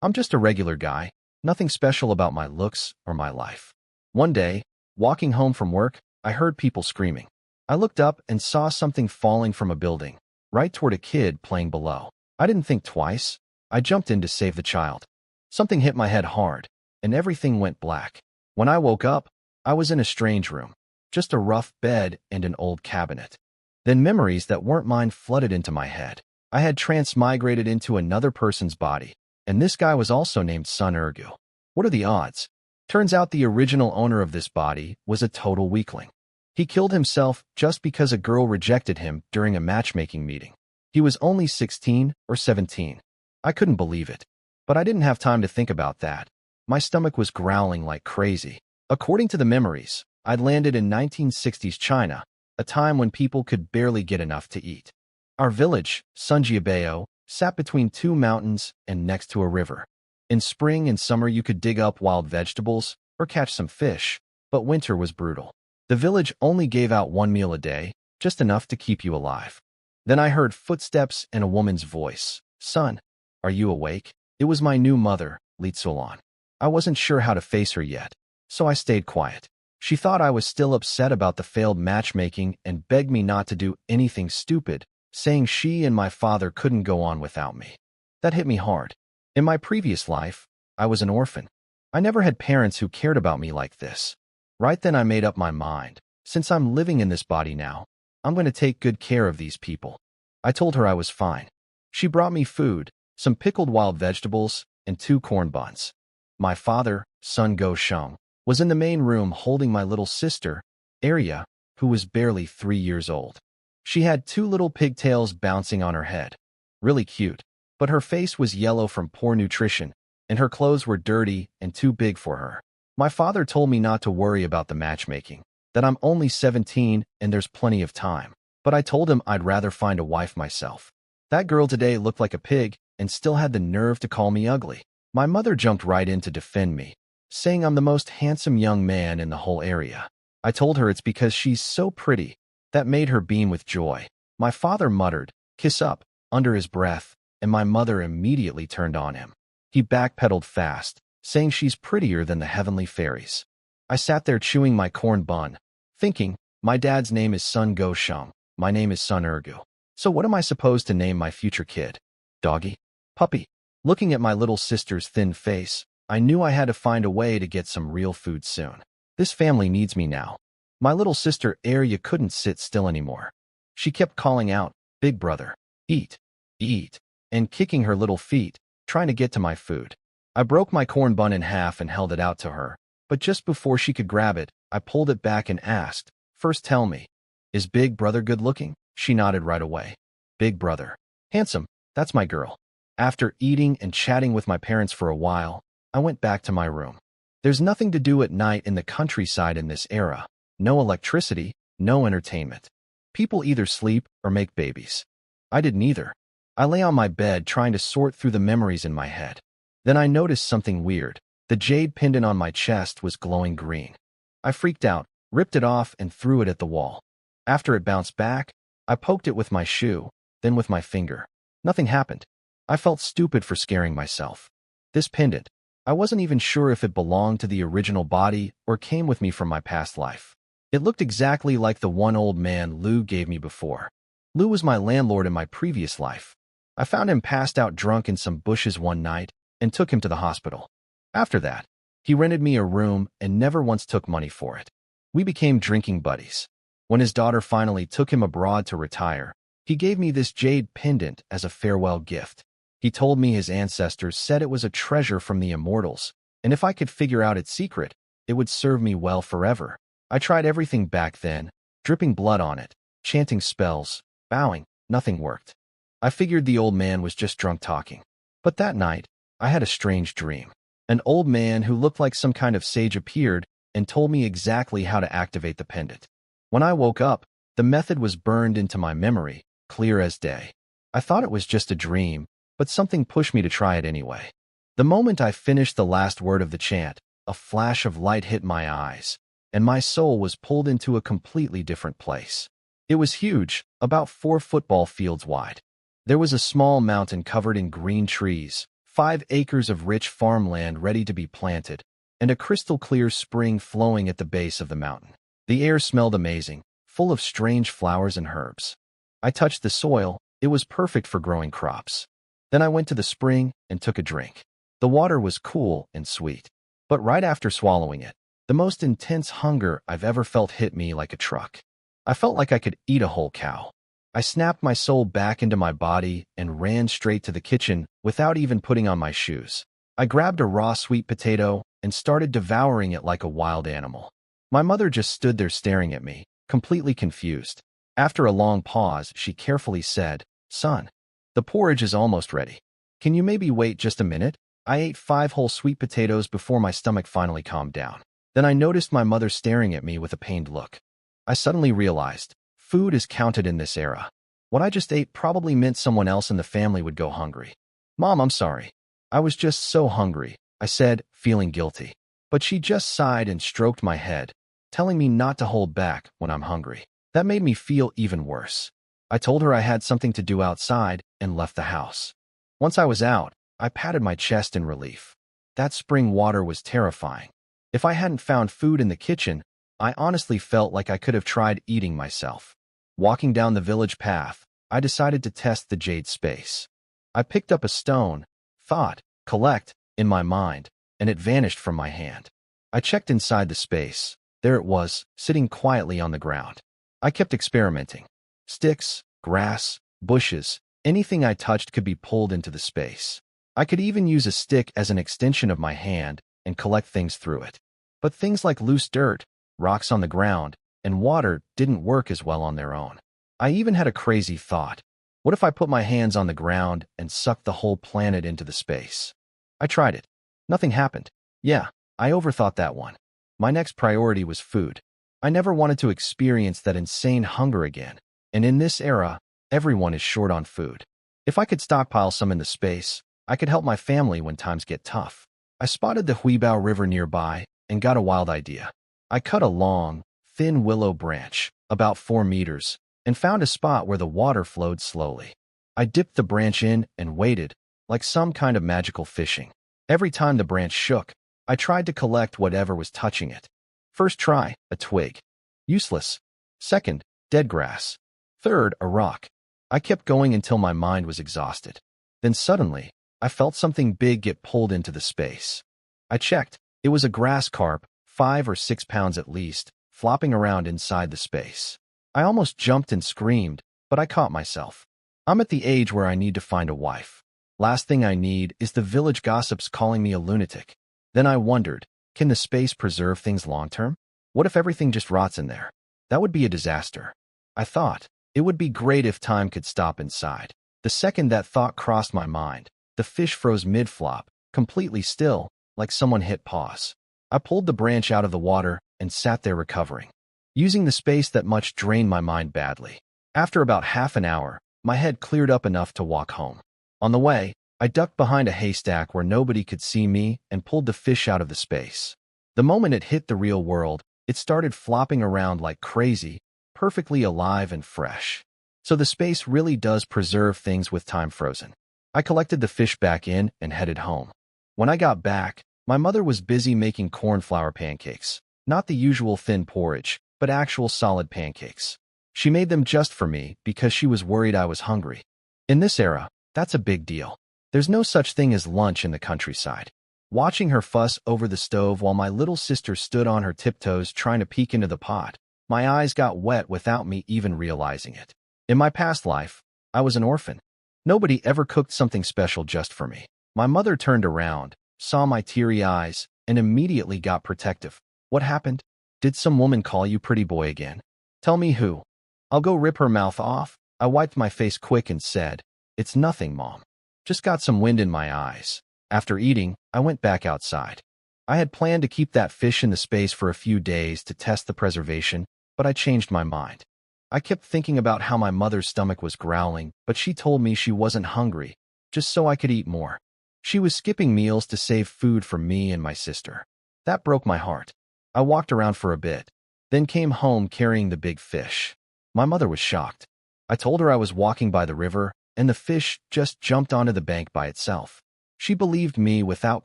I'm just a regular guy, nothing special about my looks or my life. One day, walking home from work, I heard people screaming. I looked up and saw something falling from a building, right toward a kid playing below. I didn't think twice. I jumped in to save the child. Something hit my head hard, and everything went black. When I woke up, I was in a strange room, just a rough bed and an old cabinet. Then memories that weren't mine flooded into my head. I had transmigrated into another person's body, and this guy was also named Sun Urgu. What are the odds? Turns out the original owner of this body was a total weakling. He killed himself just because a girl rejected him during a matchmaking meeting. He was only 16 or 17. I couldn't believe it. But I didn't have time to think about that. My stomach was growling like crazy. According to the memories, I'd landed in 1960s China, a time when people could barely get enough to eat. Our village, Sunjiabao, sat between two mountains and next to a river. In spring and summer you could dig up wild vegetables or catch some fish, but winter was brutal. The village only gave out one meal a day, just enough to keep you alive. Then I heard footsteps and a woman's voice. "Son, are you awake?" It was my new mother, Litsulan. I wasn't sure how to face her yet, so I stayed quiet. She thought I was still upset about the failed matchmaking and begged me not to do anything stupid, saying she and my father couldn't go on without me. That hit me hard. In my previous life, I was an orphan. I never had parents who cared about me like this. Right then I made up my mind. Since I'm living in this body now, I'm going to take good care of these people. I told her I was fine. She brought me food, some pickled wild vegetables, and 2 corn buns. My father, Sun Go-sheng, was in the main room holding my little sister, Arya, who was barely 3 years old. She had 2 little pigtails bouncing on her head. Really cute, but her face was yellow from poor nutrition, and her clothes were dirty and too big for her. My father told me not to worry about the matchmaking, that I'm only 17 and there's plenty of time. But I told him I'd rather find a wife myself. That girl today looked like a pig and still had the nerve to call me ugly. My mother jumped right in to defend me, saying I'm the most handsome young man in the whole area. I told her it's because she's so pretty. That made her beam with joy. My father muttered, "Kiss up," under his breath, and my mother immediately turned on him. He backpedaled fast, saying she's prettier than the heavenly fairies. I sat there chewing my corn bun, thinking, my dad's name is Sun Go-sheng, my name is Sun Urgu. So what am I supposed to name my future kid? Doggy? Puppy? Looking at my little sister's thin face, I knew I had to find a way to get some real food soon. This family needs me now. My little sister Arya couldn't sit still anymore. She kept calling out, "Big brother, eat, eat," and kicking her little feet, trying to get to my food. I broke my corn bun in half and held it out to her, but just before she could grab it, I pulled it back and asked, "First tell me, is Big brother good looking?" She nodded right away. "Big brother. Handsome, that's my girl." After eating and chatting with my parents for a while, I went back to my room. There's nothing to do at night in the countryside in this era. No electricity, no entertainment. People either sleep or make babies. I did neither. I lay on my bed trying to sort through the memories in my head. Then I noticed something weird. The jade pendant on my chest was glowing green. I freaked out, ripped it off, and threw it at the wall. After it bounced back, I poked it with my shoe, then with my finger. Nothing happened. I felt stupid for scaring myself. This pendant, I wasn't even sure if it belonged to the original body or came with me from my past life. It looked exactly like the one old man Lou gave me before. Lou was my landlord in my previous life. I found him passed out drunk in some bushes one night and took him to the hospital. After that, he rented me a room and never once took money for it. We became drinking buddies. When his daughter finally took him abroad to retire, he gave me this jade pendant as a farewell gift. He told me his ancestors said it was a treasure from the immortals, and if I could figure out its secret, it would serve me well forever. I tried everything back then, dripping blood on it, chanting spells, bowing, nothing worked. I figured the old man was just drunk talking. But that night, I had a strange dream. An old man who looked like some kind of sage appeared and told me exactly how to activate the pendant. When I woke up, the method was burned into my memory, clear as day. I thought it was just a dream, but something pushed me to try it anyway. The moment I finished the last word of the chant, a flash of light hit my eyes, and my soul was pulled into a completely different place. It was huge, about 4 football fields wide. There was a small mountain covered in green trees, 5 acres of rich farmland ready to be planted, and a crystal-clear spring flowing at the base of the mountain. The air smelled amazing, full of strange flowers and herbs. I touched the soil. It was perfect for growing crops. Then I went to the spring and took a drink. The water was cool and sweet. But right after swallowing it, the most intense hunger I've ever felt hit me like a truck. I felt like I could eat a whole cow. I snapped my soul back into my body and ran straight to the kitchen without even putting on my shoes. I grabbed a raw sweet potato and started devouring it like a wild animal. My mother just stood there staring at me, completely confused. After a long pause, she carefully said, "Son, the porridge is almost ready. Can you maybe wait just a minute?" I ate 5 whole sweet potatoes before my stomach finally calmed down. Then I noticed my mother staring at me with a pained look. I suddenly realized, food is counted in this era. What I just ate probably meant someone else in the family would go hungry. "Mom, I'm sorry. I was just so hungry," I said, feeling guilty. But she just sighed and stroked my head, telling me not to hold back when I'm hungry. That made me feel even worse. I told her I had something to do outside and left the house. Once I was out, I patted my chest in relief. That spring water was terrifying. If I hadn't found food in the kitchen, I honestly felt like I could have tried eating myself. Walking down the village path, I decided to test the jade space. I picked up a stone, thought, collect, in my mind, and it vanished from my hand. I checked inside the space. There it was, sitting quietly on the ground. I kept experimenting. Sticks, grass, bushes, anything I touched could be pulled into the space. I could even use a stick as an extension of my hand and collect things through it. But things like loose dirt, rocks on the ground, and water didn't work as well on their own. I even had a crazy thought. What if I put my hands on the ground and sucked the whole planet into the space? I tried it. Nothing happened. Yeah, I overthought that one. My next priority was food. I never wanted to experience that insane hunger again. And in this era, everyone is short on food. If I could stockpile some in the space, I could help my family when times get tough. I spotted the Huibao River nearby and got a wild idea. I cut a long, thin willow branch, about 4 meters, and found a spot where the water flowed slowly. I dipped the branch in and waited, like some kind of magical fishing. Every time the branch shook, I tried to collect whatever was touching it. First try, a twig. Useless. Second, dead grass. Third, a rock. I kept going until my mind was exhausted. Then suddenly, I felt something big get pulled into the space. I checked. It was a grass carp, 5 or 6 pounds at least, flopping around inside the space. I almost jumped and screamed, but I caught myself. I'm at the age where I need to find a wife. Last thing I need is the village gossips calling me a lunatic. Then I wondered, can the space preserve things long-term? What if everything just rots in there? That would be a disaster. I thought, it would be great if time could stop inside. The second that thought crossed my mind, the fish froze mid-flop, completely still, like someone hit pause. I pulled the branch out of the water and sat there recovering. Using the space that much drained my mind badly. After about half an hour, my head cleared up enough to walk home. On the way, I ducked behind a haystack where nobody could see me and pulled the fish out of the space. The moment it hit the real world, it started flopping around like crazy, perfectly alive and fresh. So the space really does preserve things with time frozen. I collected the fish back in and headed home. When I got back, my mother was busy making cornflour pancakes. Not the usual thin porridge, but actual solid pancakes. She made them just for me because she was worried I was hungry. In this era, that's a big deal. There's no such thing as lunch in the countryside. Watching her fuss over the stove while my little sister stood on her tiptoes trying to peek into the pot, my eyes got wet without me even realizing it. In my past life, I was an orphan. Nobody ever cooked something special just for me. My mother turned around, saw my teary eyes, and immediately got protective. What happened? Did some woman call you pretty boy again? Tell me who. I'll go rip her mouth off. I wiped my face quick and said, "It's nothing, Mom. Just got some wind in my eyes." After eating, I went back outside. I had planned to keep that fish in the space for a few days to test the preservation, but I changed my mind. I kept thinking about how my mother's stomach was growling, but she told me she wasn't hungry, just so I could eat more. She was skipping meals to save food for me and my sister. That broke my heart. I walked around for a bit, then came home carrying the big fish. My mother was shocked. I told her I was walking by the river, and the fish just jumped onto the bank by itself. She believed me without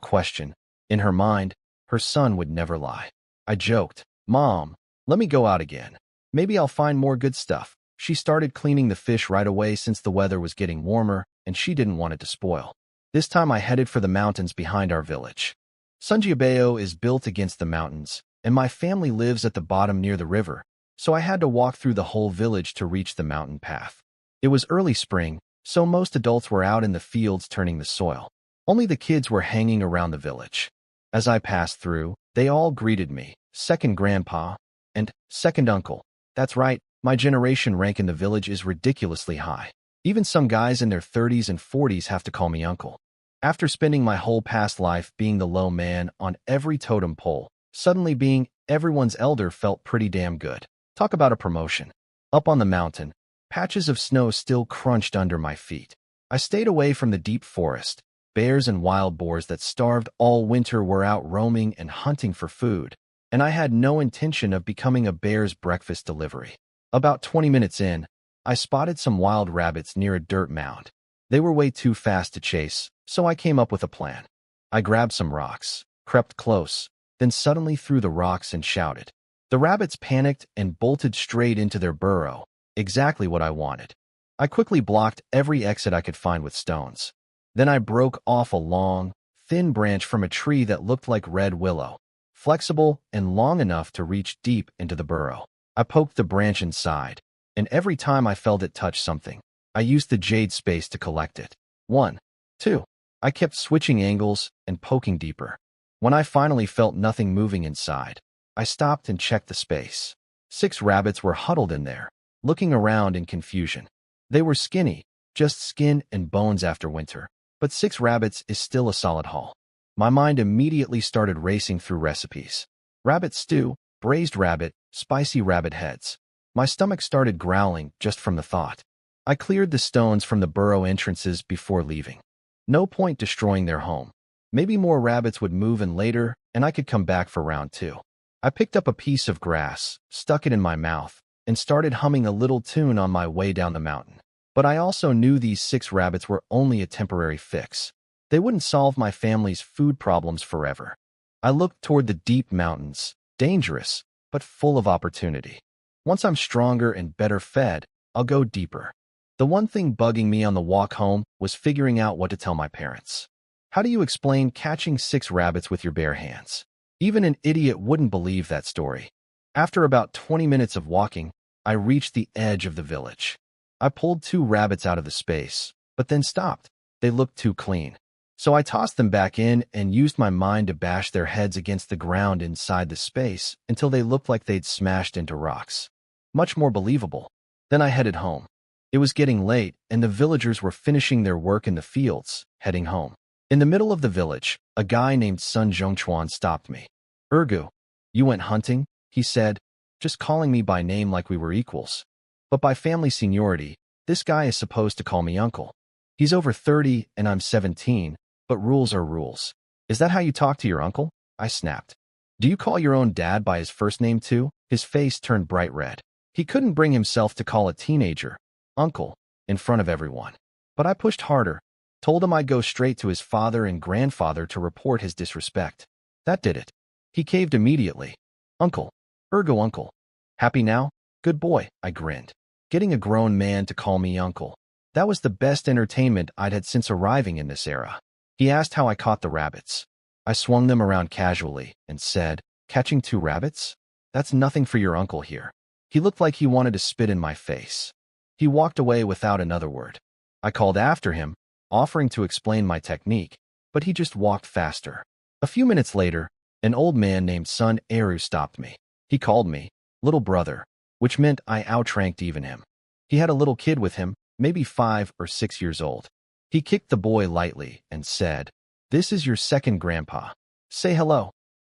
question. In her mind, her son would never lie. I joked, "Mom, let me go out again. Maybe I'll find more good stuff." She started cleaning the fish right away since the weather was getting warmer and she didn't want it to spoil. This time I headed for the mountains behind our village. Sunjiabeo is built against the mountains, and my family lives at the bottom near the river, so I had to walk through the whole village to reach the mountain path. It was early spring, so most adults were out in the fields turning the soil. Only the kids were hanging around the village. As I passed through, they all greeted me, "Second grandpa," and "Second uncle." That's right, my generation rank in the village is ridiculously high. Even some guys in their 30s and 40s have to call me uncle. After spending my whole past life being the low man on every totem pole, suddenly being everyone's elder felt pretty damn good. Talk about a promotion. Up on the mountain, patches of snow still crunched under my feet. I stayed away from the deep forest. Bears and wild boars that starved all winter were out roaming and hunting for food, and I had no intention of becoming a bear's breakfast delivery. About 20 minutes in, I spotted some wild rabbits near a dirt mound. They were way too fast to chase, so I came up with a plan. I grabbed some rocks, crept close, then suddenly threw the rocks and shouted. The rabbits panicked and bolted straight into their burrow, exactly what I wanted. I quickly blocked every exit I could find with stones. Then I broke off a long, thin branch from a tree that looked like red willow, flexible and long enough to reach deep into the burrow. I poked the branch inside, and every time I felt it touch something, I used the jade space to collect it. 1, 2. I kept switching angles and poking deeper. When I finally felt nothing moving inside, I stopped and checked the space. 6 rabbits were huddled in there, looking around in confusion. They were skinny, just skin and bones after winter, but 6 rabbits is still a solid haul. My mind immediately started racing through recipes. Rabbit stew, braised rabbit, spicy rabbit heads. My stomach started growling just from the thought. I cleared the stones from the burrow entrances before leaving. No point destroying their home. Maybe more rabbits would move in later, and I could come back for round 2. I picked up a piece of grass, stuck it in my mouth, and started humming a little tune on my way down the mountain. But I also knew these 6 rabbits were only a temporary fix. They wouldn't solve my family's food problems forever. I looked toward the deep mountains, dangerous, but full of opportunity. Once I'm stronger and better fed, I'll go deeper. The one thing bugging me on the walk home was figuring out what to tell my parents. How do you explain catching 6 rabbits with your bare hands? Even an idiot wouldn't believe that story. After about 20 minutes of walking, I reached the edge of the village. I pulled 2 rabbits out of the space, but then stopped. They looked too clean. So I tossed them back in and used my mind to bash their heads against the ground inside the space until they looked like they'd smashed into rocks. Much more believable. Then I headed home. It was getting late, and the villagers were finishing their work in the fields, heading home. In the middle of the village, a guy named Sun Zhongchuan stopped me. "Ergu, you went hunting?" he said, just calling me by name like we were equals. But by family seniority, this guy is supposed to call me uncle. He's over 30 and I'm 17, but rules are rules. "Is that how you talk to your uncle?" I snapped. "Do you call your own dad by his first name too?" His face turned bright red. He couldn't bring himself to call a teenager uncle in front of everyone. But I pushed harder, told him I'd go straight to his father and grandfather to report his disrespect. That did it. He caved immediately. "Uncle. Ergo uncle. Happy now? Good boy," I grinned. Getting a grown man to call me uncle. That was the best entertainment I'd had since arriving in this era. He asked how I caught the rabbits. I swung them around casually and said, "Catching 2 rabbits? That's nothing for your uncle here." He looked like he wanted to spit in my face. He walked away without another word. I called after him, offering to explain my technique, but he just walked faster. A few minutes later, an old man named Sun Eru stopped me. He called me little brother, which meant I outranked even him. He had a little kid with him, maybe 5 or 6 years old. He kicked the boy lightly and said, "This is your second grandpa. Say hello."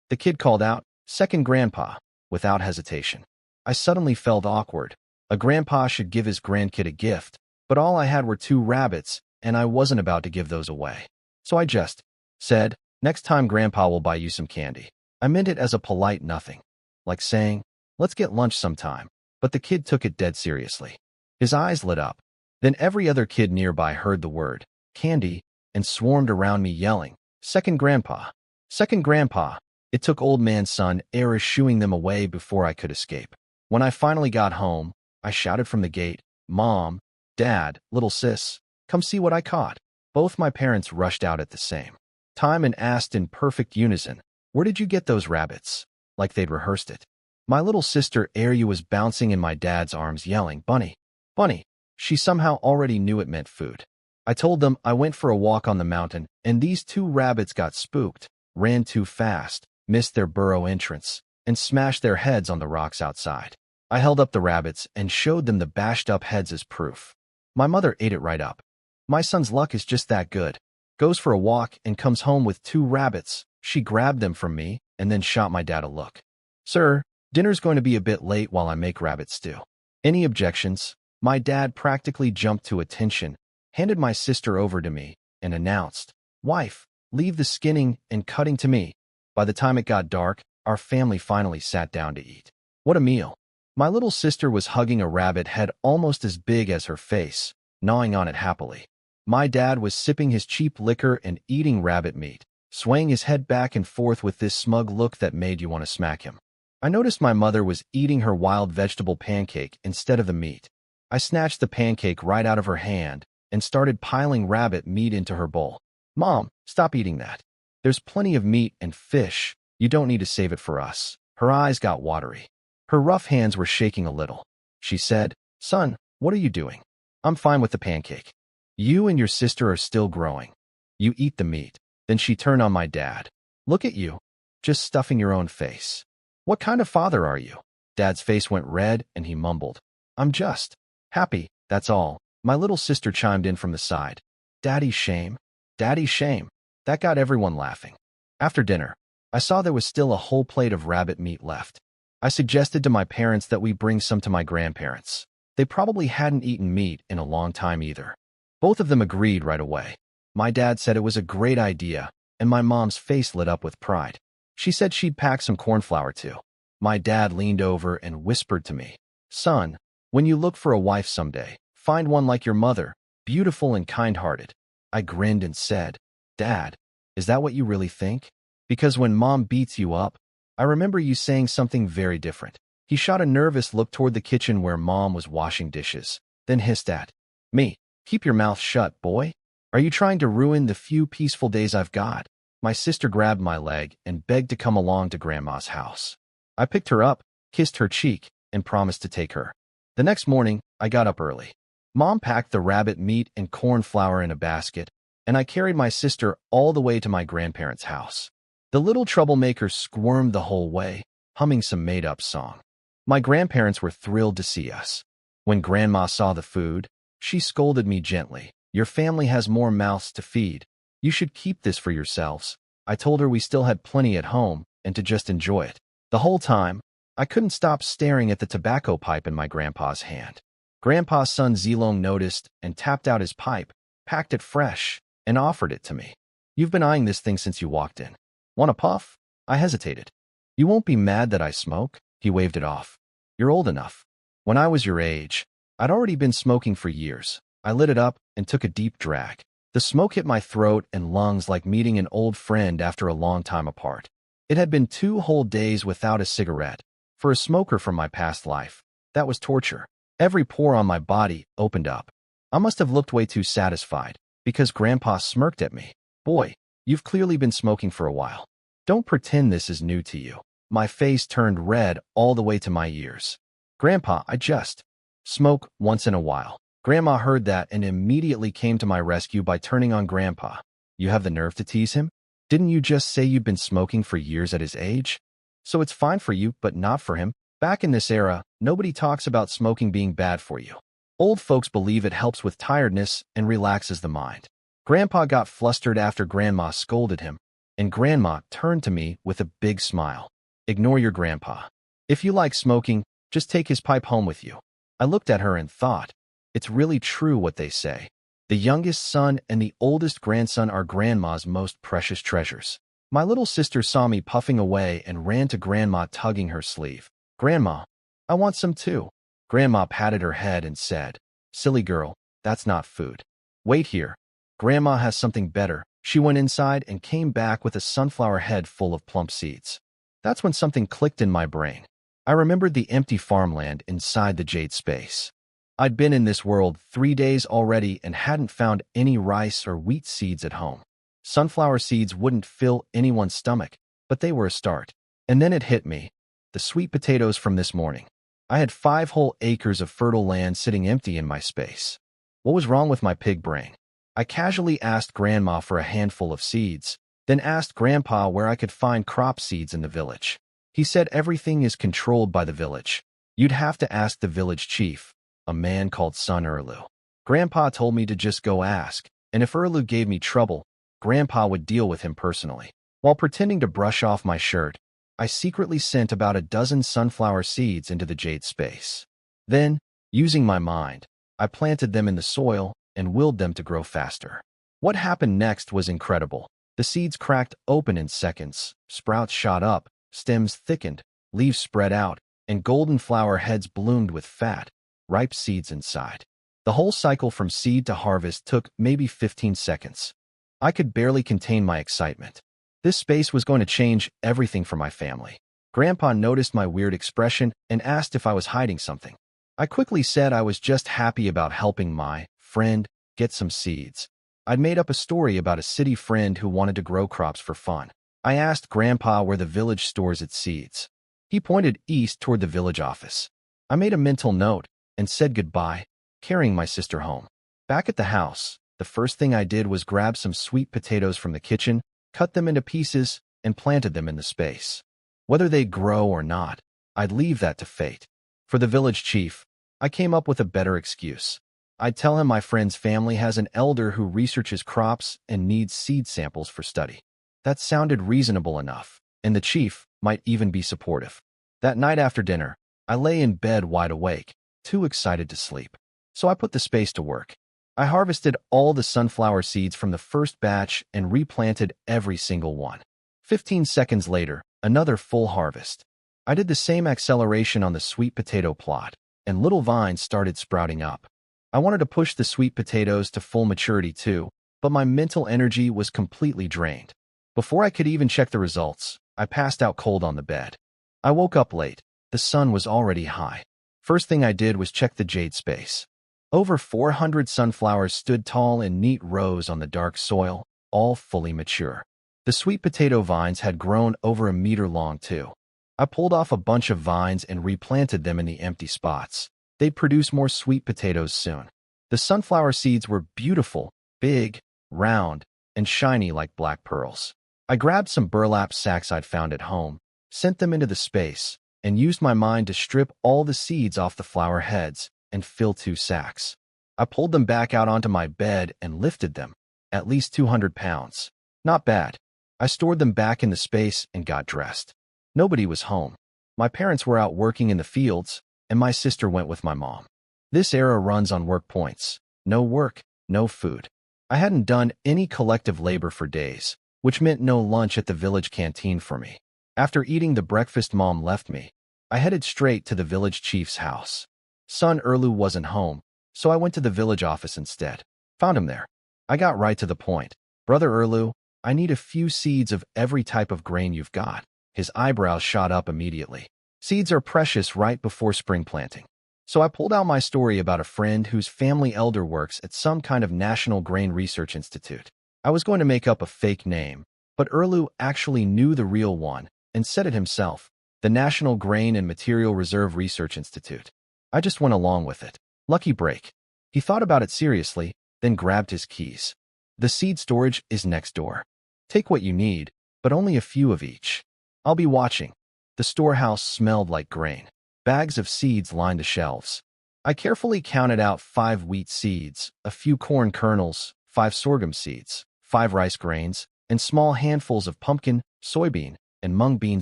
The kid called out, "Second grandpa," without hesitation. I suddenly felt awkward. A grandpa should give his grandkid a gift, but all I had were 2 rabbits, and I wasn't about to give those away. So I just said, "Next time grandpa will buy you some candy." I meant it as a polite nothing, like saying, "Let's get lunch sometime," but the kid took it dead seriously. His eyes lit up. Then every other kid nearby heard the word candy and swarmed around me yelling, "Second Grandpa! Second Grandpa!" It took old man son era shooing them away before I could escape. When I finally got home, I shouted from the gate, "Mom, Dad, little sis, come see what I caught." Both my parents rushed out at the same time and asked in perfect unison, "Where did you get those rabbits?" Like they'd rehearsed it. My little sister Arya was bouncing in my dad's arms yelling, "Bunny, Bunny." She somehow already knew it meant food. I told them I went for a walk on the mountain, and these two rabbits got spooked, ran too fast, missed their burrow entrance, and smashed their heads on the rocks outside. I held up the rabbits and showed them the bashed-up heads as proof. My mother ate it right up. My son's luck is just that good. Goes for a walk and comes home with two rabbits. She grabbed them from me and then shot my dad a look. "Sir, dinner's going to be a bit late while I make rabbit stew. Any objections?" My dad practically jumped to attention, handed my sister over to me, and announced, "Wife, leave the skinning and cutting to me." By the time it got dark, our family finally sat down to eat. What a meal. My little sister was hugging a rabbit head almost as big as her face, gnawing on it happily. My dad was sipping his cheap liquor and eating rabbit meat, swaying his head back and forth with this smug look that made you want to smack him. I noticed my mother was eating her wild vegetable pancake instead of the meat. I snatched the pancake right out of her hand and started piling rabbit meat into her bowl. "Mom, stop eating that. There's plenty of meat and fish. You don't need to save it for us." Her eyes got watery. Her rough hands were shaking a little. She said, "Son, what are you doing? I'm fine with the pancake. You and your sister are still growing. You eat the meat." Then she turned on my dad. "Look at you, just stuffing your own face. What kind of father are you?" Dad's face went red and he mumbled, "I'm just happy, that's all." My little sister chimed in from the side. "Daddy's shame. Daddy's shame." That got everyone laughing. After dinner, I saw there was still a whole plate of rabbit meat left. I suggested to my parents that we bring some to my grandparents. They probably hadn't eaten meat in a long time either. Both of them agreed right away. My dad said it was a great idea, and my mom's face lit up with pride. She said she'd pack some cornflour too. My dad leaned over and whispered to me, "Son, when you look for a wife someday, find one like your mother, beautiful and kind-hearted." I grinned and said, "Dad, is that what you really think? Because when Mom beats you up, I remember you saying something very different." He shot a nervous look toward the kitchen where Mom was washing dishes, then hissed at me, "Keep your mouth shut, boy. Are you trying to ruin the few peaceful days I've got?" My sister grabbed my leg and begged to come along to Grandma's house. I picked her up, kissed her cheek, and promised to take her. The next morning, I got up early. Mom packed the rabbit meat and corn flour in a basket, and I carried my sister all the way to my grandparents' house. The little troublemaker squirmed the whole way, humming some made-up song. My grandparents were thrilled to see us. When Grandma saw the food, she scolded me gently. "Your family has more mouths to feed. You should keep this for yourselves." I told her we still had plenty at home and to just enjoy it. The whole time, I couldn't stop staring at the tobacco pipe in my grandpa's hand. Grandpa's son Zilong noticed and tapped out his pipe, packed it fresh, and offered it to me. "You've been eyeing this thing since you walked in. Want a puff?" I hesitated. "You won't be mad that I smoke?" He waved it off. "You're old enough. When I was your age, I'd already been smoking for years." I lit it up and took a deep drag. The smoke hit my throat and lungs like meeting an old friend after a long time apart. It had been 2 whole days without a cigarette. For a smoker from my past life, that was torture. Every pore on my body opened up. I must have looked way too satisfied, because Grandpa smirked at me. "Boy, you've clearly been smoking for a while. Don't pretend this is new to you." My face turned red all the way to my ears. "Grandpa, I just smoke once in a while." Grandma heard that and immediately came to my rescue by turning on Grandpa. "You have the nerve to tease him? Didn't you just say you'd been smoking for years at his age? So it's fine for you, but not for him." Back in this era, nobody talks about smoking being bad for you. Old folks believe it helps with tiredness and relaxes the mind. Grandpa got flustered after Grandma scolded him, and Grandma turned to me with a big smile. "Ignore your grandpa. If you like smoking, just take his pipe home with you." I looked at her and thought, it's really true what they say. The youngest son and the oldest grandson are Grandma's most precious treasures. My little sister saw me puffing away and ran to Grandma tugging her sleeve. "Grandma, I want some too." Grandma patted her head and said, "Silly girl, that's not food. Wait here." Grandma has something better. She went inside and came back with a sunflower head full of plump seeds. That's when something clicked in my brain. I remembered the empty farmland inside the jade space. I'd been in this world 3 days already and hadn't found any rice or wheat seeds at home. Sunflower seeds wouldn't fill anyone's stomach, but they were a start. And then it hit me. The sweet potatoes from this morning. I had 5 whole acres of fertile land sitting empty in my space. What was wrong with my pig brain? I casually asked Grandma for a handful of seeds, then asked Grandpa where I could find crop seeds in the village. He said everything is controlled by the village. You'd have to ask the village chief, a man called Son Erlu. Grandpa told me to just go ask, and if Erlu gave me trouble, Grandpa would deal with him personally. While pretending to brush off my shirt, I secretly sent about a dozen sunflower seeds into the jade space. Then, using my mind, I planted them in the soil and willed them to grow faster. What happened next was incredible. The seeds cracked open in seconds, sprouts shot up, stems thickened, leaves spread out, and golden flower heads bloomed with fat, ripe seeds inside. The whole cycle from seed to harvest took maybe 15 seconds. I could barely contain my excitement. This space was going to change everything for my family. Grandpa noticed my weird expression and asked if I was hiding something. I quickly said I was just happy about helping my friend get some seeds. I'd made up a story about a city friend who wanted to grow crops for fun. I asked Grandpa where the village stores its seeds. He pointed east toward the village office. I made a mental note and said goodbye, carrying my sister home. Back at the house, the first thing I did was grab some sweet potatoes from the kitchen, cut them into pieces, and planted them in the space. Whether they'd grow or not, I'd leave that to fate. For the village chief, I came up with a better excuse. I'd tell him my friend's family has an elder who researches crops and needs seed samples for study. That sounded reasonable enough, and the chief might even be supportive. That night after dinner, I lay in bed wide awake, too excited to sleep. So I put the space to work. I harvested all the sunflower seeds from the first batch and replanted every single one. 15 seconds later, another full harvest. I did the same acceleration on the sweet potato plot, and little vines started sprouting up. I wanted to push the sweet potatoes to full maturity too, but my mental energy was completely drained. Before I could even check the results, I passed out cold on the bed. I woke up late. The sun was already high. First thing I did was check the jade space. Over 400 sunflowers stood tall in neat rows on the dark soil, all fully mature. The sweet potato vines had grown over a meter long too. I pulled off a bunch of vines and replanted them in the empty spots. They'd produce more sweet potatoes soon. The sunflower seeds were beautiful, big, round, and shiny like black pearls. I grabbed some burlap sacks I'd found at home, sent them into the space, and used my mind to strip all the seeds off the flower heads and fill 2 sacks. I pulled them back out onto my bed and lifted them, at least 200 pounds. Not bad. I stored them back in the space and got dressed. Nobody was home. My parents were out working in the fields, and my sister went with my mom. This era runs on work points. No work, no food. I hadn't done any collective labor for days, which meant no lunch at the village canteen for me. After eating the breakfast Mom left me, I headed straight to the village chief's house. Son Erlu wasn't home, so I went to the village office instead. Found him there. I got right to the point. Brother Erlu, I need a few seeds of every type of grain you've got. His eyebrows shot up immediately. Seeds are precious right before spring planting. So I pulled out my story about a friend whose family elder works at some kind of National Grain Research Institute. I was going to make up a fake name, but Erlu actually knew the real one and said it himself, the National Grain and Material Reserve Research Institute. I just went along with it. Lucky break. He thought about it seriously, then grabbed his keys. The seed storage is next door. Take what you need, but only a few of each. I'll be watching. The storehouse smelled like grain. Bags of seeds lined the shelves. I carefully counted out 5 wheat seeds, a few corn kernels, 5 sorghum seeds, 5 rice grains, and small handfuls of pumpkin, soybean, and mung bean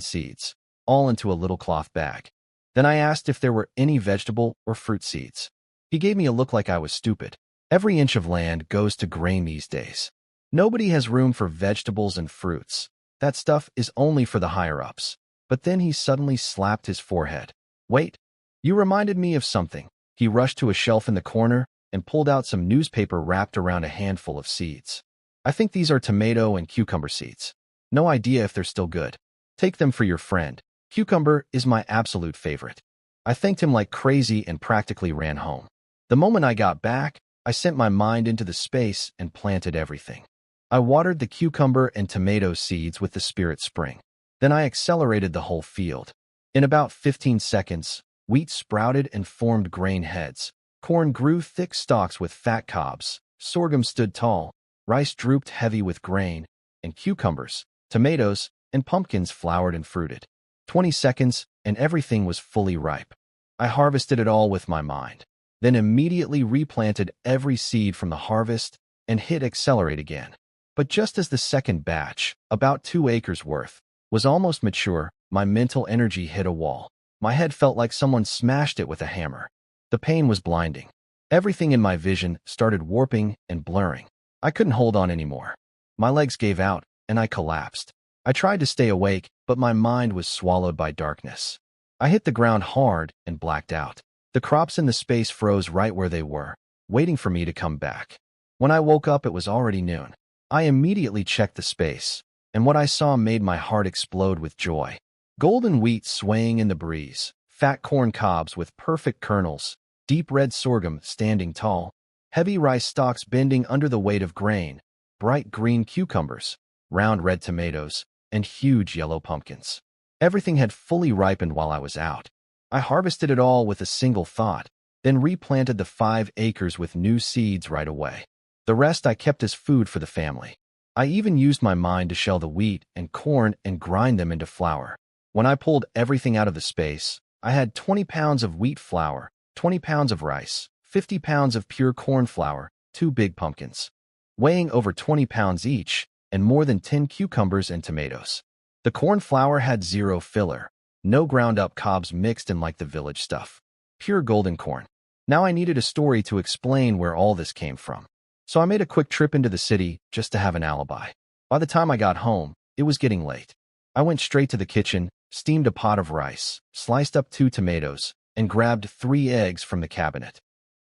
seeds, all into a little cloth bag. Then I asked if there were any vegetable or fruit seeds. He gave me a look like I was stupid. Every inch of land goes to grain these days. Nobody has room for vegetables and fruits. That stuff is only for the higher-ups. But then he suddenly slapped his forehead. Wait, you reminded me of something. He rushed to a shelf in the corner and pulled out some newspaper wrapped around a handful of seeds. I think these are tomato and cucumber seeds. No idea if they're still good. Take them for your friend. Cucumber is my absolute favorite. I thanked him like crazy and practically ran home. The moment I got back, I sent my mind into the space and planted everything. I watered the cucumber and tomato seeds with the spirit spring. Then I accelerated the whole field. In about 15 seconds, wheat sprouted and formed grain heads. Corn grew thick stalks with fat cobs. Sorghum stood tall. Rice drooped heavy with grain. And cucumbers, tomatoes, and pumpkins flowered and fruited. 20 seconds, and everything was fully ripe. I harvested it all with my mind, then immediately replanted every seed from the harvest and hit accelerate again. But just as the second batch, about 2 acres worth, was almost mature, my mental energy hit a wall. My head felt like someone smashed it with a hammer. The pain was blinding. Everything in my vision started warping and blurring. I couldn't hold on anymore. My legs gave out, and I collapsed. I tried to stay awake, but my mind was swallowed by darkness. I hit the ground hard and blacked out. The crops in the space froze right where they were, waiting for me to come back. When I woke up, it was already noon. I immediately checked the space, and what I saw made my heart explode with joy. Golden wheat swaying in the breeze, fat corn cobs with perfect kernels, deep red sorghum standing tall, heavy rice stalks bending under the weight of grain, bright green cucumbers, round red tomatoes, and huge yellow pumpkins. Everything had fully ripened while I was out. I harvested it all with a single thought, then replanted the 5 acres with new seeds right away. The rest I kept as food for the family. I even used my mind to shell the wheat and corn and grind them into flour. When I pulled everything out of the space, I had 20 pounds of wheat flour, 20 pounds of rice, 50 pounds of pure corn flour, 2 big pumpkins, weighing over 20 pounds each, and more than 10 cucumbers and tomatoes. The corn flour had 0 filler, no ground-up cobs mixed in like the village stuff. Pure golden corn. Now I needed a story to explain where all this came from. So I made a quick trip into the city just to have an alibi. By the time I got home, it was getting late. I went straight to the kitchen, steamed a pot of rice, sliced up 2 tomatoes, and grabbed 3 eggs from the cabinet.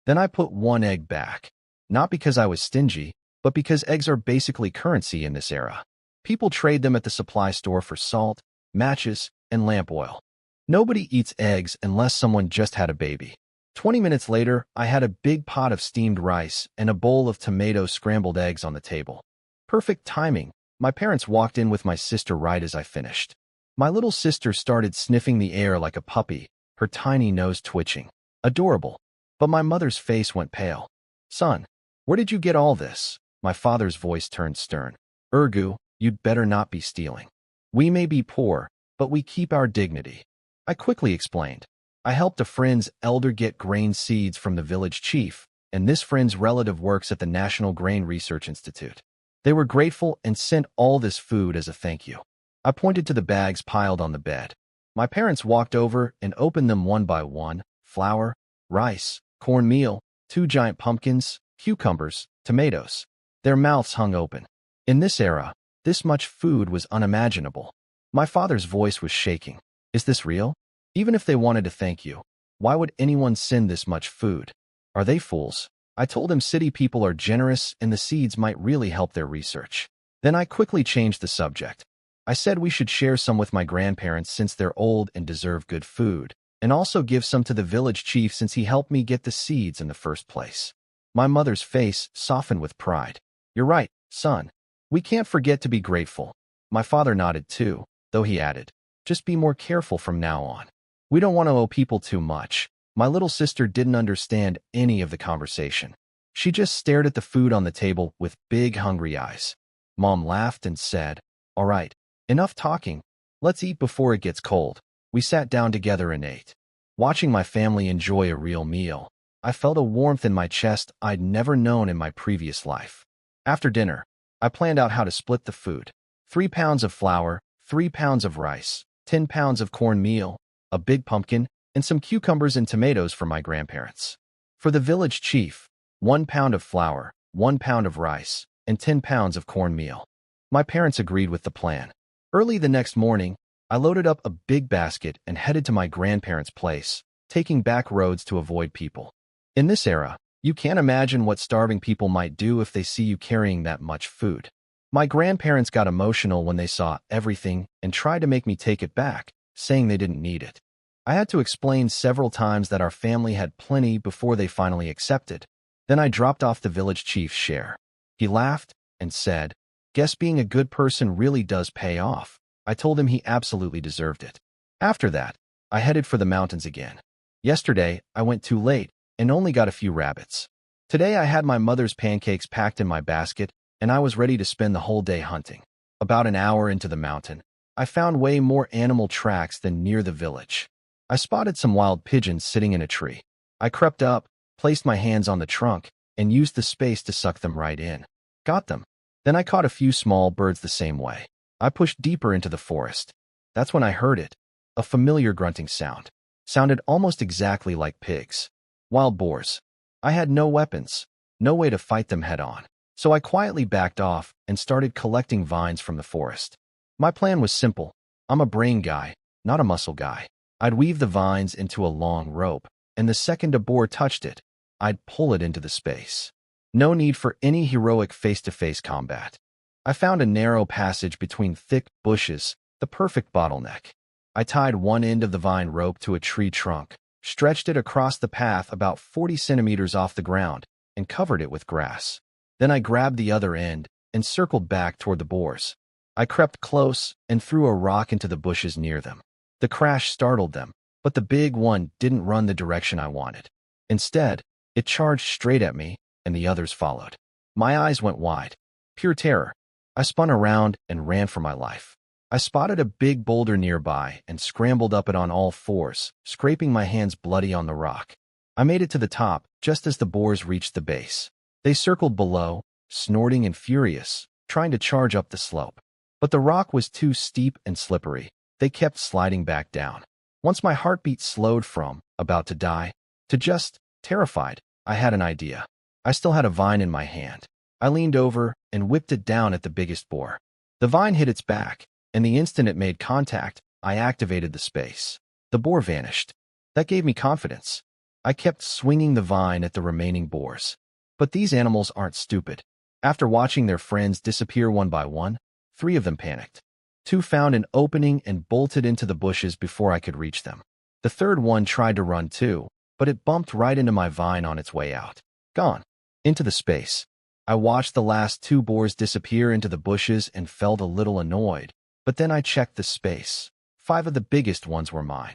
Then I put 1 egg back. Not because I was stingy, but because eggs are basically currency in this era. People trade them at the supply store for salt, matches, and lamp oil. Nobody eats eggs unless someone just had a baby. 20 minutes later, I had a big pot of steamed rice and a bowl of tomato scrambled eggs on the table. Perfect timing. My parents walked in with my sister right as I finished. My little sister started sniffing the air like a puppy, her tiny nose twitching. Adorable. But my mother's face went pale. "Son, where did you get all this?" My father's voice turned stern. "Ergu, you'd better not be stealing. We may be poor, but we keep our dignity." I quickly explained. I helped a friend's elder get grain seeds from the village chief, and this friend's relative works at the National Grain Research Institute. They were grateful and sent all this food as a thank you. I pointed to the bags piled on the bed. My parents walked over and opened them one by one: flour, rice, cornmeal, 2 giant pumpkins, cucumbers, tomatoes. Their mouths hung open. In this era, this much food was unimaginable. My father's voice was shaking. "Is this real? Even if they wanted to thank you, why would anyone send this much food? Are they fools?" I told him city people are generous and the seeds might really help their research. Then I quickly changed the subject. I said we should share some with my grandparents since they're old and deserve good food, and also give some to the village chief since he helped me get the seeds in the first place. My mother's face softened with pride. "You're right, son. We can't forget to be grateful." My father nodded too, though he added, "Just be more careful from now on. We don't want to owe people too much." My little sister didn't understand any of the conversation. She just stared at the food on the table with big, hungry eyes. Mom laughed and said, "All right, enough talking. Let's eat before it gets cold." We sat down together and ate. Watching my family enjoy a real meal, I felt a warmth in my chest I'd never known in my previous life. After dinner, I planned out how to split the food. 3 pounds of flour, 3 pounds of rice, 10 pounds of cornmeal, a big pumpkin, and some cucumbers and tomatoes for my grandparents. For the village chief, 1 pound of flour, 1 pound of rice, and 10 pounds of cornmeal. My parents agreed with the plan. Early the next morning, I loaded up a big basket and headed to my grandparents' place, taking back roads to avoid people. In this era, You can't imagine what starving people might do if they see you carrying that much food. My grandparents got emotional when they saw everything and tried to make me take it back, saying they didn't need it. I had to explain several times that our family had plenty before they finally accepted. Then I dropped off the village chief's share. He laughed and said, "Guess being a good person really does pay off." I told him he absolutely deserved it. After that, I headed for the mountains again. Yesterday, I went too late and only got a few rabbits. Today I had my mother's pancakes packed in my basket, and I was ready to spend the whole day hunting. About an hour into the mountain, I found way more animal tracks than near the village. I spotted some wild pigeons sitting in a tree. I crept up, placed my hands on the trunk, and used the space to suck them right in. Got them. Then I caught a few small birds the same way. I pushed deeper into the forest. That's when I heard it. A familiar grunting sound. Sounded almost exactly like pigs. Wild boars. I had no weapons, no way to fight them head-on. So I quietly backed off and started collecting vines from the forest. My plan was simple. I'm a brain guy, not a muscle guy. I'd weave the vines into a long rope, and the second a boar touched it, I'd pull it into the space. No need for any heroic face-to-face combat. I found a narrow passage between thick bushes, the perfect bottleneck. I tied one end of the vine rope to a tree trunk, stretched it across the path about 40 centimeters off the ground, and covered it with grass. Then I grabbed the other end and circled back toward the boars. I crept close and threw a rock into the bushes near them. The crash startled them, but the big one didn't run the direction I wanted. Instead, it charged straight at me, and the others followed. My eyes went wide. Pure terror. I spun around and ran for my life. I spotted a big boulder nearby and scrambled up it on all fours, scraping my hands bloody on the rock. I made it to the top just as the boars reached the base. They circled below, snorting and furious, trying to charge up the slope. But the rock was too steep and slippery. They kept sliding back down. Once my heartbeat slowed from about to die to just terrified, I had an idea. I still had a vine in my hand. I leaned over and whipped it down at the biggest boar. The vine hit its back, and the instant it made contact, I activated the space. The boar vanished. That gave me confidence. I kept swinging the vine at the remaining boars. But these animals aren't stupid. After watching their friends disappear one by one, 3 of them panicked. 2 found an opening and bolted into the bushes before I could reach them. The third one tried to run too, but it bumped right into my vine on its way out. Gone. Into the space. I watched the last 2 boars disappear into the bushes and felt a little annoyed, but then I checked the space. 5 of the biggest ones were mine.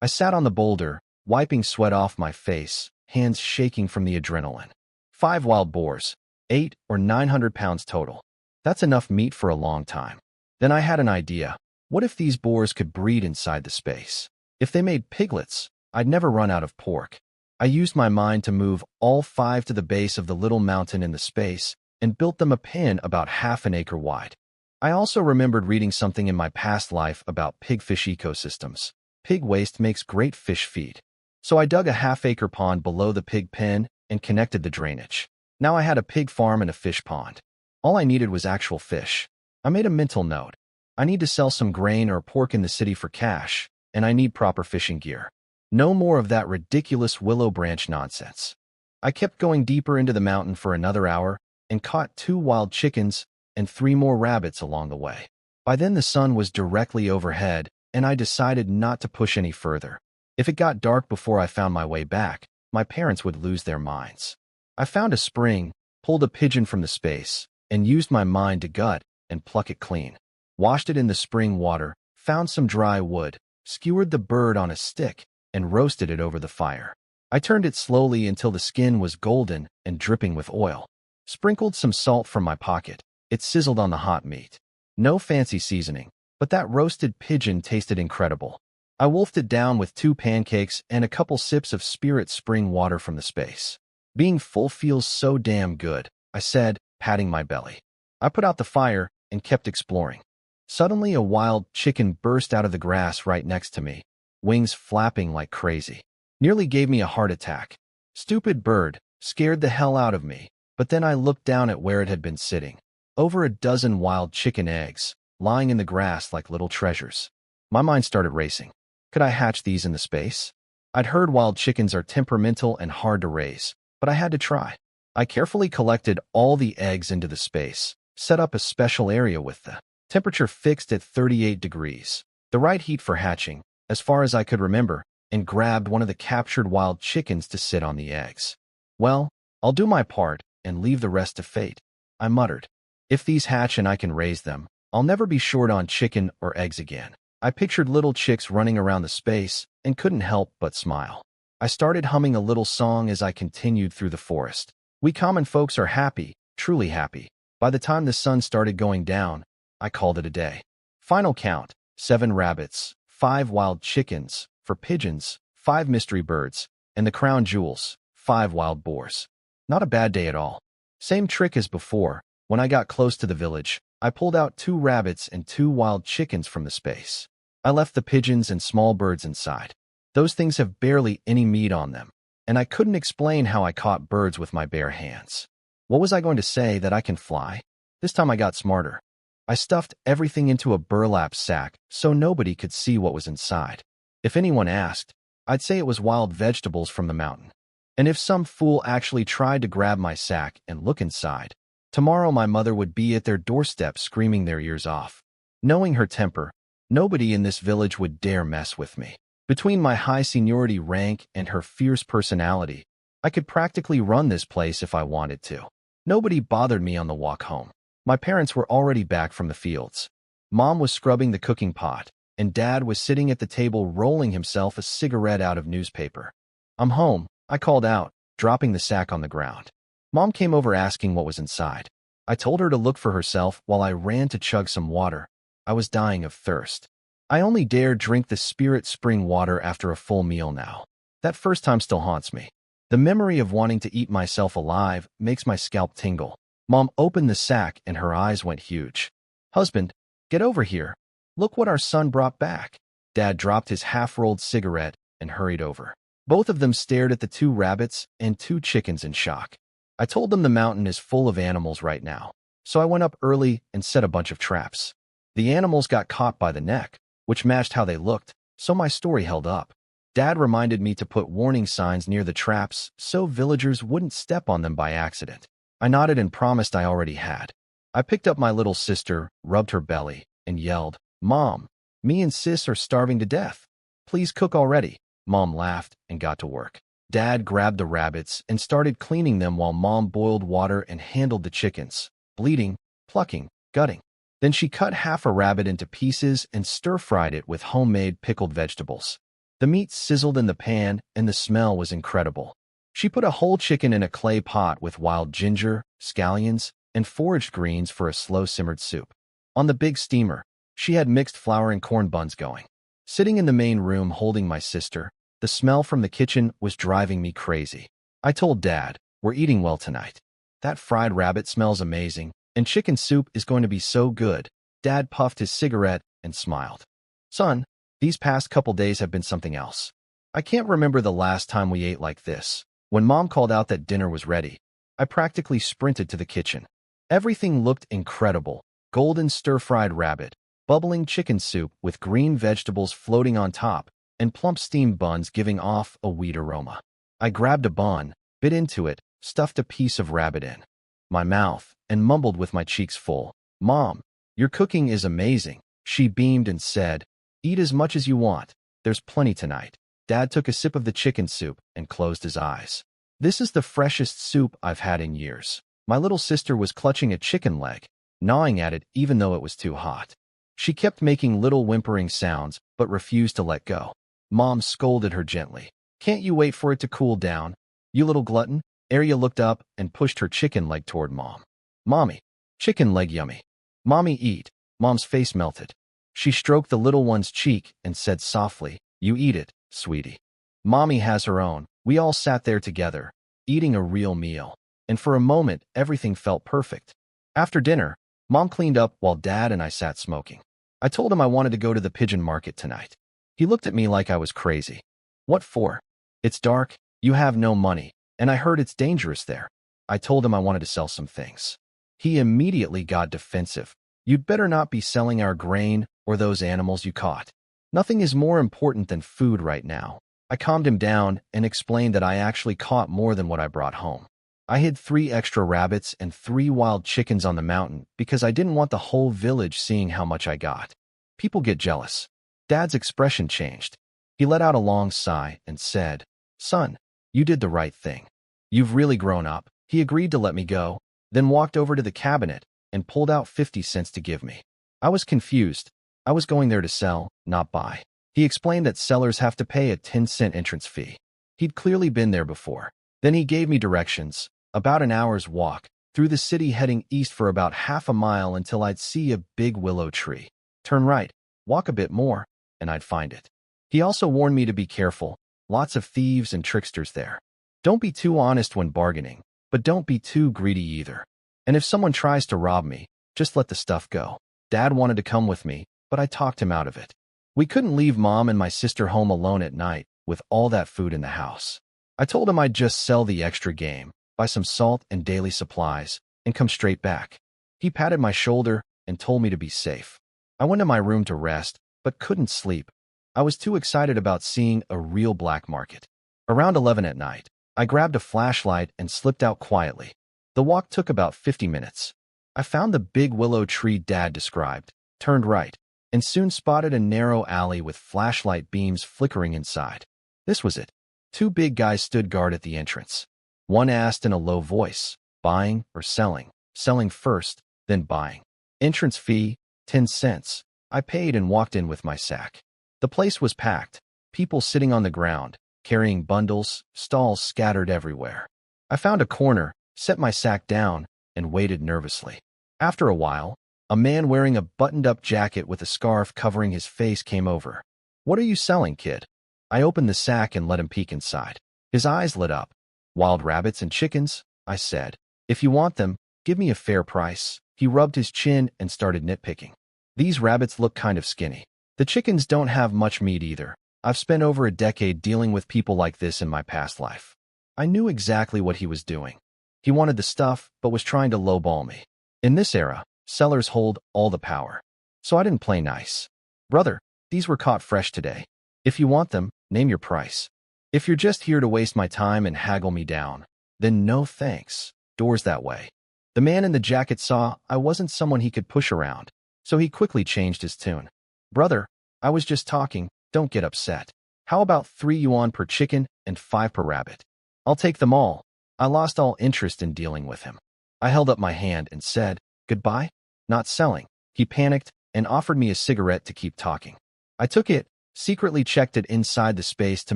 I sat on the boulder, wiping sweat off my face, hands shaking from the adrenaline. 5 wild boars, 8 or 900 pounds total. That's enough meat for a long time. Then I had an idea. What if these boars could breed inside the space? If they made piglets, I'd never run out of pork. I used my mind to move all 5 to the base of the little mountain in the space and built them a pen about half an acre wide. I also remembered reading something in my past life about pigfish ecosystems. Pig waste makes great fish feed. So I dug a half-acre pond below the pig pen and connected the drainage. Now I had a pig farm and a fish pond. All I needed was actual fish. I made a mental note. I need to sell some grain or pork in the city for cash, and I need proper fishing gear. No more of that ridiculous willow branch nonsense. I kept going deeper into the mountain for another hour and caught 2 wild chickens and 3 more rabbits along the way. By then the sun was directly overhead, and I decided not to push any further. If it got dark before I found my way back, my parents would lose their minds. I found a spring, pulled a pigeon from the space, and used my mind to gut and pluck it clean. Washed it in the spring water, found some dry wood, skewered the bird on a stick, and roasted it over the fire. I turned it slowly until the skin was golden and dripping with oil. Sprinkled some salt from my pocket. It sizzled on the hot meat. No fancy seasoning, but that roasted pigeon tasted incredible. I wolfed it down with 2 pancakes and a couple sips of spirit spring water from the space. Being full feels so damn good, I said, patting my belly. I put out the fire and kept exploring. Suddenly a wild chicken burst out of the grass right next to me, wings flapping like crazy. Nearly gave me a heart attack. Stupid bird, scared the hell out of me, but then I looked down at where it had been sitting. Over a dozen wild chicken eggs, lying in the grass like little treasures. My mind started racing. Could I hatch these in the space? I'd heard wild chickens are temperamental and hard to raise, but I had to try. I carefully collected all the eggs into the space, set up a special area with the temperature fixed at 38 degrees, the right heat for hatching, as far as I could remember, and grabbed one of the captured wild chickens to sit on the eggs. Well, I'll do my part and leave the rest to fate, I muttered. If these hatch and I can raise them, I'll never be short on chicken or eggs again. I pictured little chicks running around the space and couldn't help but smile. I started humming a little song as I continued through the forest. We common folks are happy, truly happy. By the time the sun started going down, I called it a day. Final count: 7 rabbits, 5 wild chickens, 4 pigeons, 5 mystery birds, and the crown jewels, 5 wild boars. Not a bad day at all. Same trick as before. When I got close to the village, I pulled out 2 rabbits and 2 wild chickens from the space. I left the pigeons and small birds inside. Those things have barely any meat on them, and I couldn't explain how I caught birds with my bare hands. What was I going to say, that I can fly? This time I got smarter. I stuffed everything into a burlap sack so nobody could see what was inside. If anyone asked, I'd say it was wild vegetables from the mountain. And if some fool actually tried to grab my sack and look inside, tomorrow my mother would be at their doorstep screaming their ears off. Knowing her temper, nobody in this village would dare mess with me. Between my high seniority rank and her fierce personality, I could practically run this place if I wanted to. Nobody bothered me on the walk home. My parents were already back from the fields. Mom was scrubbing the cooking pot, and Dad was sitting at the table rolling himself a cigarette out of newspaper. "I'm home," I called out, dropping the sack on the ground. Mom came over asking what was inside. I told her to look for herself while I ran to chug some water. I was dying of thirst. I only dare drink the Spirit spring water after a full meal now. That first time still haunts me. The memory of wanting to eat myself alive makes my scalp tingle. Mom opened the sack and her eyes went huge. "Husband, get over here. Look what our son brought back." Dad dropped his half-rolled cigarette and hurried over. Both of them stared at the 2 rabbits and 2 chickens in shock. I told them the mountain is full of animals right now, so I went up early and set a bunch of traps. The animals got caught by the neck, which matched how they looked, so my story held up. Dad reminded me to put warning signs near the traps so villagers wouldn't step on them by accident. I nodded and promised I already had. I picked up my little sister, rubbed her belly, and yelled, "Mom, me and Sis are starving to death. Please cook already." Mom laughed and got to work. Dad grabbed the rabbits and started cleaning them while Mom boiled water and handled the chickens, bleeding, plucking, gutting. Then she cut half a rabbit into pieces and stir-fried it with homemade pickled vegetables. The meat sizzled in the pan and the smell was incredible. She put a whole chicken in a clay pot with wild ginger, scallions, and foraged greens for a slow-simmered soup. On the big steamer, she had mixed flour and corn buns going. Sitting in the main room holding my sister, the smell from the kitchen was driving me crazy. I told Dad, "We're eating well tonight. That fried rabbit smells amazing, and chicken soup is going to be so good." Dad puffed his cigarette and smiled. "Son, these past couple days have been something else. I can't remember the last time we ate like this." When Mom called out that dinner was ready, I practically sprinted to the kitchen. Everything looked incredible: golden stir-fried rabbit, bubbling chicken soup with green vegetables floating on top, and plump steamed buns giving off a wheat aroma. I grabbed a bun, bit into it, stuffed a piece of rabbit in my mouth, and mumbled with my cheeks full, "Mom, your cooking is amazing." She beamed and said, "Eat as much as you want. There's plenty tonight." Dad took a sip of the chicken soup and closed his eyes. "This is the freshest soup I've had in years." My little sister was clutching a chicken leg, gnawing at it even though it was too hot. She kept making little whimpering sounds but refused to let go. Mom scolded her gently. "Can't you wait for it to cool down, you little glutton?" Arya looked up and pushed her chicken leg toward Mom. "Mommy, chicken leg yummy. Mommy, eat." Mom's face melted. She stroked the little one's cheek and said softly, "You eat it, sweetie. Mommy has her own." We all sat there together, eating a real meal, and for a moment everything felt perfect. After dinner, Mom cleaned up while Dad and I sat smoking. I told him I wanted to go to the pigeon market tonight. He looked at me like I was crazy. "What for?" "It's dark, you have no money, and I heard it's dangerous there." I told him I wanted to sell some things. He immediately got defensive. "You'd better not be selling our grain or those animals you caught. Nothing is more important than food right now." I calmed him down and explained that I actually caught more than what I brought home. I hid 3 extra rabbits and 3 wild chickens on the mountain because I didn't want the whole village seeing how much I got. People get jealous. Dad's expression changed. He let out a long sigh and said, "Son, you did the right thing. You've really grown up." He agreed to let me go, then walked over to the cabinet and pulled out 50 cents to give me. I was confused. I was going there to sell, not buy. He explained that sellers have to pay a 10-cent entrance fee. He'd clearly been there before. Then he gave me directions, about an hour's walk, through the city heading east for about half a mile until I'd see a big willow tree. Turn right, walk a bit more, and I'd find it. He also warned me to be careful. Lots of thieves and tricksters there. Don't be too honest when bargaining, but don't be too greedy either. And if someone tries to rob me, just let the stuff go. Dad wanted to come with me, but I talked him out of it. We couldn't leave Mom and my sister home alone at night with all that food in the house. I told him I'd just sell the extra game, buy some salt and daily supplies, and come straight back. He patted my shoulder and told me to be safe. I went to my room to rest, but couldn't sleep. I was too excited about seeing a real black market. Around 11 at night, I grabbed a flashlight and slipped out quietly. The walk took about 50 minutes. I found the big willow tree Dad described, turned right, and soon spotted a narrow alley with flashlight beams flickering inside. This was it. 2 big guys stood guard at the entrance. One asked in a low voice, "Buying or selling?" "Selling first, then buying." "Entrance fee, 10 cents. I paid and walked in with my sack. The place was packed, people sitting on the ground, carrying bundles, stalls scattered everywhere. I found a corner, set my sack down, and waited nervously. After a while, a man wearing a buttoned-up jacket with a scarf covering his face came over. "What are you selling, kid?" I opened the sack and let him peek inside. His eyes lit up. "Wild rabbits and chickens," I said. "If you want them, give me a fair price." He rubbed his chin and started nitpicking. "These rabbits look kind of skinny. The chickens don't have much meat either. I've spent over a decade dealing with people like this in my past life." I knew exactly what he was doing. He wanted the stuff, but was trying to lowball me. In this era, sellers hold all the power. So I didn't play nice. "Brother, these were caught fresh today. If you want them, name your price. If you're just here to waste my time and haggle me down, then no thanks. Doors that way." The man in the jacket saw I wasn't someone he could push around, so he quickly changed his tune. "Brother, I was just talking, don't get upset. How about 3 yuan per chicken and 5 per rabbit? I'll take them all." I lost all interest in dealing with him. I held up my hand and said, "Goodbye? Not selling." He panicked and offered me a cigarette to keep talking. I took it, secretly checked it inside the space to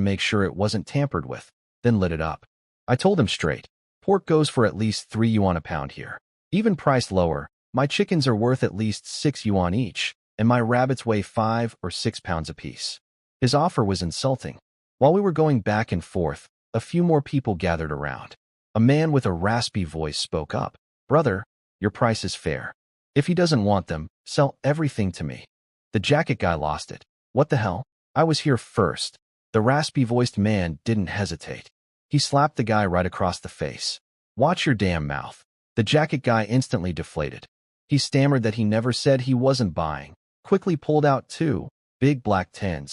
make sure it wasn't tampered with, then lit it up. I told him straight, "Pork goes for at least 3 yuan a pound here. Even priced lower, my chickens are worth at least 6 yuan each, and my rabbits weigh 5 or 6 pounds apiece." His offer was insulting. While we were going back and forth, a few more people gathered around. A man with a raspy voice spoke up. "Brother, your price is fair. If he doesn't want them, sell everything to me." The jacket guy lost it. "What the hell? I was here first." The raspy-voiced man didn't hesitate. He slapped the guy right across the face. "Watch your damn mouth." The jacket guy instantly deflated. He stammered that he never said he wasn't buying, quickly pulled out 2 big black 10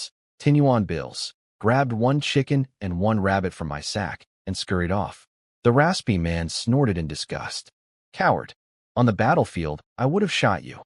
yuan bills, grabbed 1 chicken and 1 rabbit from my sack, and scurried off. The raspy man snorted in disgust. "Coward. On the battlefield, I would have shot you."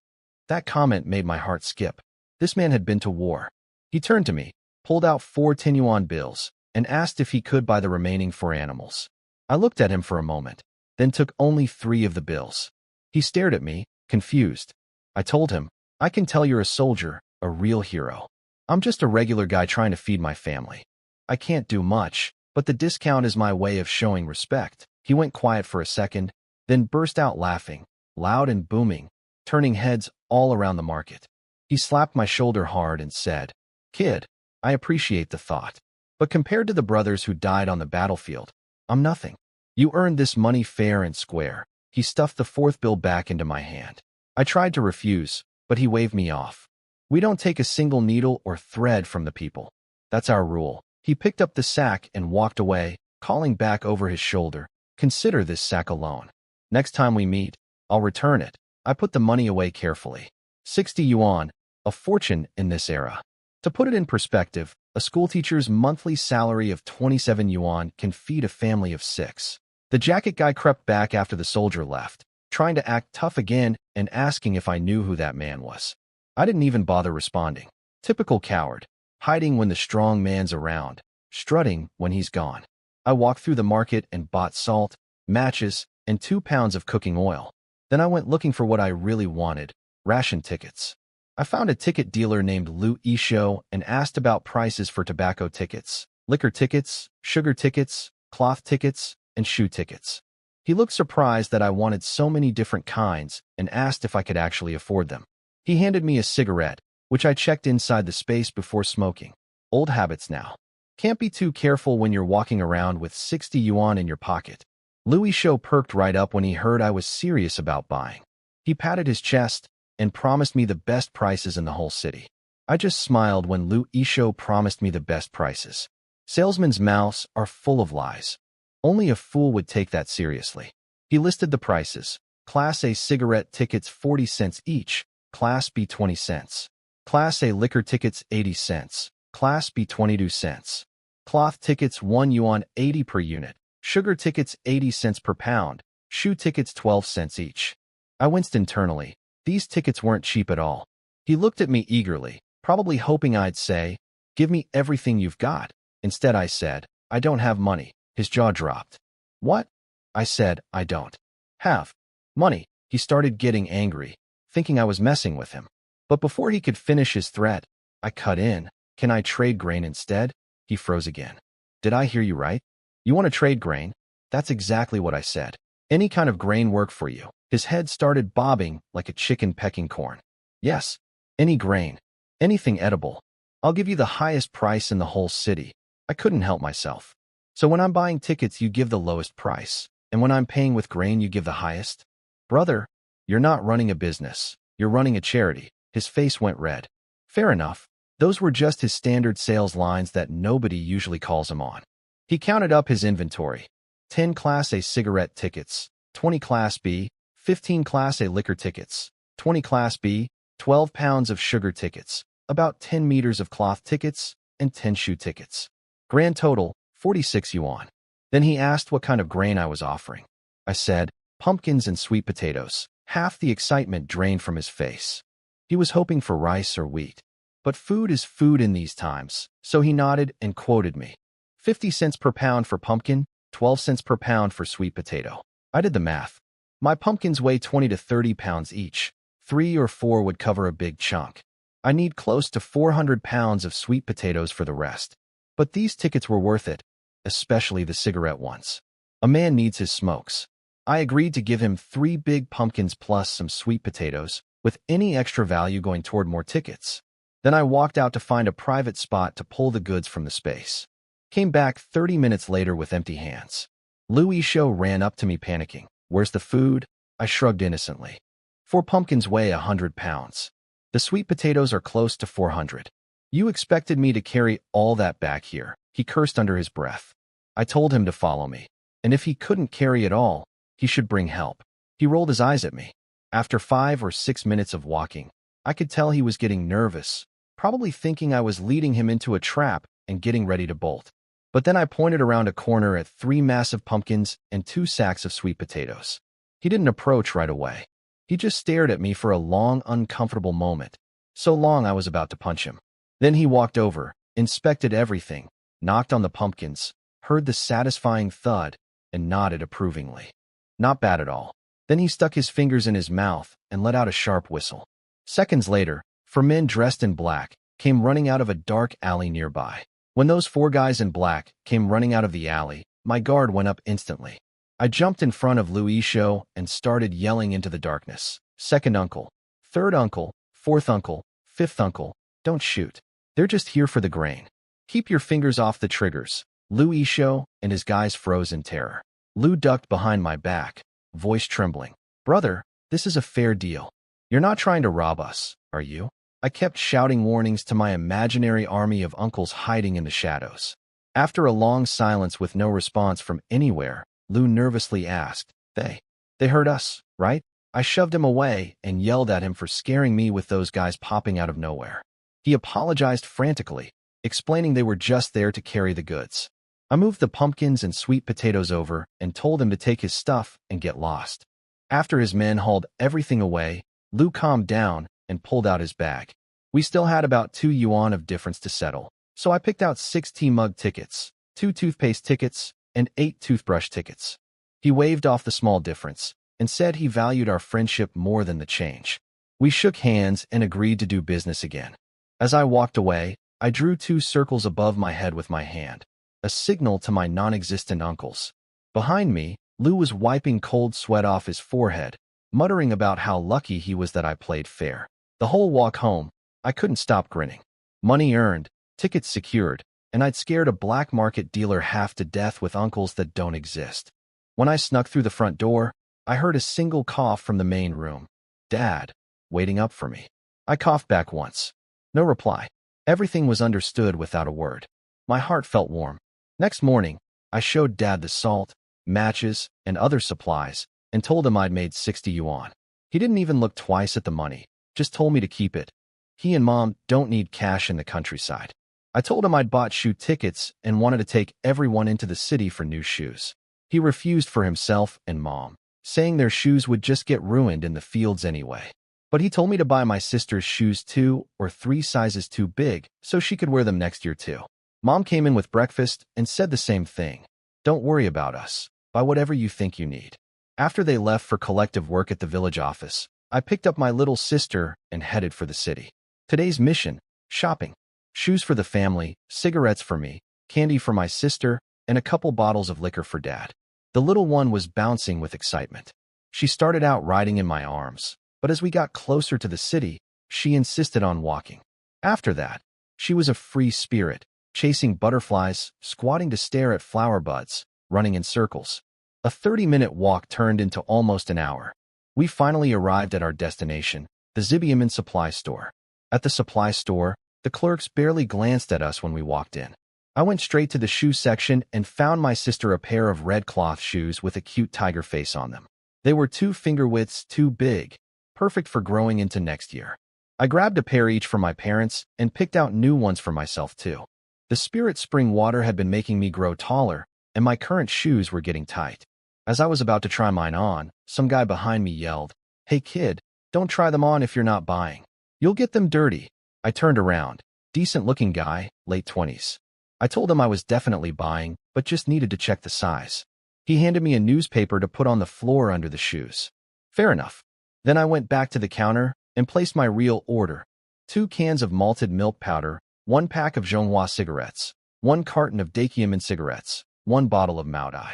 That comment made my heart skip. This man had been to war. He turned to me, pulled out 4 10 yuan bills, and asked if he could buy the remaining 4 animals. I looked at him for a moment, then took only 3 of the bills. He stared at me, confused. I told him, "I can tell you're a soldier, a real hero. I'm just a regular guy trying to feed my family. I can't do much, but the discount is my way of showing respect." He went quiet for a second, then burst out laughing, loud and booming, turning heads all around the market. He slapped my shoulder hard and said, "Kid, I appreciate the thought, but compared to the brothers who died on the battlefield, I'm nothing. You earned this money fair and square." He stuffed the 4th bill back into my hand. I tried to refuse, but he waved me off. "We don't take a single needle or thread from the people. That's our rule." He picked up the sack and walked away, calling back over his shoulder, "Consider this sack alone. Next time we meet, I'll return it." I put the money away carefully. 60 yuan, a fortune in this era. To put it in perspective, A schoolteacher's monthly salary of 27 yuan can feed a family of 6. The jacket guy crept back after the soldier left, trying to act tough again and asking if I knew who that man was. I didn't even bother responding. Typical coward, hiding when the strong man's around, strutting when he's gone. I walked through the market and bought salt, matches, and 2 pounds of cooking oil. Then I went looking for what I really wanted, ration tickets. I found a ticket dealer named Lu Isho and asked about prices for tobacco tickets, liquor tickets, sugar tickets, cloth tickets, and shoe tickets. He looked surprised that I wanted so many different kinds and asked if I could actually afford them. He handed me a cigarette, which I checked inside the space before smoking. Old habits now. Can't be too careful when you're walking around with 60 yuan in your pocket. Lu Isho perked right up when he heard I was serious about buying. He patted his chest and promised me the best prices in the whole city. I just smiled when Lu Isho promised me the best prices. Salesmen's mouths are full of lies. Only a fool would take that seriously. He listed the prices. Class A cigarette tickets 40 cents each, Class B 20 cents. Class A liquor tickets 80 cents, Class B 22 cents. Cloth tickets 1 yuan 80 per unit. Sugar tickets 80 cents per pound. Shoe tickets 12 cents each. I winced internally. These tickets weren't cheap at all. He looked at me eagerly, probably hoping I'd say, "Give me everything you've got." Instead I said, "I don't have money." His jaw dropped. "What?" I said, "I don't have money." He started getting angry, thinking I was messing with him. But before he could finish his threat, I cut in. "Can I trade grain instead?" He froze again. "Did I hear you right? You want to trade grain?" "That's exactly what I said. Any kind of grain work for you." His head started bobbing like a chicken pecking corn. "Yes, any grain. Anything edible. I'll give you the highest price in the whole city." I couldn't help myself. "So when I'm buying tickets, you give the lowest price, and when I'm paying with grain, you give the highest?" "Brother, you're not running a business. You're running a charity." His face went red. Fair enough. Those were just his standard sales lines that nobody usually calls him on. He counted up his inventory. 10 Class A cigarette tickets, 20 Class B, 15 Class A liquor tickets, 20 Class B, 12 pounds of sugar tickets, about 10 meters of cloth tickets, and 10 shoe tickets. Grand total, 46 yuan. Then he asked what kind of grain I was offering. I said, pumpkins and sweet potatoes. Half the excitement drained from his face. He was hoping for rice or wheat. But food is food in these times, so he nodded and quoted me. 50 cents per pound for pumpkin, 12 cents per pound for sweet potato. I did the math. My pumpkins weigh 20 to 30 pounds each. 3 or 4 would cover a big chunk. I need close to 400 pounds of sweet potatoes for the rest. But these tickets were worth it, especially the cigarette ones. A man needs his smokes. I agreed to give him 3 big pumpkins plus some sweet potatoes, with any extra value going toward more tickets. Then I walked out to find a private spot to pull the goods from the space. Came back 30 minutes later with empty hands. Lu Isho ran up to me panicking. "Where's the food?" I shrugged innocently. 4 pumpkins weigh 100 pounds. The sweet potatoes are close to 400. "You expected me to carry all that back here," he cursed under his breath. I told him to follow me, and if he couldn't carry it all, he should bring help. He rolled his eyes at me. After 5 or 6 minutes of walking, I could tell he was getting nervous, probably thinking I was leading him into a trap and getting ready to bolt. But then I pointed around a corner at 3 massive pumpkins and 2 sacks of sweet potatoes. He didn't approach right away. He just stared at me for a long, uncomfortable moment, so long I was about to punch him. Then he walked over, inspected everything, knocked on the pumpkins, heard the satisfying thud, and nodded approvingly. Not bad at all. Then he stuck his fingers in his mouth and let out a sharp whistle. Seconds later, 4 men dressed in black came running out of a dark alley nearby. When those 4 guys in black came running out of the alley, my guard went up instantly. I jumped in front of Lu Isho and started yelling into the darkness. "Second uncle, third uncle, fourth uncle, fifth uncle, don't shoot. They're just here for the grain. Keep your fingers off the triggers." Lu Isho and his guys froze in terror. Lu ducked behind my back, voice trembling. "Brother, this is a fair deal. You're not trying to rob us, are you?" I kept shouting warnings to my imaginary army of uncles hiding in the shadows. After a long silence with no response from anywhere, Lu nervously asked, They heard us, right?" I shoved him away and yelled at him for scaring me with those guys popping out of nowhere. He apologized frantically. explaining they were just there to carry the goods. I moved the pumpkins and sweet potatoes over and told him to take his stuff and get lost. After his men hauled everything away, Lou calmed down and pulled out his bag. We still had about 2 yuan of difference to settle, so I picked out 6 tea mug tickets, 2 toothpaste tickets, and 8 toothbrush tickets. He waved off the small difference and said he valued our friendship more than the change. We shook hands and agreed to do business again. As I walked away, I drew 2 circles above my head with my hand, a signal to my non-existent uncles. Behind me, Lou was wiping cold sweat off his forehead, muttering about how lucky he was that I played fair. The whole walk home, I couldn't stop grinning. Money earned, tickets secured, and I'd scared a black market dealer half to death with uncles that don't exist. When I snuck through the front door, I heard a single cough from the main room. Dad, waiting up for me. I coughed back once. No reply. Everything was understood without a word. My heart felt warm. Next morning, I showed Dad the salt, matches, and other supplies, and told him I'd made 60 yuan. He didn't even look twice at the money, just told me to keep it. He and Mom don't need cash in the countryside. I told him I'd bought shoe tickets and wanted to take everyone into the city for new shoes. He refused for himself and Mom, saying their shoes would just get ruined in the fields anyway. But he told me to buy my sister's shoes 2 or 3 sizes too big so she could wear them next year too. Mom came in with breakfast and said the same thing. Don't worry about us. Buy whatever you think you need. After they left for collective work at the village office, I picked up my little sister and headed for the city. Today's mission: shopping. Shoes for the family, cigarettes for me, candy for my sister, and a couple bottles of liquor for Dad. The little one was bouncing with excitement. She started out riding in my arms, but as we got closer to the city, she insisted on walking. After that, she was a free spirit, chasing butterflies, squatting to stare at flower buds, running in circles. A 30-minute walk turned into almost an hour. We finally arrived at our destination, the Zibiaman supply store. At the supply store, the clerks barely glanced at us when we walked in. I went straight to the shoe section and found my sister a pair of red cloth shoes with a cute tiger face on them. They were 2 finger widths too big, perfect for growing into next year. I grabbed a pair each for my parents and picked out new ones for myself too. The Spirit Spring water had been making me grow taller, and my current shoes were getting tight. As I was about to try mine on, some guy behind me yelled, "Hey kid, don't try them on if you're not buying. You'll get them dirty." I turned around. Decent-looking guy, late 20s. I told him I was definitely buying, but just needed to check the size. He handed me a newspaper to put on the floor under the shoes. Fair enough. Then I went back to the counter and placed my real order: 2 cans of malted milk powder, 1 pack of Zhonghua cigarettes, 1 carton of Dakiaman cigarettes, 1 bottle of Maodai.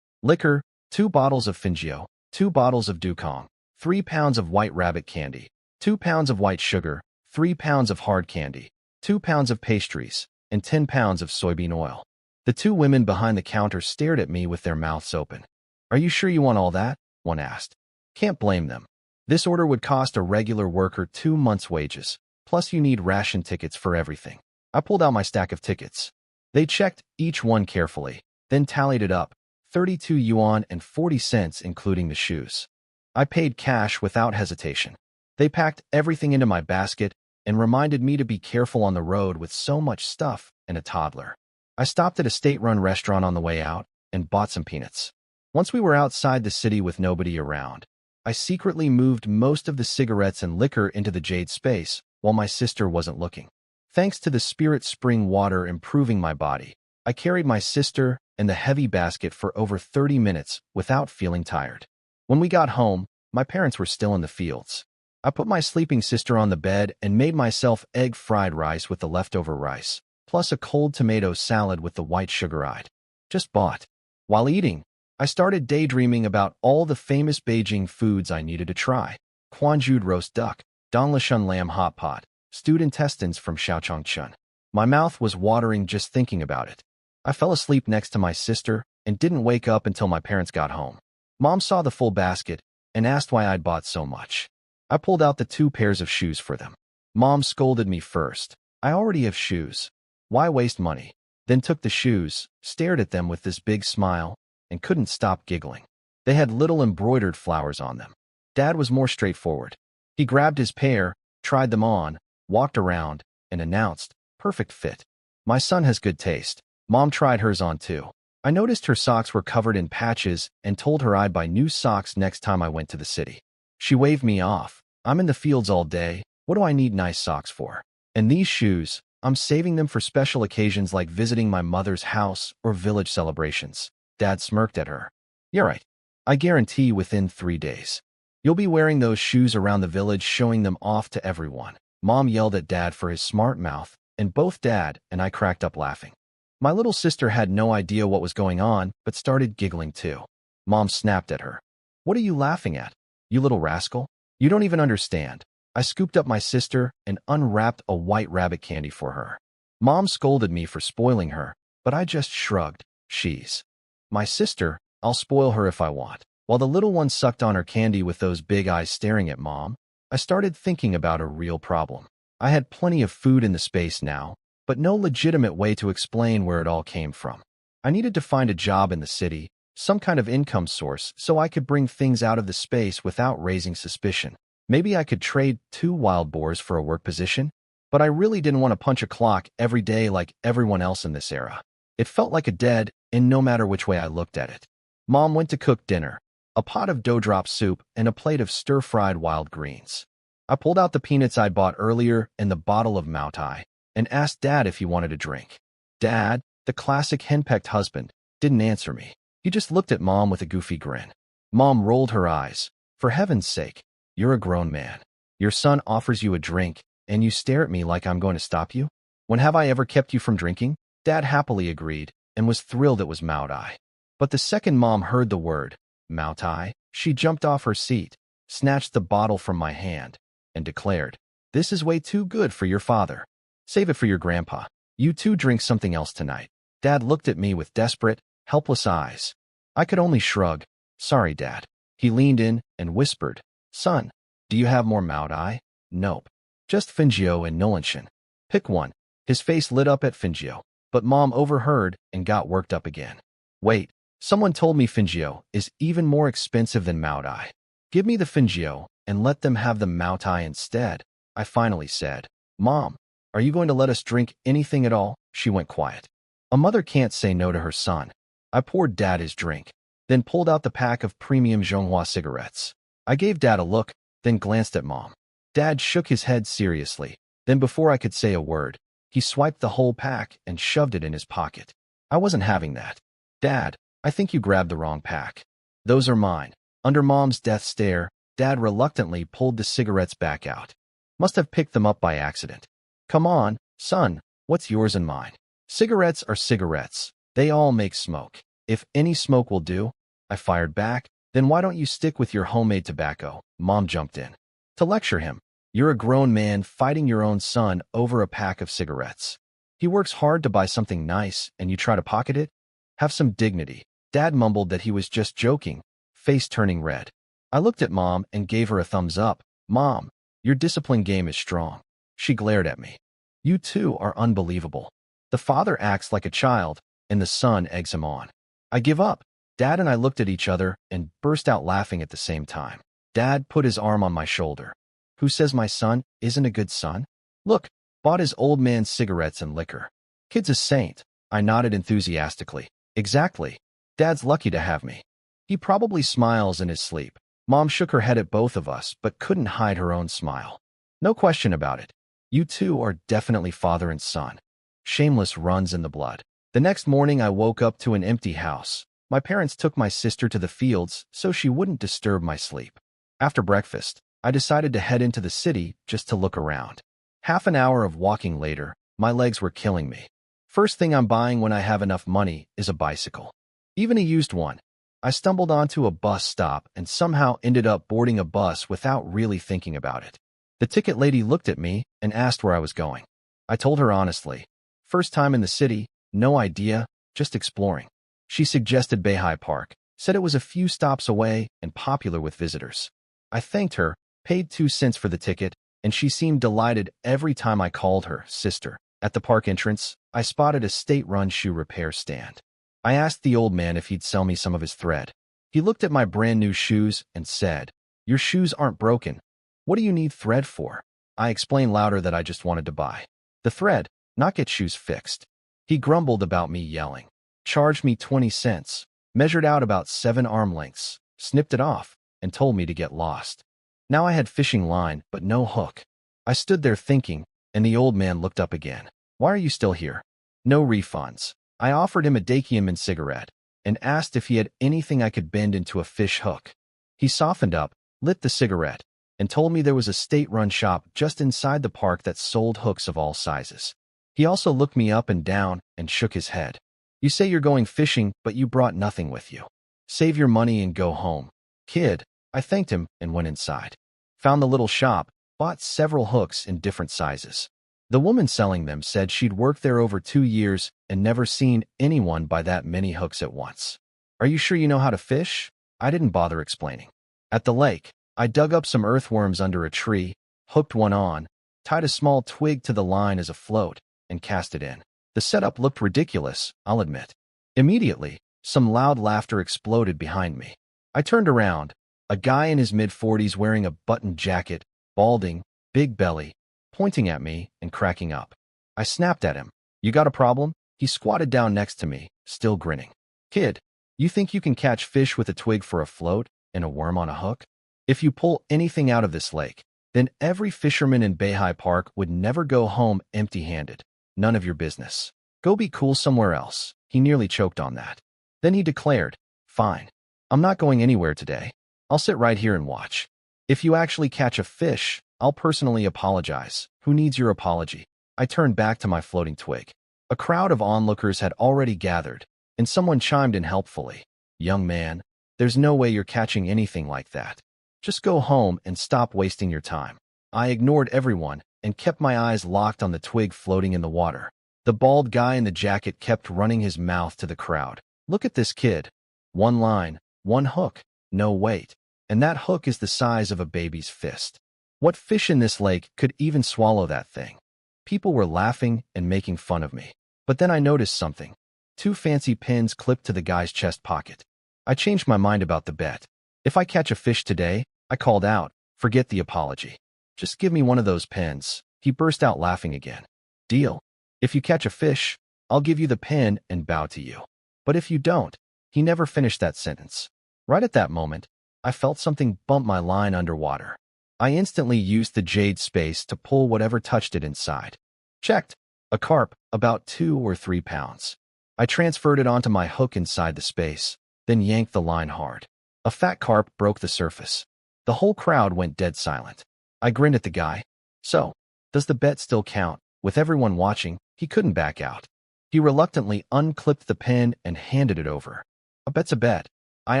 Liquor, 2 bottles of Fingio, 2 bottles of Dukong, 3 pounds of white rabbit candy, 2 pounds of white sugar, 3 pounds of hard candy, 2 pounds of pastries, and 10 pounds of soybean oil. The 2 women behind the counter stared at me with their mouths open. "Are you sure you want all that?" one asked. Can't blame them. This order would cost a regular worker 2 months' wages, plus you need ration tickets for everything. I pulled out my stack of tickets. They checked each one carefully, then tallied it up: 32 yuan and 40 cents including the shoes. I paid cash without hesitation. They packed everything into my basket and reminded me to be careful on the road with so much stuff and a toddler. I stopped at a state-run restaurant on the way out and bought some peanuts. Once we were outside the city with nobody around, I secretly moved most of the cigarettes and liquor into the jade space while my sister wasn't looking. Thanks to the Spirit Spring water improving my body, I carried my sister and the heavy basket for over 30 minutes without feeling tired. When we got home, my parents were still in the fields. I put my sleeping sister on the bed and made myself egg fried rice with the leftover rice, plus a cold tomato salad with the white sugar I'd just bought. While eating, I started daydreaming about all the famous Beijing foods I needed to try: Quanjued roast duck, Donglishan lamb hot pot, stewed intestines from Shaochongchun. My mouth was watering just thinking about it. I fell asleep next to my sister and didn't wake up until my parents got home. Mom saw the full basket and asked why I'd bought so much. I pulled out the 2 pairs of shoes for them. Mom scolded me first. I already have shoes. Why waste money? Then took the shoes, stared at them with this big smile, and couldn't stop giggling. They had little embroidered flowers on them. Dad was more straightforward. He grabbed his pair, tried them on, walked around, and announced, "Perfect fit." My son has good taste. Mom tried hers on too. I noticed her socks were covered in patches and told her I'd buy new socks next time I went to the city. She waved me off. I'm in the fields all day. What do I need nice socks for? And these shoes, I'm saving them for special occasions like visiting my mother's house or village celebrations. Dad smirked at her. You're right. I guarantee within 3 days. You'll be wearing those shoes around the village showing them off to everyone. Mom yelled at Dad for his smart mouth, and both Dad and I cracked up laughing. My little sister had no idea what was going on, but started giggling too. Mom snapped at her. What are you laughing at, you little rascal? You don't even understand. I scooped up my sister and unwrapped a white rabbit candy for her. Mom scolded me for spoiling her, but I just shrugged. She's my sister. I'll spoil her if I want. While the little one sucked on her candy with those big eyes staring at Mom, I started thinking about a real problem. I had plenty of food in the space now, but no legitimate way to explain where it all came from. I needed to find a job in the city, some kind of income source, so I could bring things out of the space without raising suspicion. Maybe I could trade 2 wild boars for a work position, but I really didn't want to punch a clock every day like everyone else in this era. It felt like a dead end no matter which way I looked at it. Mom went to cook dinner, a pot of dough drop soup and a plate of stir-fried wild greens. I pulled out the peanuts I'd bought earlier and the bottle of Moutai, and asked Dad if he wanted a drink. Dad, the classic henpecked husband, didn't answer me. He just looked at Mom with a goofy grin. Mom rolled her eyes. For heaven's sake, you're a grown man. Your son offers you a drink, and you stare at me like I'm going to stop you? When have I ever kept you from drinking? Dad happily agreed, and was thrilled it was Moutai. But the second Mom heard the word, Moutai, she jumped off her seat, snatched the bottle from my hand, and declared, "This is way too good for your father. Save it for your grandpa. You two drink something else tonight." Dad looked at me with desperate, helpless eyes. I could only shrug. Sorry, Dad. He leaned in and whispered, Son, do you have more Moutai? Nope. Just Fingio and Nolanshan. Pick one. His face lit up at Fingio, but Mom overheard and got worked up again. Wait, someone told me Fingio is even more expensive than Moutai. Give me the Fingio and let them have the Moutai instead, I finally said. Mom, are you going to let us drink anything at all? She went quiet. A mother can't say no to her son. I poured Dad his drink, then pulled out the pack of premium Zhonghua cigarettes. I gave Dad a look, then glanced at Mom. Dad shook his head seriously. Then before I could say a word, he swiped the whole pack and shoved it in his pocket. I wasn't having that. Dad, I think you grabbed the wrong pack. Those are mine. Under Mom's death stare, Dad reluctantly pulled the cigarettes back out. Must have picked them up by accident. Come on, son, what's yours and mine? Cigarettes are cigarettes. They all make smoke. If any smoke will do, I fired back. Then why don't you stick with your homemade tobacco? Mom jumped in. To lecture him. You're a grown man fighting your own son over a pack of cigarettes. He works hard to buy something nice, and you try to pocket it? Have some dignity. Dad mumbled that he was just joking, face turning red. I looked at Mom and gave her a thumbs up. Mom, your discipline game is strong. She glared at me. You two are unbelievable. The father acts like a child, and the son eggs him on. I give up. Dad and I looked at each other and burst out laughing at the same time. Dad put his arm on my shoulder. Who says my son isn't a good son? Look, bought his old man cigarettes and liquor. Kid's a saint. I nodded enthusiastically. Exactly. Dad's lucky to have me. He probably smiles in his sleep. Mom shook her head at both of us, but couldn't hide her own smile. No question about it. You two are definitely father and son. Shameless runs in the blood. The next morning I woke up to an empty house. My parents took my sister to the fields so she wouldn't disturb my sleep. After breakfast, I decided to head into the city just to look around. Half an hour of walking later, my legs were killing me. First thing I'm buying when I have enough money is a bicycle. Even a used one. I stumbled onto a bus stop and somehow ended up boarding a bus without really thinking about it. The ticket lady looked at me and asked where I was going. I told her honestly. First time in the city, no idea, just exploring. She suggested Beihai Park, said it was a few stops away and popular with visitors. I thanked her, paid 2 cents for the ticket, and she seemed delighted every time I called her sister. At the park entrance, I spotted a state-run shoe repair stand. I asked the old man if he'd sell me some of his thread. He looked at my brand new shoes and said, Your shoes aren't broken. What do you need thread for? I explained louder that I just wanted to buy the thread, not get shoes fixed. He grumbled about me yelling, charged me 20 cents, measured out about 7 arm lengths, snipped it off, and told me to get lost. Now I had fishing line, but no hook. I stood there thinking, and the old man looked up again. Why are you still here? No refunds. I offered him a Dakium cigarette and asked if he had anything I could bend into a fish hook. He softened up, lit the cigarette, and told me there was a state-run shop just inside the park that sold hooks of all sizes. He also looked me up and down and shook his head. You say you're going fishing, but you brought nothing with you. Save your money and go home. Kid, I thanked him and went inside. Found the little shop, bought several hooks in different sizes. The woman selling them said she'd worked there over 2 years and never seen anyone buy that many hooks at once. Are you sure you know how to fish? I didn't bother explaining. At the lake, I dug up some earthworms under a tree, hooked one on, tied a small twig to the line as a float, and cast it in. The setup looked ridiculous, I'll admit. Immediately, some loud laughter exploded behind me. I turned around. A guy in his mid-40s wearing a buttoned jacket, balding, big belly, pointing at me and cracking up. I snapped at him. You got a problem? He squatted down next to me, still grinning. Kid, you think you can catch fish with a twig for a float and a worm on a hook? If you pull anything out of this lake, then every fisherman in Beihai Park would never go home empty-handed. None of your business. Go be cool somewhere else. He nearly choked on that. Then he declared, fine. I'm not going anywhere today. I'll sit right here and watch. If you actually catch a fish, I'll personally apologize. Who needs your apology? I turned back to my floating twig. A crowd of onlookers had already gathered, and someone chimed in helpfully. Young man, there's no way you're catching anything like that. Just go home and stop wasting your time. I ignored everyone and kept my eyes locked on the twig floating in the water. The bald guy in the jacket kept running his mouth to the crowd. Look at this kid. One line, one hook, no weight. And that hook is the size of a baby's fist. What fish in this lake could even swallow that thing? People were laughing and making fun of me. But then I noticed something. 2 fancy pins clipped to the guy's chest pocket. I changed my mind about the bet. If I catch a fish today, I called out, forget the apology. Just give me one of those pins. He burst out laughing again. Deal. If you catch a fish, I'll give you the pin and bow to you. But if you don't, he never finished that sentence. Right at that moment, I felt something bump my line underwater. I instantly used the jade space to pull whatever touched it inside. Checked. A carp, about 2 or 3 pounds. I transferred it onto my hook inside the space, then yanked the line hard. A fat carp broke the surface. The whole crowd went dead silent. I grinned at the guy. So, does the bet still count? With everyone watching, he couldn't back out. He reluctantly unclipped the pin and handed it over. A bet's a bet. I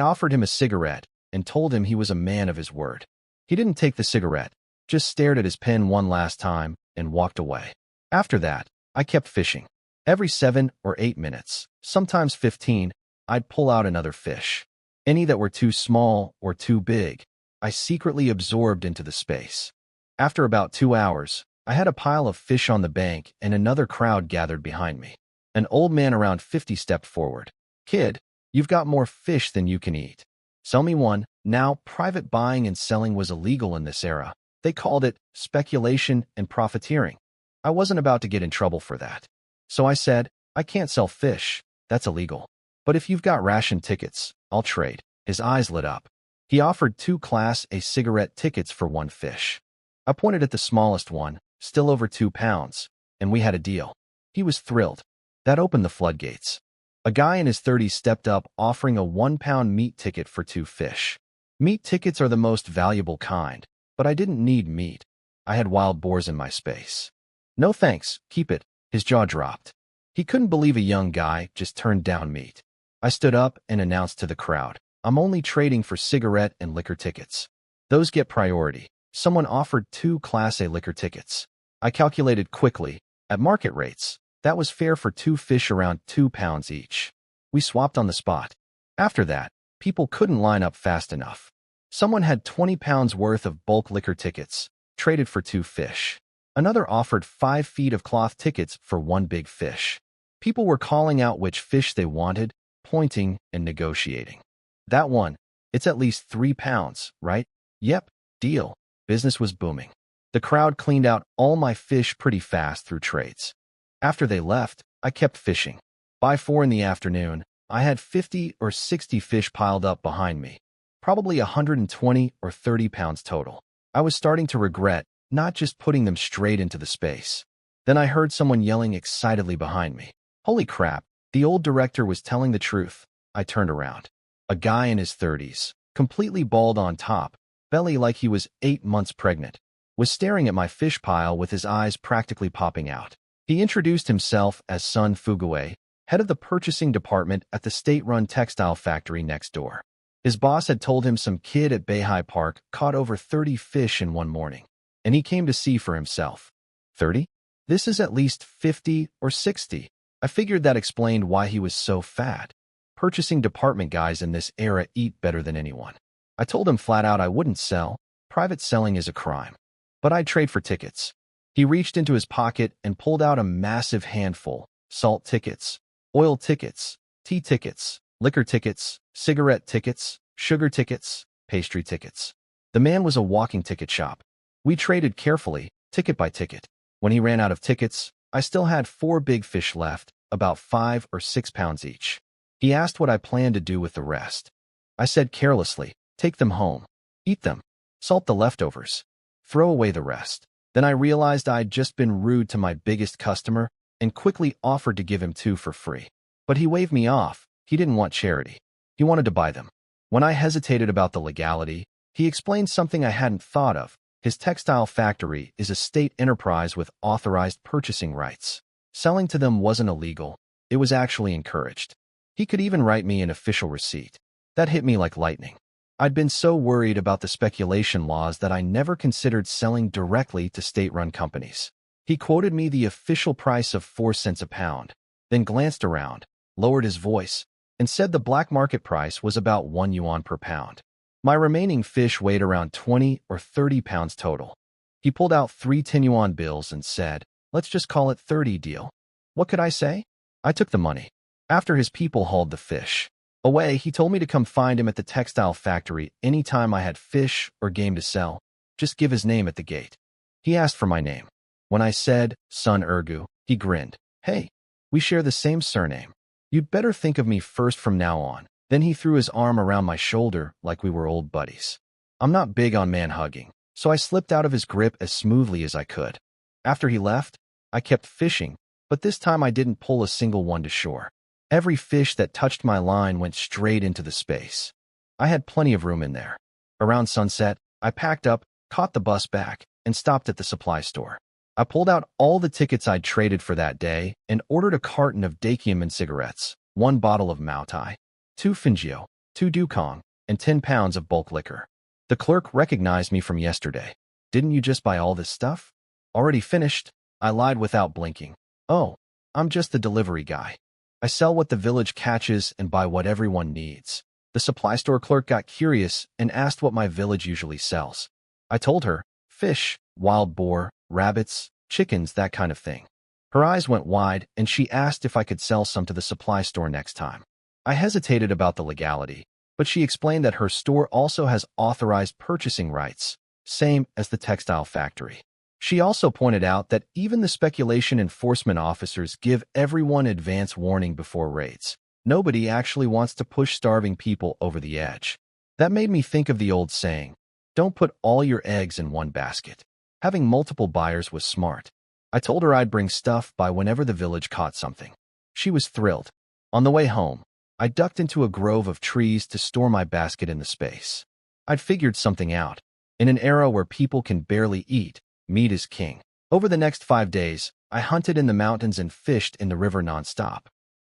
offered him a cigarette and told him he was a man of his word. He didn't take the cigarette, just stared at his pin one last time and walked away. After that, I kept fishing. Every 7 or 8 minutes, sometimes 15, I'd pull out another fish. Any that were too small or too big, I secretly absorbed into the space. After about 2 hours, I had a pile of fish on the bank and another crowd gathered behind me. An old man around 50 stepped forward. Kid, you've got more fish than you can eat. Sell me one. Now, private buying and selling was illegal in this era. They called it speculation and profiteering. I wasn't about to get in trouble for that. So I said, I can't sell fish. That's illegal. But if you've got ration tickets, I'll trade. His eyes lit up. He offered 2 Class A cigarette tickets for 1 fish. I pointed at the smallest one, still over 2 pounds, and we had a deal. He was thrilled. That opened the floodgates. A guy in his 30s stepped up offering a 1-pound meat ticket for 2 fish. Meat tickets are the most valuable kind, but I didn't need meat. I had wild boars in my space. No thanks, keep it. His jaw dropped. He couldn't believe a young guy just turned down meat. I stood up and announced to the crowd, I'm only trading for cigarette and liquor tickets. Those get priority. Someone offered 2 Class A liquor tickets. I calculated quickly. At market rates, that was fair for 2 fish around 2 pounds each. We swapped on the spot. After that, people couldn't line up fast enough. Someone had 20 pounds worth of bulk liquor tickets, traded for 2 fish. Another offered 5 feet of cloth tickets for 1 big fish. People were calling out which fish they wanted, pointing and negotiating. That one, it's at least 3 pounds, right? Yep, deal. Business was booming. The crowd cleaned out all my fish pretty fast through trades. After they left, I kept fishing. By 4 in the afternoon, I had 50 or 60 fish piled up behind me, probably 120 or 30 pounds total. I was starting to regret not just putting them straight into the space. Then I heard someone yelling excitedly behind me. Holy crap, the old director was telling the truth. I turned around. A guy in his 30s, completely bald on top, belly like he was 8 months pregnant, was staring at my fish pile with his eyes practically popping out. He introduced himself as Sun Fuguwei, head of the purchasing department at the state-run textile factory next door. His boss had told him some kid at Beihai Park caught over 30 fish in one morning, and he came to see for himself. 30? This is at least 50 or 60. I figured that explained why he was so fat. Purchasing department guys in this era eat better than anyone. I told him flat out I wouldn't sell. Private selling is a crime. But I'd trade for tickets. He reached into his pocket and pulled out a massive handful. Salt tickets, oil tickets, tea tickets, liquor tickets, cigarette tickets, sugar tickets, pastry tickets. The man was a walking ticket shop. We traded carefully, ticket by ticket. When he ran out of tickets, I still had 4 big fish left, about 5 or 6 pounds each. He asked what I planned to do with the rest. I said carelessly, take them home, eat them, salt the leftovers, throw away the rest. Then I realized I'd just been rude to my biggest customer and quickly offered to give him 2 for free. But he waved me off. He didn't want charity. He wanted to buy them. When I hesitated about the legality, he explained something I hadn't thought of. His textile factory is a state enterprise with authorized purchasing rights. Selling to them wasn't illegal. It was actually encouraged. He could even write me an official receipt. That hit me like lightning. I'd been so worried about the speculation laws that I never considered selling directly to state-run companies. He quoted me the official price of 4 cents a pound, then glanced around, lowered his voice, and said the black market price was about 1 yuan per pound. My remaining fish weighed around 20 or 30 pounds total. He pulled out 3 10-yuan bills and said, let's just call it 30 deal. What could I say? I took the money. After his people hauled the fish away, he told me to come find him at the textile factory anytime I had fish or game to sell. Just give his name at the gate. He asked for my name. When I said, Sun Ergu, he grinned. Hey, we share the same surname. You'd better think of me first from now on. Then he threw his arm around my shoulder like we were old buddies. I'm not big on man-hugging, so I slipped out of his grip as smoothly as I could. After he left, I kept fishing, but this time I didn't pull a single one to shore. Every fish that touched my line went straight into the space. I had plenty of room in there. Around sunset, I packed up, caught the bus back, and stopped at the supply store. I pulled out all the tickets I'd traded for that day and ordered a carton of Dakiaman cigarettes, 1 bottle of Maotai, 2 Fingio, 2 Dukong, and 10 pounds of bulk liquor. The clerk recognized me from yesterday. Didn't you just buy all this stuff? Already finished, I lied without blinking. Oh, I'm just the delivery guy. I sell what the village catches and buy what everyone needs. The supply store clerk got curious and asked what my village usually sells. I told her, fish, wild boar, rabbits, chickens, that kind of thing. Her eyes went wide and she asked if I could sell some to the supply store next time. I hesitated about the legality, but she explained that her store also has authorized purchasing rights, same as the textile factory. She also pointed out that even the speculation enforcement officers give everyone advance warning before raids. Nobody actually wants to push starving people over the edge. That made me think of the old saying, don't put all your eggs in one basket. Having multiple buyers was smart. I told her I'd bring stuff by whenever the village caught something. She was thrilled. On the way home, I ducked into a grove of trees to store my basket in the space. I'd figured something out. In an era where people can barely eat, meat is king. Over the next 5 days, I hunted in the mountains and fished in the river nonstop.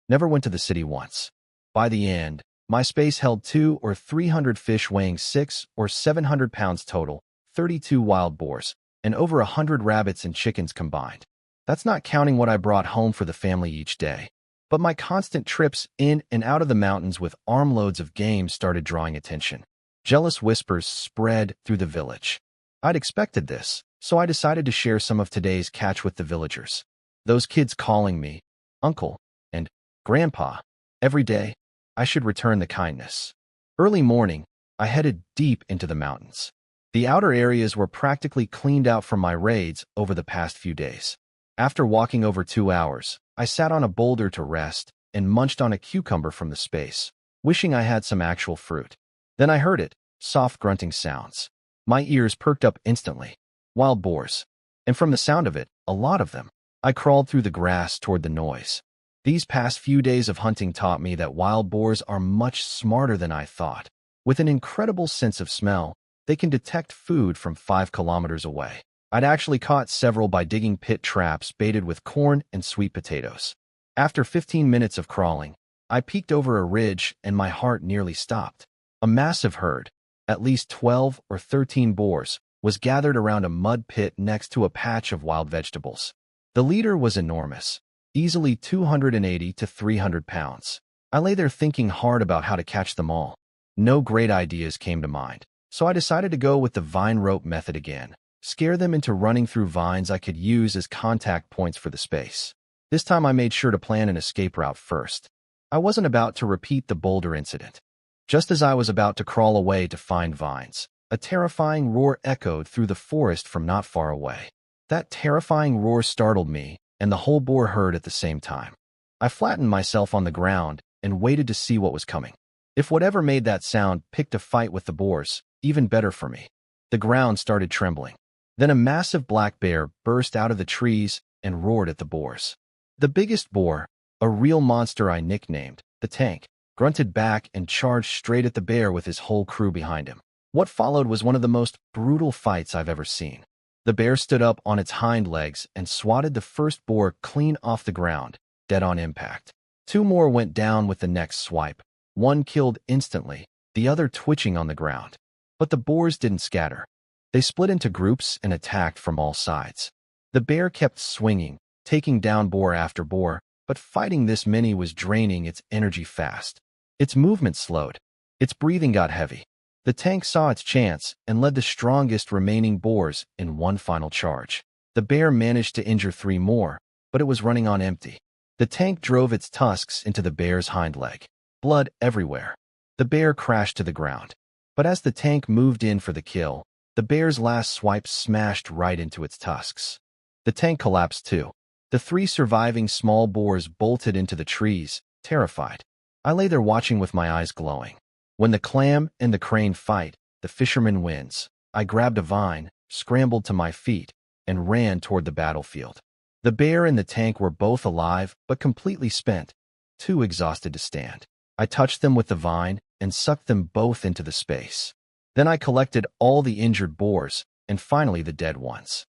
Never went to the city once. By the end, my space held 200 or 300 fish weighing 600 or 700 pounds total, 32 wild boars, and over 100 rabbits and chickens combined. That's not counting what I brought home for the family each day. But my constant trips in and out of the mountains with armloads of game started drawing attention. Jealous whispers spread through the village. I'd expected this, so I decided to share some of today's catch with the villagers. Those kids calling me Uncle and Grandpa every day. I should return the kindness. Early morning, I headed deep into the mountains. The outer areas were practically cleaned out from my raids over the past few days. After walking over 2 hours, I sat on a boulder to rest and munched on a cucumber from the space, wishing I had some actual fruit. Then I heard it, soft grunting sounds. My ears perked up instantly. Wild boars. And from the sound of it, a lot of them. I crawled through the grass toward the noise. These past few days of hunting taught me that wild boars are much smarter than I thought. With an incredible sense of smell, they can detect food from 5 kilometers away. I'd actually caught several by digging pit traps baited with corn and sweet potatoes. After 15 minutes of crawling, I peeked over a ridge and my heart nearly stopped. A massive herd, at least 12 or 13 boars, was gathered around a mud pit next to a patch of wild vegetables. The leader was enormous, easily 280 to 300 pounds. I lay there thinking hard about how to catch them all. No great ideas came to mind, so I decided to go with the vine rope method again. Scare them into running through vines I could use as contact points for the space. This time I made sure to plan an escape route first. I wasn't about to repeat the boulder incident. Just as I was about to crawl away to find vines, a terrifying roar echoed through the forest from not far away. That terrifying roar startled me and the whole boar herd at the same time. I flattened myself on the ground and waited to see what was coming. If whatever made that sound picked a fight with the boars, even better for me. The ground started trembling. Then a massive black bear burst out of the trees and roared at the boars. The biggest boar, a real monster I nicknamed the Tank, grunted back and charged straight at the bear with his whole crew behind him. What followed was one of the most brutal fights I've ever seen. The bear stood up on its hind legs and swatted the first boar clean off the ground, dead on impact. 2 more went down with the next swipe, one killed instantly, the other twitching on the ground. But the boars didn't scatter. They split into groups and attacked from all sides. The bear kept swinging, taking down boar after boar, but fighting this many was draining its energy fast. Its movement slowed. Its breathing got heavy. The Tank saw its chance and led the strongest remaining boars in one final charge. The bear managed to injure 3 more, but it was running on empty. The Tank drove its tusks into the bear's hind leg. Blood everywhere. The bear crashed to the ground. But as the Tank moved in for the kill, the bear's last swipe smashed right into its tusks. The Tank collapsed too. The 3 surviving small boars bolted into the trees, terrified. I lay there watching with my eyes glowing. When the clam and the crane fight, the fisherman wins. I grabbed a vine, scrambled to my feet, and ran toward the battlefield. The bear and the Tank were both alive, but completely spent, too exhausted to stand. I touched them with the vine and sucked them both into the space. Then I collected all the injured boars, and finally the dead ones.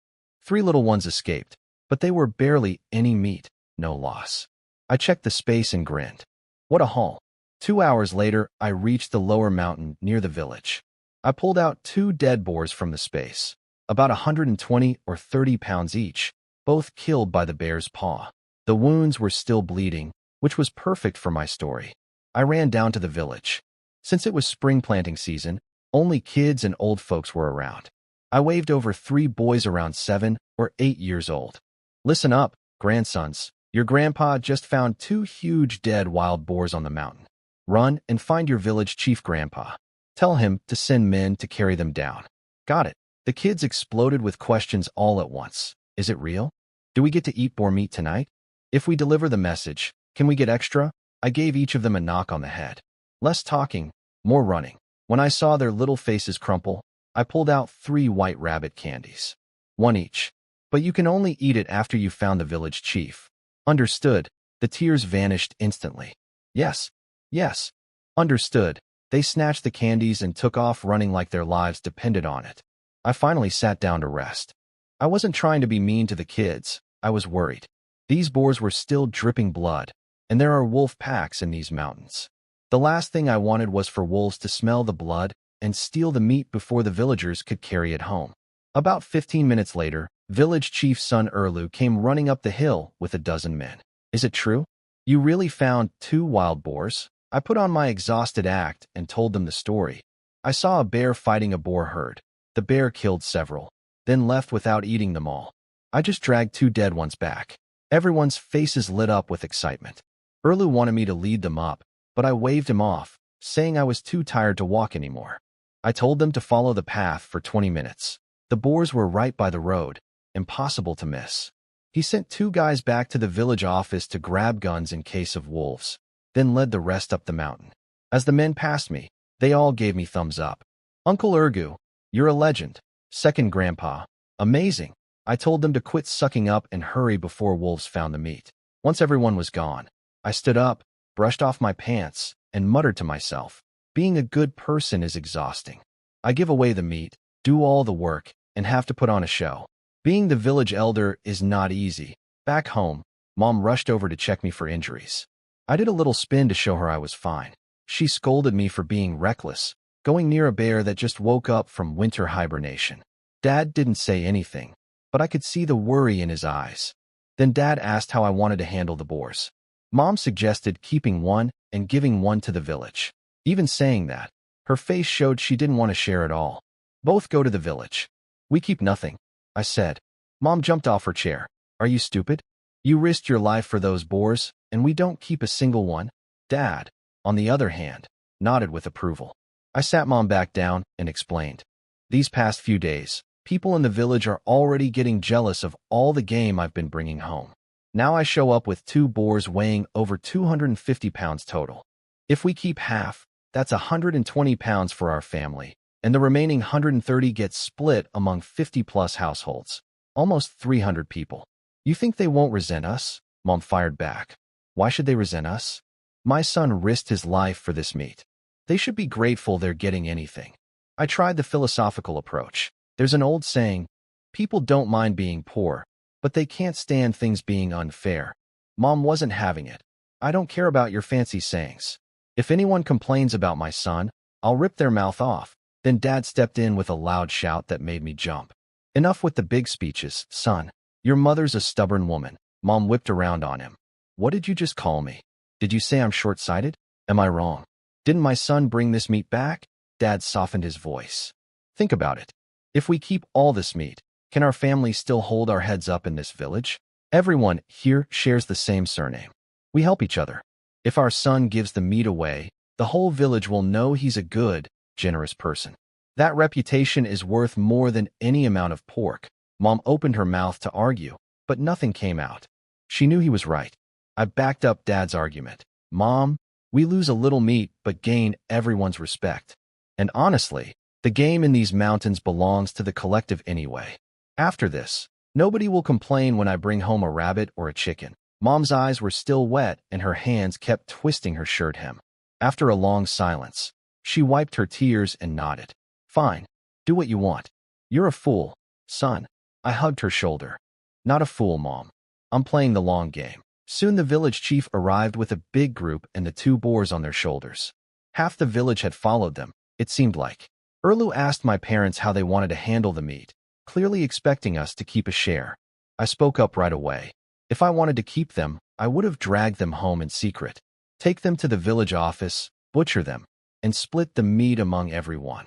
3 little ones escaped, but they were barely any meat, no loss. I checked the space and grinned. What a haul. 2 hours later, I reached the lower mountain near the village. I pulled out 2 dead boars from the space, about 120 or 30 pounds each, both killed by the bear's paw. The wounds were still bleeding, which was perfect for my story. I ran down to the village. Since it was spring planting season, only kids and old folks were around. I waved over 3 boys around 7 or 8 years old. Listen up, grandsons. Your grandpa just found 2 huge dead wild boars on the mountain. Run and find your village chief grandpa. Tell him to send men to carry them down. Got it. The kids exploded with questions all at once. Is it real? Do we get to eat boar meat tonight? If we deliver the message, can we get extra? I gave each of them a knock on the head. Less talking, more running. When I saw their little faces crumple, I pulled out 3 white rabbit candies. 1 each. But you can only eat it after you've found the village chief. Understood. The tears vanished instantly. Yes. Yes. Understood. They snatched the candies and took off running like their lives depended on it. I finally sat down to rest. I wasn't trying to be mean to the kids. I was worried. These boars were still dripping blood, and there are wolf packs in these mountains. The last thing I wanted was for wolves to smell the blood and steal the meat before the villagers could carry it home. About 15 minutes later, village chief's son Erlu came running up the hill with a dozen men. Is it true? You really found 2 wild boars? I put on my exhausted act and told them the story. I saw a bear fighting a boar herd. The bear killed several, then left without eating them all. I just dragged 2 dead ones back. Everyone's faces lit up with excitement. Erlu wanted me to lead them up, but I waved him off, saying I was too tired to walk anymore. I told them to follow the path for 20 minutes. The boars were right by the road, impossible to miss. He sent 2 guys back to the village office to grab guns in case of wolves, then led the rest up the mountain. As the men passed me, they all gave me thumbs up. Uncle Urgu, you're a legend. Second Grandpa, amazing. I told them to quit sucking up and hurry before wolves found the meat. Once everyone was gone, I stood up, brushed off my pants, and muttered to myself, being a good person is exhausting. I give away the meat, do all the work, and have to put on a show. Being the village elder is not easy. Back home, Mom rushed over to check me for injuries. I did a little spin to show her I was fine. She scolded me for being reckless, going near a bear that just woke up from winter hibernation. Dad didn't say anything, but I could see the worry in his eyes. Then Dad asked how I wanted to handle the boars. Mom suggested keeping one and giving one to the village. Even saying that, her face showed she didn't want to share it all. Both go to the village. We keep nothing, I said. Mom jumped off her chair. Are you stupid? You risked your life for those boars, and we don't keep a single one? Dad, on the other hand, nodded with approval. I sat Mom back down and explained. These past few days, people in the village are already getting jealous of all the game I've been bringing home. Now I show up with 2 boars weighing over 250 pounds total. If we keep half, that's 120 pounds for our family, and the remaining 130 gets split among 50-plus households. Almost 300 people. You think they won't resent us? Mom fired back. Why should they resent us? My son risked his life for this meat. They should be grateful they're getting anything. I tried the philosophical approach. There's an old saying, people don't mind being poor, but they can't stand things being unfair. Mom wasn't having it. I don't care about your fancy sayings. If anyone complains about my son, I'll rip their mouth off. Then Dad stepped in with a loud shout that made me jump. Enough with the big speeches, son. Your mother's a stubborn woman. Mom whipped around on him. What did you just call me? Did you say I'm short-sighted? Am I wrong? Didn't my son bring this meat back? Dad softened his voice. Think about it. If we keep all this meat, can our family still hold our heads up in this village? Everyone here shares the same surname. We help each other. If our son gives the meat away, the whole village will know he's a good, generous person. That reputation is worth more than any amount of pork. Mom opened her mouth to argue, but nothing came out. She knew he was right. I backed up Dad's argument. Mom, we lose a little meat but gain everyone's respect. And honestly, the game in these mountains belongs to the collective anyway. After this, nobody will complain when I bring home a rabbit or a chicken. Mom's eyes were still wet and her hands kept twisting her shirt hem. After a long silence, she wiped her tears and nodded. Fine, do what you want. You're a fool, son. I hugged her shoulder. Not a fool, Mom. I'm playing the long game. Soon the village chief arrived with a big group and the 2 boars on their shoulders. Half the village had followed them, it seemed like. Urlu asked my parents how they wanted to handle the meat, clearly expecting us to keep a share. I spoke up right away. If I wanted to keep them, I would have dragged them home in secret, take them to the village office, butcher them, and split the meat among everyone.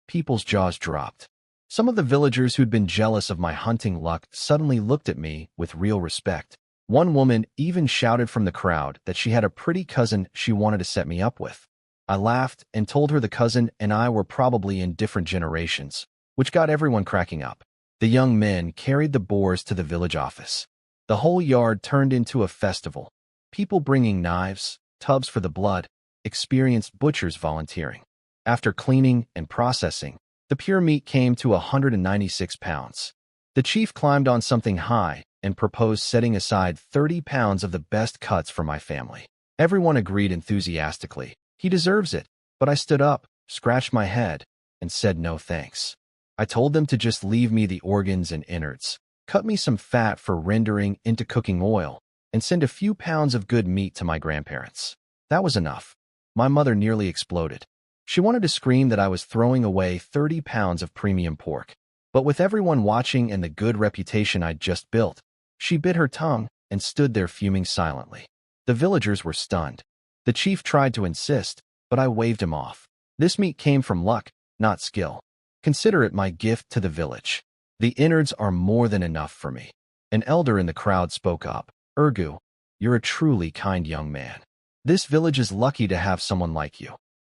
People's jaws dropped. Some of the villagers who'd been jealous of my hunting luck suddenly looked at me with real respect. One woman even shouted from the crowd that she had a pretty cousin she wanted to set me up with. I laughed and told her the cousin and I were probably in different generations, which got everyone cracking up. The young men carried the boars to the village office. The whole yard turned into a festival. People bringing knives, tubs for the blood, experienced butchers volunteering. After cleaning and processing, the pure meat came to 196 pounds. The chief climbed on something high and proposed setting aside 30 pounds of the best cuts for my family. Everyone agreed enthusiastically. He deserves it, but I stood up, scratched my head, and said no thanks. I told them to just leave me the organs and innards, cut me some fat for rendering into cooking oil, and send a few pounds of good meat to my grandparents. That was enough. My mother nearly exploded. She wanted to scream that I was throwing away 30 pounds of premium pork. But with everyone watching and the good reputation I'd just built, she bit her tongue and stood there fuming silently. The villagers were stunned. The chief tried to insist, but I waved him off. This meat came from luck, not skill. Consider it my gift to the village. The innards are more than enough for me. An elder in the crowd spoke up. Urgu, you're a truly kind young man. This village is lucky to have someone like you.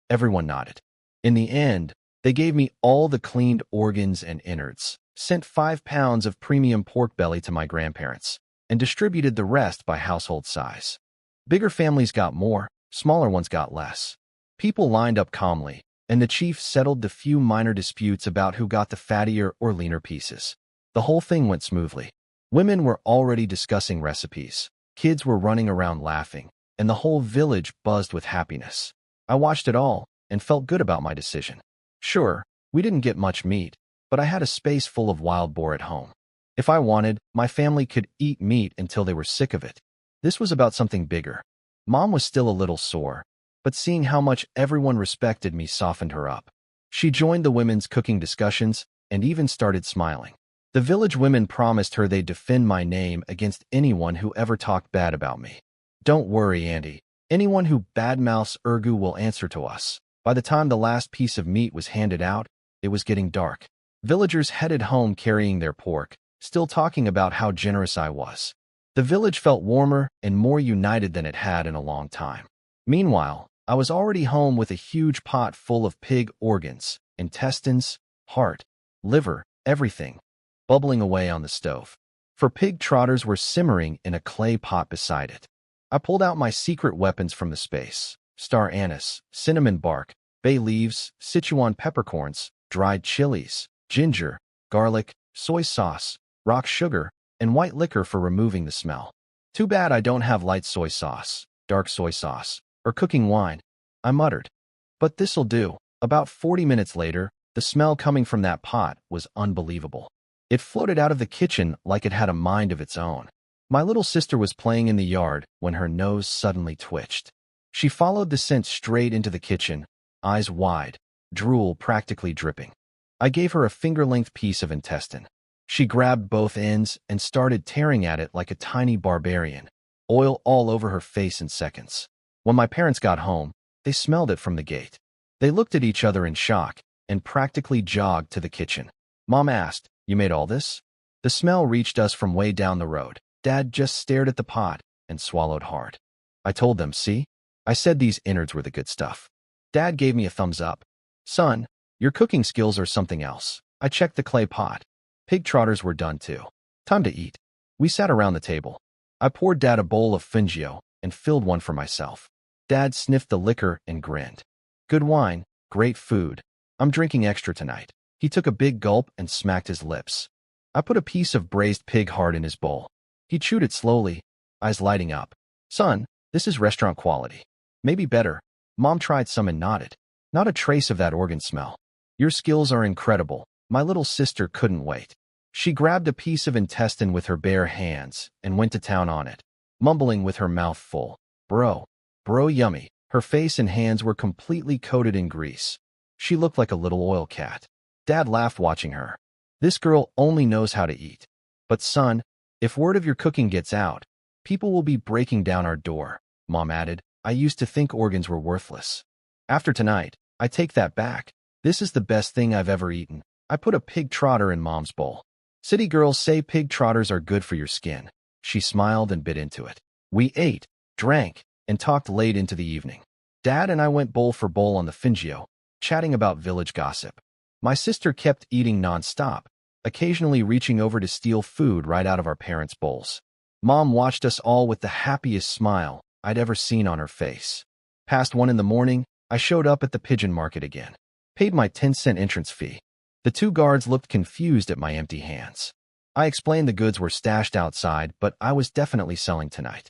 Everyone nodded. In the end, they gave me all the cleaned organs and innards, sent 5 pounds of premium pork belly to my grandparents, and distributed the rest by household size. Bigger families got more, smaller ones got less. People lined up calmly, and the chief settled the few minor disputes about who got the fattier or leaner pieces. The whole thing went smoothly. Women were already discussing recipes. Kids were running around laughing, and the whole village buzzed with happiness. I watched it all and felt good about my decision. Sure, we didn't get much meat, but I had a space full of wild boar at home. If I wanted, my family could eat meat until they were sick of it. This was about something bigger. Mom was still a little sore, but seeing how much everyone respected me softened her up. She joined the women's cooking discussions and even started smiling. The village women promised her they'd defend my name against anyone who ever talked bad about me. Don't worry, Andy. Anyone who badmouths Urgu will answer to us. By the time the last piece of meat was handed out, it was getting dark. Villagers headed home carrying their pork, still talking about how generous I was. The village felt warmer and more united than it had in a long time. Meanwhile, I was already home with a huge pot full of pig organs, intestines, heart, liver, everything, bubbling away on the stove. For pig trotters were simmering in a clay pot beside it. I pulled out my secret weapons from the space: star anise, cinnamon bark, bay leaves, Sichuan peppercorns, dried chilies, ginger, garlic, soy sauce, rock sugar, and white liquor for removing the smell. Too bad I don't have light soy sauce, dark soy sauce, or cooking wine, I muttered. But this'll do. About 40 minutes later, the smell coming from that pot was unbelievable. It floated out of the kitchen like it had a mind of its own. My little sister was playing in the yard when her nose suddenly twitched. She followed the scent straight into the kitchen, eyes wide, drool practically dripping. I gave her a finger-length piece of intestine. She grabbed both ends and started tearing at it like a tiny barbarian, oil all over her face in seconds. When my parents got home, they smelled it from the gate. They looked at each other in shock and practically jogged to the kitchen. Mom asked, "You made all this?" The smell reached us from way down the road. Dad just stared at the pot and swallowed hard. I told them, "See? I said these innards were the good stuff." Dad gave me a thumbs up. "Son, your cooking skills are something else." I checked the clay pot. Pig trotters were done too. Time to eat. We sat around the table. I poured Dad a bowl of fungio and filled one for myself. Dad sniffed the liquor and grinned. "Good wine, great food. I'm drinking extra tonight." He took a big gulp and smacked his lips. I put a piece of braised pig heart in his bowl. He chewed it slowly, eyes lighting up. "Son, this is restaurant quality. Maybe better." Mom tried some and nodded. "Not a trace of that organ smell." "Your skills are incredible." My little sister couldn't wait. She grabbed a piece of intestine with her bare hands and went to town on it, mumbling with her mouth full. Bro, yummy." Her face and hands were completely coated in grease. She looked like a little oil cat. Dad laughed watching her. "This girl only knows how to eat. But son, if word of your cooking gets out, people will be breaking down our door." Mom added, "I used to think organs were worthless. After tonight, I take that back. This is the best thing I've ever eaten." I put a pig trotter in Mom's bowl. "City girls say pig trotters are good for your skin." She smiled and bit into it. We ate, drank, and talked late into the evening. Dad and I went bowl for bowl on the fungio, chatting about village gossip. My sister kept eating nonstop, occasionally reaching over to steal food right out of our parents' bowls. Mom watched us all with the happiest smile I'd ever seen on her face. Past 1 in the morning, I showed up at the pigeon market again. Paid my 10-cent entrance fee. The 2 guards looked confused at my empty hands. I explained the goods were stashed outside, but I was definitely selling tonight.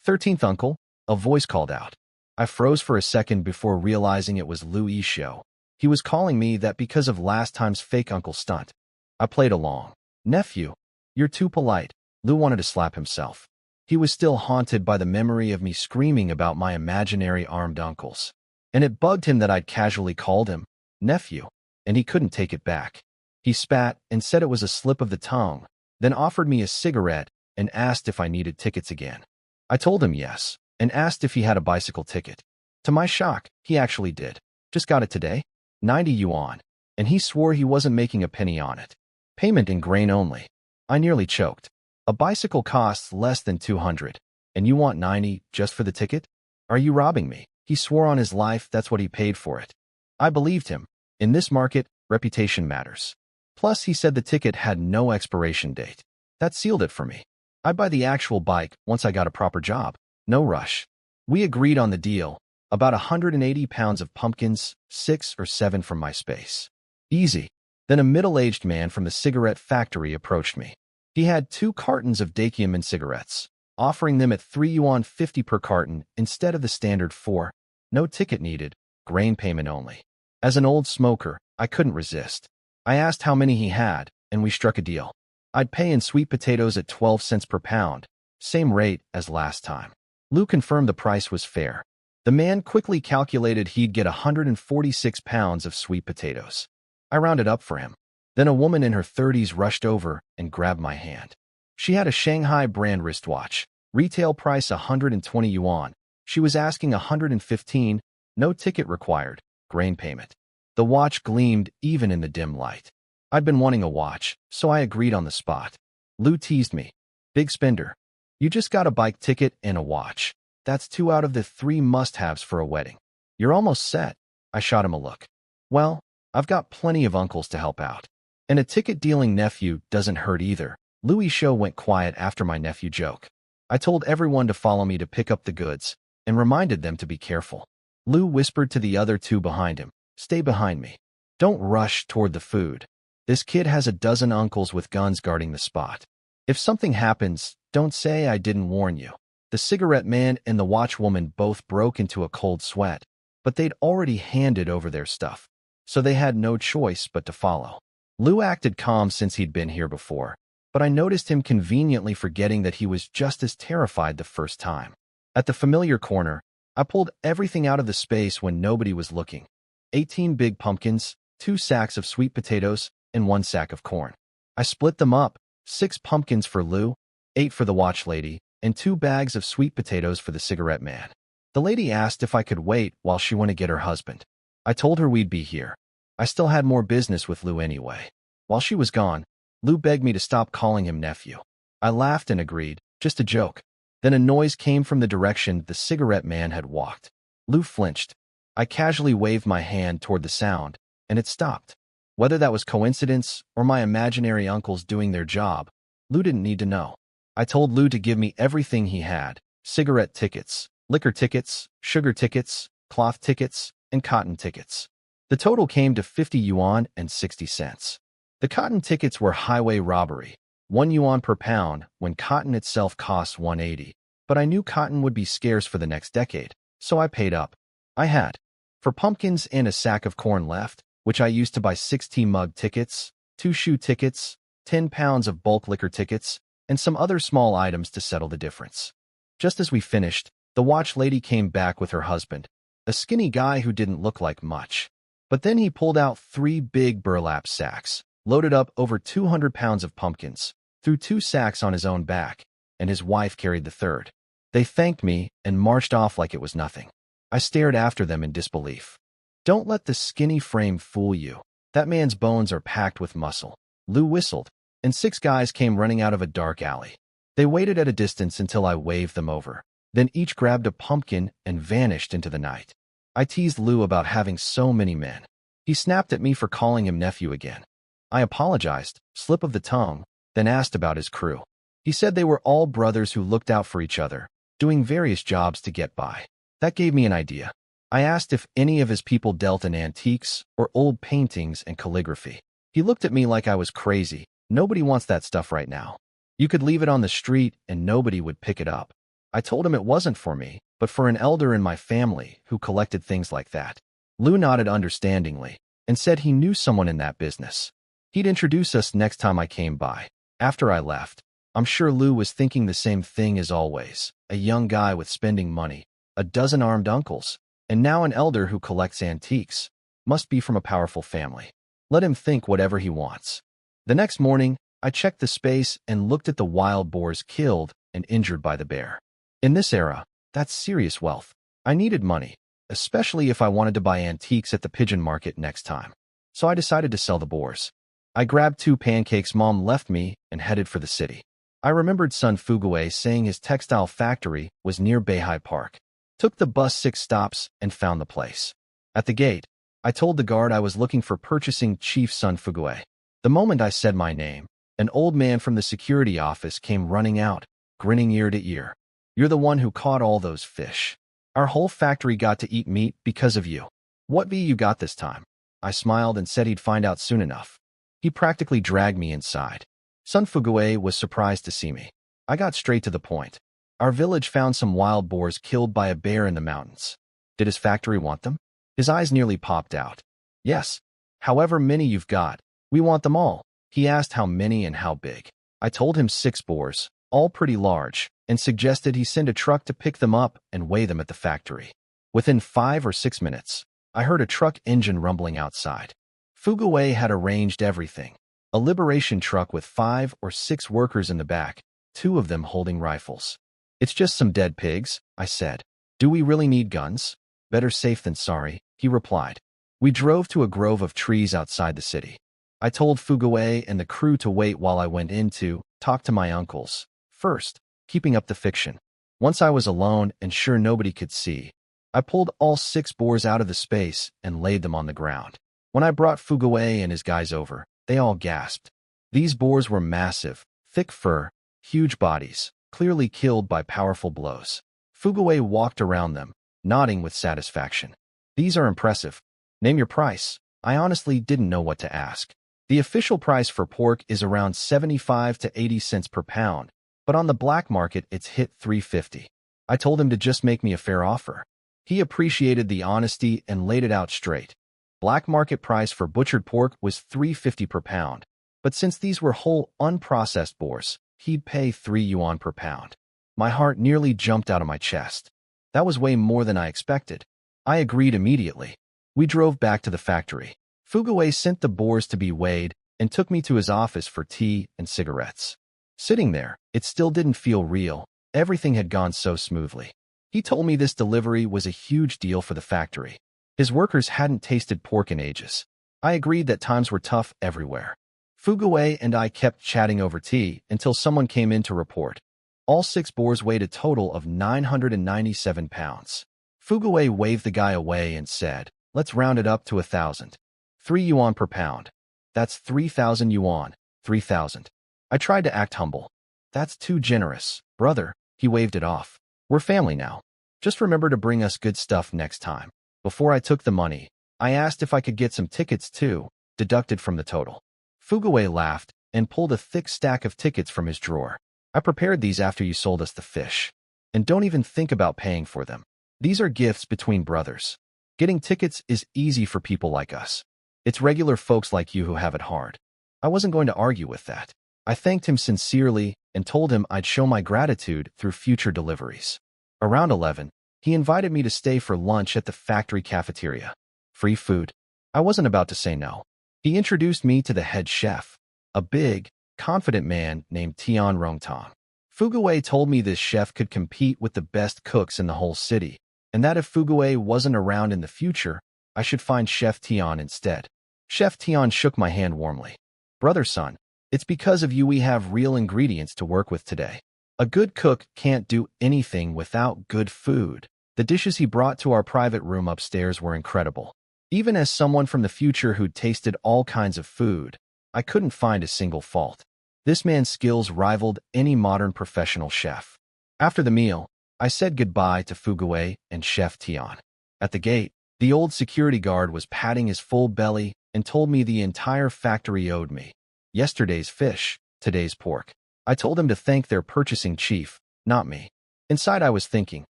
13th uncle, a voice called out. I froze for a second before realizing it was Louis Show. He was calling me that because of last time's fake uncle stunt. I played along. "Nephew, you're too polite." Lou wanted to slap himself. He was still haunted by the memory of me screaming about my imaginary armed uncles. And it bugged him that I'd casually called him nephew, and he couldn't take it back. He spat and said it was a slip of the tongue, then offered me a cigarette and asked if I needed tickets again. I told him yes, and asked if he had a bicycle ticket. To my shock, he actually did. "Just got it today? 90 yuan. And he swore he wasn't making a penny on it. Payment in grain only." I nearly choked. "A bicycle costs less than 200, and you want 90 just for the ticket? Are you robbing me?" He swore on his life that's what he paid for it. I believed him. In this market, reputation matters. Plus, he said the ticket had no expiration date. That sealed it for me. I'd buy the actual bike once I got a proper job. No rush. We agreed on the deal, about 180 pounds of pumpkins, 6 or 7 from my space. Easy. Then a middle-aged man from the cigarette factory approached me. He had 2 cartons of Dakiamin cigarettes, offering them at 3 yuan 50 per carton instead of the standard 4. No ticket needed, grain payment only. As an old smoker, I couldn't resist. I asked how many he had, and we struck a deal. I'd pay in sweet potatoes at 12 cents per pound, same rate as last time. Lou confirmed the price was fair. The man quickly calculated he'd get 146 pounds of sweet potatoes. I rounded up for him. Then a woman in her 30s rushed over and grabbed my hand. She had a Shanghai brand wristwatch, retail price 120 yuan. She was asking 115, no ticket required, grain payment. The watch gleamed even in the dim light. I'd been wanting a watch, so I agreed on the spot. Lou teased me. Big spender. You just got a bike ticket and a watch. That's 2 out of the 3 must-haves for a wedding. You're almost set. I shot him a look. Well, I've got plenty of uncles to help out. And a ticket-dealing nephew doesn't hurt either. Louis' show went quiet after my nephew joke. I told everyone to follow me to pick up the goods and reminded them to be careful. Lou whispered to the other 2 behind him, "Stay behind me. Don't rush toward the food. This kid has a dozen uncles with guns guarding the spot. If something happens, don't say I didn't warn you." The cigarette man and the watchwoman both broke into a cold sweat, but they'd already handed over their stuff, so they had no choice but to follow. Lou acted calm since he'd been here before, but I noticed him conveniently forgetting that he was just as terrified the first time. At the familiar corner, I pulled everything out of the space when nobody was looking. 18 big pumpkins, 2 sacks of sweet potatoes, and 1 sack of corn. I split them up, 6 pumpkins for Lou, 8 for the watch lady, and 2 bags of sweet potatoes for the cigarette man. The lady asked if I could wait while she went to get her husband. I told her we'd be here. I still had more business with Lou anyway. While she was gone, Lou begged me to stop calling him nephew. I laughed and agreed, just a joke. Then a noise came from the direction the cigarette man had walked. Lou flinched. I casually waved my hand toward the sound, and it stopped. Whether that was coincidence or my imaginary uncles doing their job, Lou didn't need to know. I told Lou to give me everything he had: cigarette tickets, liquor tickets, sugar tickets, cloth tickets, and cotton tickets. The total came to 50 yuan and 60 cents. The cotton tickets were highway robbery, 1 yuan per pound when cotton itself costs 180. But I knew cotton would be scarce for the next decade, so I paid up. I had, for pumpkins and a sack of corn left, which I used to buy 6 tea mug tickets, 2 shoe tickets, 10 pounds of bulk liquor tickets, and some other small items to settle the difference. Just as we finished, the watch lady came back with her husband, a skinny guy who didn't look like much. But then he pulled out 3 big burlap sacks, loaded up over 200 pounds of pumpkins, threw 2 sacks on his own back, and his wife carried the third. They thanked me and marched off like it was nothing. I stared after them in disbelief. Don't let the skinny frame fool you. That man's bones are packed with muscle. Lou whistled, and 6 guys came running out of a dark alley. They waited at a distance until I waved them over. Then each grabbed a pumpkin and vanished into the night. I teased Lou about having so many men. He snapped at me for calling him nephew again. I apologized, slip of the tongue, then asked about his crew. He said they were all brothers who looked out for each other, doing various jobs to get by. That gave me an idea. I asked if any of his people dealt in antiques or old paintings and calligraphy. He looked at me like I was crazy. Nobody wants that stuff right now. You could leave it on the street and nobody would pick it up. I told him it wasn't for me, but for an elder in my family who collected things like that. Lou nodded understandingly and said he knew someone in that business. He'd introduce us next time I came by. After I left, I'm sure Lou was thinking the same thing as always. A young guy with spending money, a dozen armed uncles, and now an elder who collects antiques. Must be from a powerful family. Let him think whatever he wants. The next morning, I checked the space and looked at the wild boars killed and injured by the bear. In this era, that's serious wealth. I needed money, especially if I wanted to buy antiques at the pigeon market next time. So I decided to sell the boars. I grabbed 2 pancakes Mom left me and headed for the city. I remembered Sun Fugue saying his textile factory was near Beihai Park. Took the bus 6 stops and found the place. At the gate, I told the guard I was looking for purchasing Chief Sun Fugue. The moment I said my name, An old man from the security office came running out, grinning ear to ear. You're the one who caught all those fish. Our whole factory got to eat meat because of you. What you got this time? I smiled and said he'd find out soon enough. He practically dragged me inside. Sun Fuguei was surprised to see me. I got straight to the point. Our village found some wild boars killed by a bear in the mountains. Did his factory want them? His eyes nearly popped out. Yes. However many you've got, we want them all. He asked how many and how big. I told him 6 boars, all pretty large, and suggested he send a truck to pick them up and weigh them at the factory. Within 5 or 6 minutes, I heard a truck engine rumbling outside. Fuguei had arranged everything. A liberation truck with 5 or 6 workers in the back, 2 of them holding rifles. It's just some dead pigs, I said. Do we really need guns? Better safe than sorry, he replied. We drove to a grove of trees outside the city. I told Fuguei and the crew to wait while I went in to talk to my uncles. First, keeping up the fiction. Once I was alone and sure nobody could see, I pulled all 6 boars out of the space and laid them on the ground. When I brought Fuguei and his guys over, they all gasped. These boars were massive, thick fur, huge bodies, clearly killed by powerful blows. Fuguei walked around them, nodding with satisfaction. These are impressive. Name your price. I honestly didn't know what to ask. The official price for pork is around 75 to 80 cents per pound, but on the black market it's hit $3.50. I told him to just make me a fair offer. He appreciated the honesty and laid it out straight. Black market price for butchered pork was $3.50 per pound, but since these were whole, unprocessed boars, he'd pay 3 yuan per pound. My heart nearly jumped out of my chest. That was way more than I expected. I agreed immediately. We drove back to the factory. Fuguei sent the boars to be weighed and took me to his office for tea and cigarettes. Sitting there, it still didn't feel real. Everything had gone so smoothly. He told me this delivery was a huge deal for the factory. His workers hadn't tasted pork in ages. I agreed that times were tough everywhere. Fuguei and I kept chatting over tea until someone came in to report. All 6 boars weighed a total of 997 pounds. Fuguei waved the guy away and said, let's round it up to 1,000. 3 yuan per pound. That's 3,000 yuan, 3,000. I tried to act humble. That's too generous, brother. He waved it off. We're family now. Just remember to bring us good stuff next time. Before I took the money, I asked if I could get some tickets too, deducted from the total. Fuguei laughed and pulled a thick stack of tickets from his drawer. I prepared these after you sold us the fish. And don't even think about paying for them. These are gifts between brothers. Getting tickets is easy for people like us. It's regular folks like you who have it hard. I wasn't going to argue with that. I thanked him sincerely and told him I'd show my gratitude through future deliveries. Around 11, he invited me to stay for lunch at the factory cafeteria. Free food. I wasn't about to say no. He introduced me to the head chef, a big, confident man named Tian Rongtong. Fuguei told me this chef could compete with the best cooks in the whole city, and that if Fuguei wasn't around in the future, I should find Chef Tian instead. Chef Tian shook my hand warmly. Brother son, it's because of you we have real ingredients to work with today. A good cook can't do anything without good food. The dishes he brought to our private room upstairs were incredible. Even as someone from the future who'd tasted all kinds of food, I couldn't find a single fault. This man's skills rivaled any modern professional chef. After the meal, I said goodbye to Fuguei and Chef Tian. At the gate, the old security guard was patting his full belly and told me the entire factory owed me. Yesterday's fish, today's pork. I told him to thank their purchasing chief, not me. Inside I was thinking,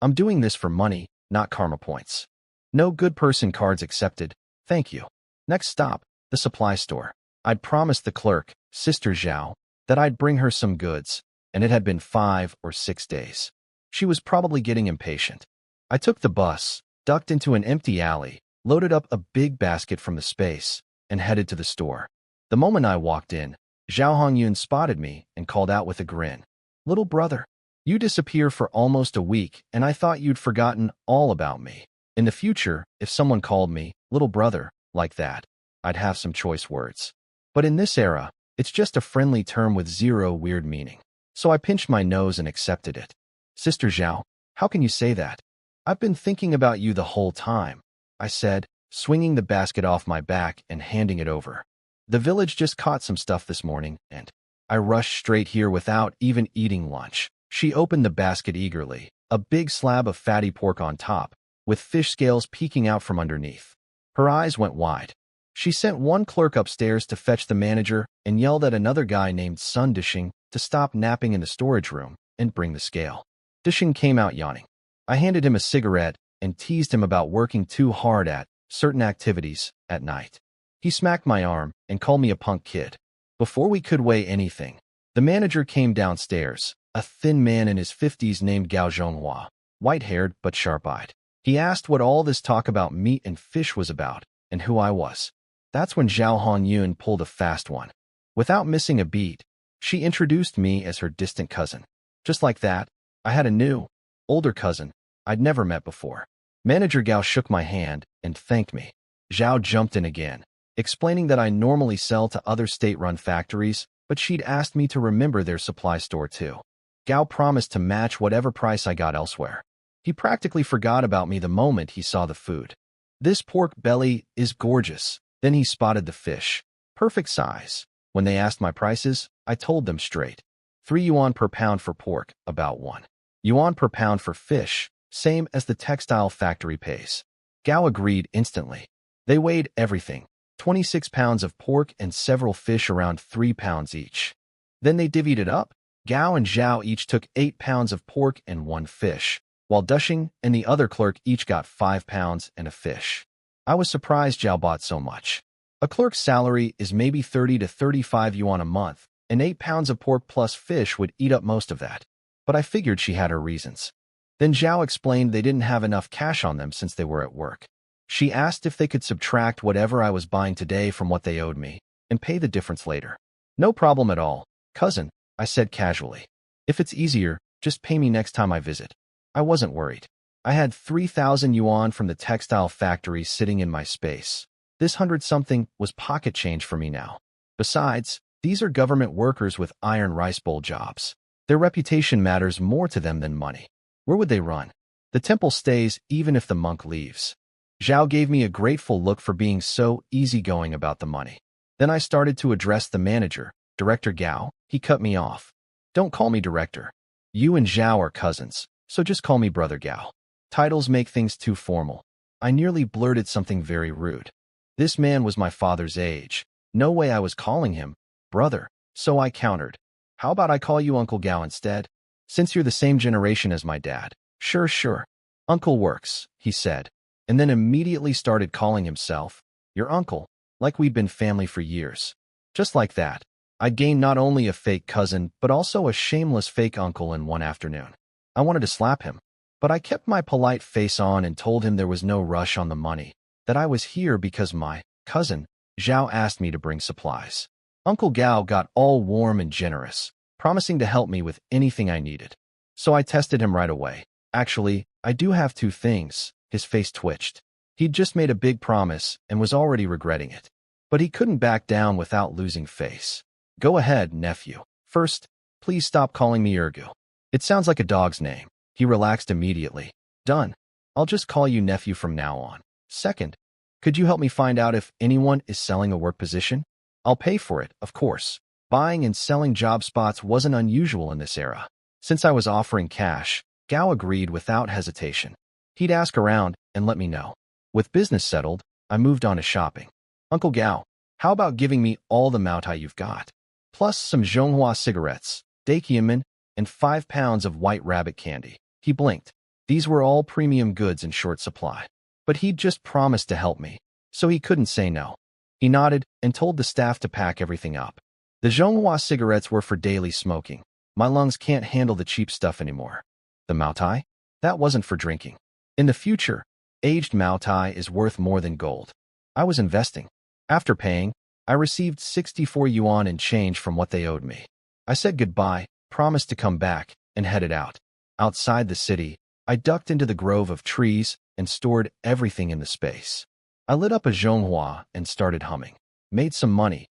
I'm doing this for money, not karma points. No good person cards accepted, thank you. Next stop, the supply store. I'd promised the clerk, Sister Zhao, that I'd bring her some goods, and it had been 5 or 6 days. She was probably getting impatient. I took the bus, ducked into an empty alley, loaded up a big basket from the space, and headed to the store. The moment I walked in, Zhao Hongyun spotted me and called out with a grin. Little brother, you disappear for almost a week, and I thought you'd forgotten all about me. In the future, if someone called me, little brother, like that, I'd have some choice words. But in this era, it's just a friendly term with zero weird meaning. So I pinched my nose and accepted it. Sister Zhao, how can you say that? I've been thinking about you the whole time, I said, swinging the basket off my back and handing it over. The village just caught some stuff this morning, and I rushed straight here without even eating lunch. She opened the basket eagerly, a big slab of fatty pork on top, with fish scales peeking out from underneath. Her eyes went wide. She sent one clerk upstairs to fetch the manager and yelled at another guy named Sun Dishing to stop napping in the storage room and bring the scale. Dishing came out yawning. I handed him a cigarette and teased him about working too hard at certain activities at night. He smacked my arm and called me a punk kid. Before we could weigh anything, the manager came downstairs, a thin man in his 50s named Gao Zhonghua, white-haired but sharp-eyed. He asked what all this talk about meat and fish was about and who I was. That's when Zhao Honyun pulled a fast one. Without missing a beat, she introduced me as her distant cousin. Just like that, I had a new, older cousin I'd never met before. Manager Gao shook my hand and thanked me. Zhao jumped in again, explaining that I normally sell to other state-run factories, but she'd asked me to remember their supply store too. Gao promised to match whatever price I got elsewhere. He practically forgot about me the moment he saw the food. This pork belly is gorgeous. Then he spotted the fish. Perfect size. When they asked my prices, I told them straight. 3 yuan per pound for pork, about 1 yuan per pound for fish, same as the textile factory pays. Gao agreed instantly. They weighed everything, 26 pounds of pork and several fish around 3 pounds each. Then they divvied it up. Gao and Zhao each took 8 pounds of pork and 1 fish, while Dushing and the other clerk each got 5 pounds and a fish. I was surprised Zhao bought so much. A clerk's salary is maybe 30 to 35 yuan a month, and 8 pounds of pork plus fish would eat up most of that. But I figured she had her reasons. Then Zhao explained they didn't have enough cash on them since they were at work. She asked if they could subtract whatever I was buying today from what they owed me, and pay the difference later. No problem at all, cousin, I said casually. If it's easier, just pay me next time I visit. I wasn't worried. I had 3,000 yuan from the textile factory sitting in my space. This 100-something was pocket change for me now. Besides, these are government workers with iron rice bowl jobs. Their reputation matters more to them than money. Where would they run? The temple stays even if the monk leaves. Zhao gave me a grateful look for being so easygoing about the money. Then I started to address the manager, Director Gao. He cut me off. Don't call me director. You and Zhao are cousins, so just call me Brother Gao. Titles make things too formal. I nearly blurted something very rude. This man was my father's age. No way I was calling him brother, so I countered. How about I call you Uncle Gao instead? Since you're the same generation as my dad. Sure. Uncle works, he said, and then immediately started calling himself your uncle, like we'd been family for years. Just like that, I'd gained not only a fake cousin, but also a shameless fake uncle in one afternoon. I wanted to slap him, but I kept my polite face on and told him there was no rush on the money, that I was here because my cousin, Zhao, asked me to bring supplies. Uncle Gao got all warm and generous, promising to help me with anything I needed. So I tested him right away. Actually, I do have 2 things. His face twitched. He'd just made a big promise and was already regretting it. But he couldn't back down without losing face. Go ahead, nephew. First, please stop calling me Ergu. It sounds like a dog's name. He relaxed immediately. Done. I'll just call you nephew from now on. Second, could you help me find out if anyone is selling a work position? I'll pay for it, of course. Buying and selling job spots wasn't unusual in this era. Since I was offering cash, Gao agreed without hesitation. He'd ask around and let me know. With business settled, I moved on to shopping. Uncle Gao, how about giving me all the Maotai you've got? Plus some Zhonghua cigarettes, Dakiaman, and 5 pounds of white rabbit candy. He blinked. These were all premium goods in short supply. But he'd just promised to help me, so he couldn't say no. He nodded and told the staff to pack everything up. The Zhonghua cigarettes were for daily smoking. My lungs can't handle the cheap stuff anymore. The Maotai? That wasn't for drinking. In the future, aged Maotai is worth more than gold. I was investing. After paying, I received 64 yuan in change from what they owed me. I said goodbye, promised to come back, and headed out. Outside the city, I ducked into the grove of trees and stored everything in the space. I lit up a Zhonghua and started humming. Made some money.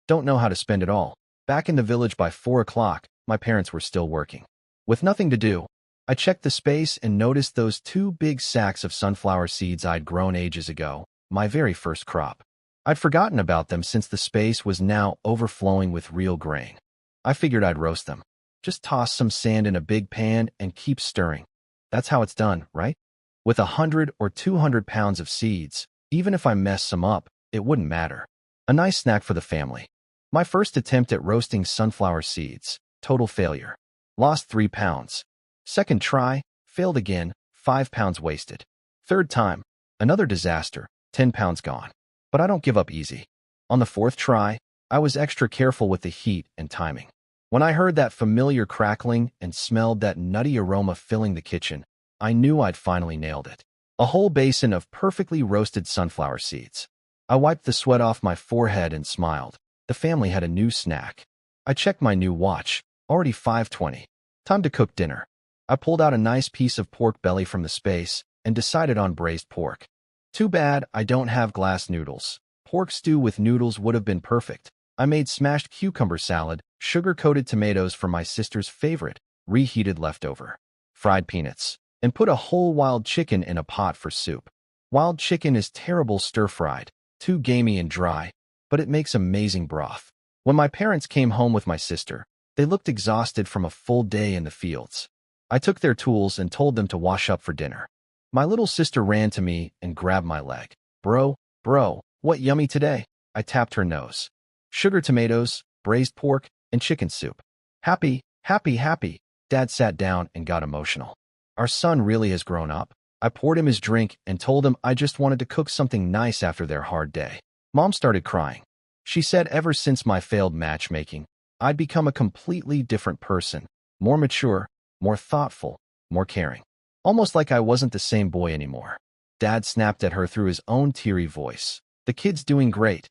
Don't know how to spend it all. Back in the village by 4 o'clock, my parents were still working. With nothing to do, I checked the space and noticed those 2 big sacks of sunflower seeds I'd grown ages ago, my very first crop. I'd forgotten about them since the space was now overflowing with real grain. I figured I'd roast them. Just toss some sand in a big pan and keep stirring. That's how it's done, right? With 100 or 200 pounds of seeds, even if I mess some up, it wouldn't matter. A nice snack for the family. My first attempt at roasting sunflower seeds, total failure. Lost 3 pounds. Second try, failed again, 5 pounds wasted. Third time, another disaster, 10 pounds gone. But I don't give up easy. On the fourth try, I was extra careful with the heat and timing. When I heard that familiar crackling and smelled that nutty aroma filling the kitchen, I knew I'd finally nailed it. A whole basin of perfectly roasted sunflower seeds. I wiped the sweat off my forehead and smiled. The family had a new snack. I checked my new watch, already 5:20. Time to cook dinner. I pulled out a nice piece of pork belly from the space and decided on braised pork. Too bad I don't have glass noodles. Pork stew with noodles would have been perfect. I made smashed cucumber salad, sugar-coated tomatoes for my sister's favorite, reheated leftover, fried peanuts, and put a whole wild chicken in a pot for soup. Wild chicken is terrible stir-fried, too gamey and dry, but it makes amazing broth. When my parents came home with my sister, they looked exhausted from a full day in the fields. I took their tools and told them to wash up for dinner. My little sister ran to me and grabbed my leg. Bro, what yummy today? I tapped her nose. Sugar tomatoes, braised pork, and chicken soup. Happy. Dad sat down and got emotional. Our son really has grown up. I poured him his drink and told him I just wanted to cook something nice after their hard day. Mom started crying. She said ever since my failed matchmaking, I'd become a completely different person, more mature, more thoughtful, more caring. Almost like I wasn't the same boy anymore. Dad snapped at her through his own teary voice. The kid's doing great.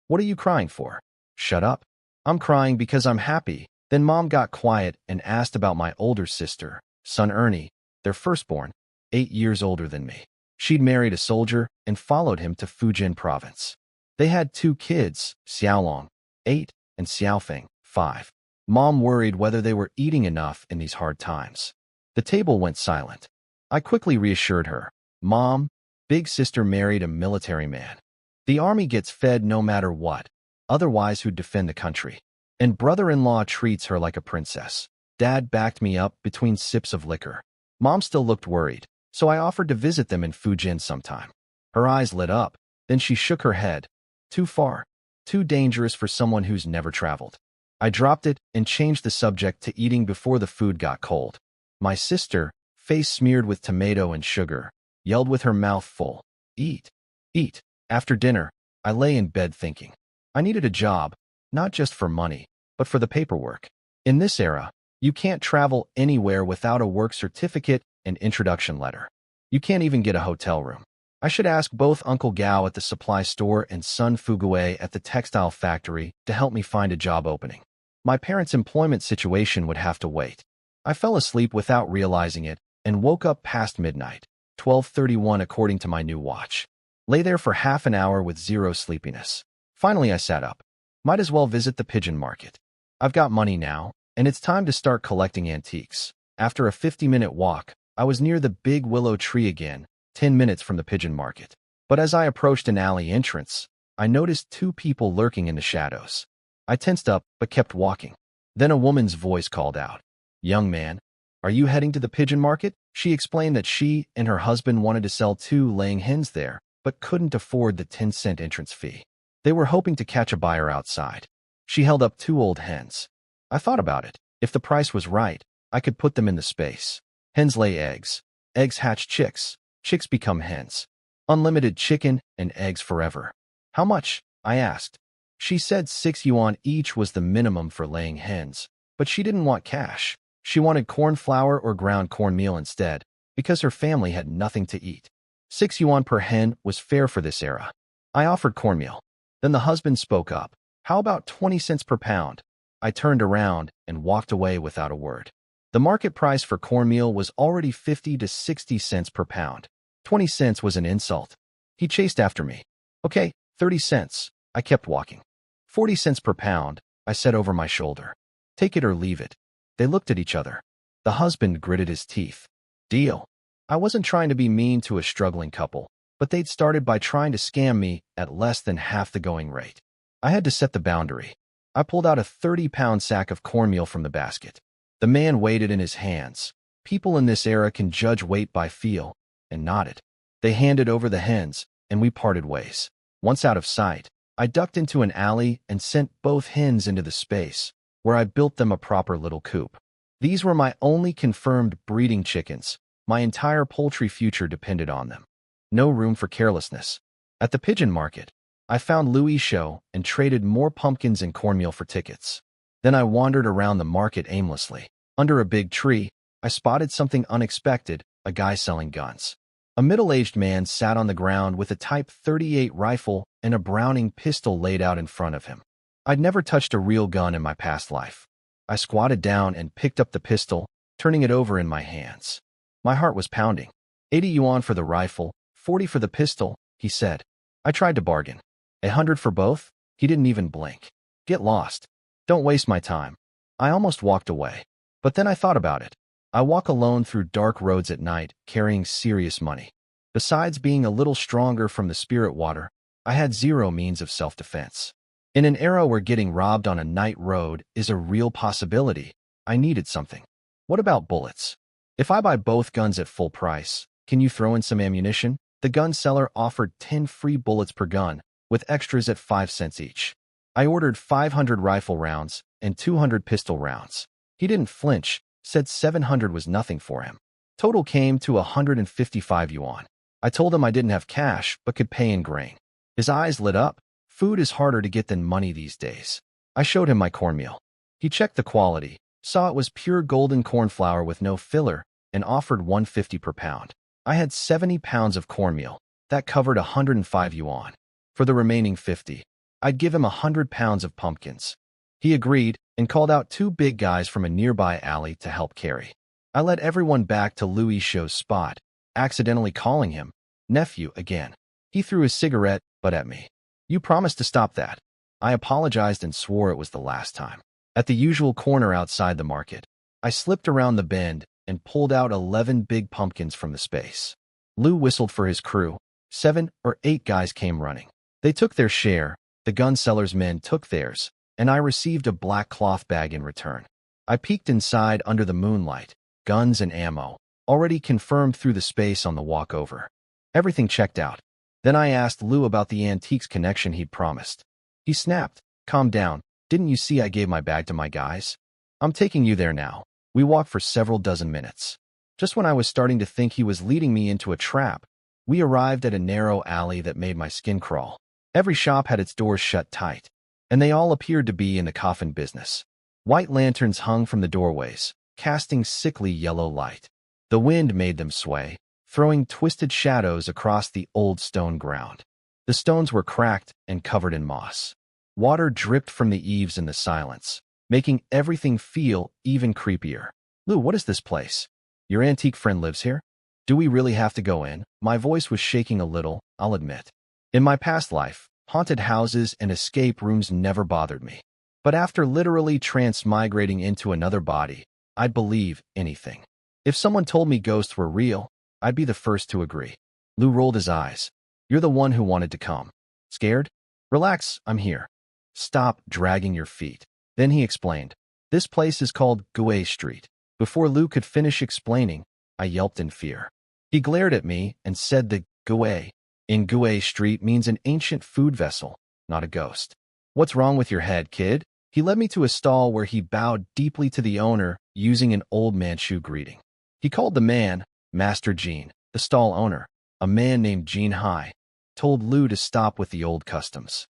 What are you crying for? Shut up. I'm crying because I'm happy. Then Mom got quiet and asked about my older sister, son Ernie, their firstborn, 8 years older than me. She'd married a soldier and followed him to Fujian province. They had 2 kids, Xiaolong, 8, and Xiaofeng, 5. Mom worried whether they were eating enough in these hard times. The table went silent. I quickly reassured her. Mom, big sister married a military man. The army gets fed no matter what, otherwise who'd defend the country. And brother-in-law treats her like a princess. Dad backed me up between sips of liquor. Mom still looked worried, so I offered to visit them in Fujian sometime. Her eyes lit up, then she shook her head. Too far. Too dangerous for someone who's never traveled. I dropped it and changed the subject to eating before the food got cold. My sister, face smeared with tomato and sugar, yelled with her mouth full, "Eat! Eat!" After dinner, I lay in bed thinking. I needed a job, not just for money, but for the paperwork. In this era, you can't travel anywhere without a work certificate and introduction letter. You can't even get a hotel room. I should ask both Uncle Gao at the supply store and Sun Fuguei at the textile factory to help me find a job opening. My parents' employment situation would have to wait. I fell asleep without realizing it and woke up past midnight, 12:31 according to my new watch. Lay there for half an hour with zero sleepiness. Finally, I sat up. Might as well visit the pigeon market. I've got money now, and it's time to start collecting antiques. After a 50-minute walk, I was near the big willow tree again, 10 minutes from the pigeon market. But as I approached an alley entrance, I noticed 2 people lurking in the shadows. I tensed up, but kept walking. Then a woman's voice called out, "Young man, are you heading to the pigeon market?" She explained that she and her husband wanted to sell 2 laying hens there, but couldn't afford the 10-cent entrance fee. They were hoping to catch a buyer outside. She held up 2 old hens. I thought about it. If the price was right, I could put them in the space. Hens lay eggs. Eggs hatch chicks. Chicks become hens. Unlimited chicken and eggs forever. How much? I asked. She said 6 yuan each was the minimum for laying hens, but she didn't want cash. She wanted corn flour or ground cornmeal instead, because her family had nothing to eat. 6 yuan per hen was fair for this era. I offered cornmeal. Then the husband spoke up. How about 20 cents per pound? I turned around and walked away without a word. The market price for cornmeal was already 50 to 60 cents per pound. 20 cents was an insult. He chased after me. Okay, 30 cents. I kept walking. 40 cents per pound, I said over my shoulder. Take it or leave it. They looked at each other. The husband gritted his teeth. Deal. I wasn't trying to be mean to a struggling couple. but they'd started by trying to scam me at less than half the going rate. I had to set the boundary. I pulled out a 30-pound sack of cornmeal from the basket. The man weighed it in his hands. People in this era can judge weight by feel, and nodded. They handed over the hens, and we parted ways. Once out of sight, I ducked into an alley and sent both hens into the space, where I built them a proper little coop. These were my only confirmed breeding chickens. My entire poultry future depended on them. No room for carelessness. At the pigeon market, I found Louis' show and traded more pumpkins and cornmeal for tickets. Then I wandered around the market aimlessly. Under a big tree, I spotted something unexpected, a guy selling guns. A middle-aged man sat on the ground with a Type 38 rifle and a Browning pistol laid out in front of him. I'd never touched a real gun in my past life. I squatted down and picked up the pistol, turning it over in my hands. My heart was pounding. 80 yuan for the rifle, 40 for the pistol, he said. I tried to bargain. 100 for both? He didn't even blink. Get lost. Don't waste my time. I almost walked away. But then I thought about it. I walk alone through dark roads at night, carrying serious money. Besides being a little stronger from the spirit water, I had zero means of self-defense. In an era where getting robbed on a night road is a real possibility, I needed something. What about bullets? If I buy both guns at full price, can you throw in some ammunition? The gun seller offered 10 free bullets per gun, with extras at 5 cents each. I ordered 500 rifle rounds and 200 pistol rounds. He didn't flinch, said 700 was nothing for him. Total came to 155 yuan. I told him I didn't have cash, but could pay in grain. His eyes lit up. Food is harder to get than money these days. I showed him my cornmeal. He checked the quality, saw it was pure golden corn flour with no filler, and offered 150 per pound. I had 70 pounds of cornmeal. That covered 105 yuan. For the remaining 50, I'd give him 100 pounds of pumpkins. He agreed and called out 2 big guys from a nearby alley to help carry. I led everyone back to Louis' show's spot, accidentally calling him nephew again. He threw his cigarette, but at me. You promised to stop that. I apologized and swore it was the last time. At the usual corner outside the market, I slipped around the bend and pulled out 11 big pumpkins from the space. Lou whistled for his crew. 7 or 8 guys came running. They took their share, the gun seller's men took theirs, and I received a black cloth bag in return. I peeked inside under the moonlight, guns and ammo, already confirmed through the space on the walk over. Everything checked out. Then I asked Lou about the antiques connection he'd promised. He snapped, calm down, didn't you see I gave my bag to my guys? I'm taking you there now. We walked for several dozen minutes. Just when I was starting to think he was leading me into a trap, we arrived at a narrow alley that made my skin crawl. Every shop had its doors shut tight, and they all appeared to be in the coffin business. White lanterns hung from the doorways, casting sickly yellow light. The wind made them sway, throwing twisted shadows across the old stone ground. The stones were cracked and covered in moss. Water dripped from the eaves in the silence, making everything feel even creepier. Lou, what is this place? Your antique friend lives here? Do we really have to go in? My voice was shaking a little, I'll admit. In my past life, haunted houses and escape rooms never bothered me. But after literally transmigrating into another body, I'd believe anything. If someone told me ghosts were real, I'd be the first to agree. Lou rolled his eyes. You're the one who wanted to come. Scared? Relax, I'm here. Stop dragging your feet. Then he explained. This place is called Gouet Street. Before Lou could finish explaining, I yelped in fear. He glared at me and said the Gouet in Gouet Street means an ancient food vessel, not a ghost. What's wrong with your head, kid? He led me to a stall where he bowed deeply to the owner using an old Manchu greeting. He called the man Master Jean, the stall owner, a man named Jean Hai, told Lou to stop with the old customs.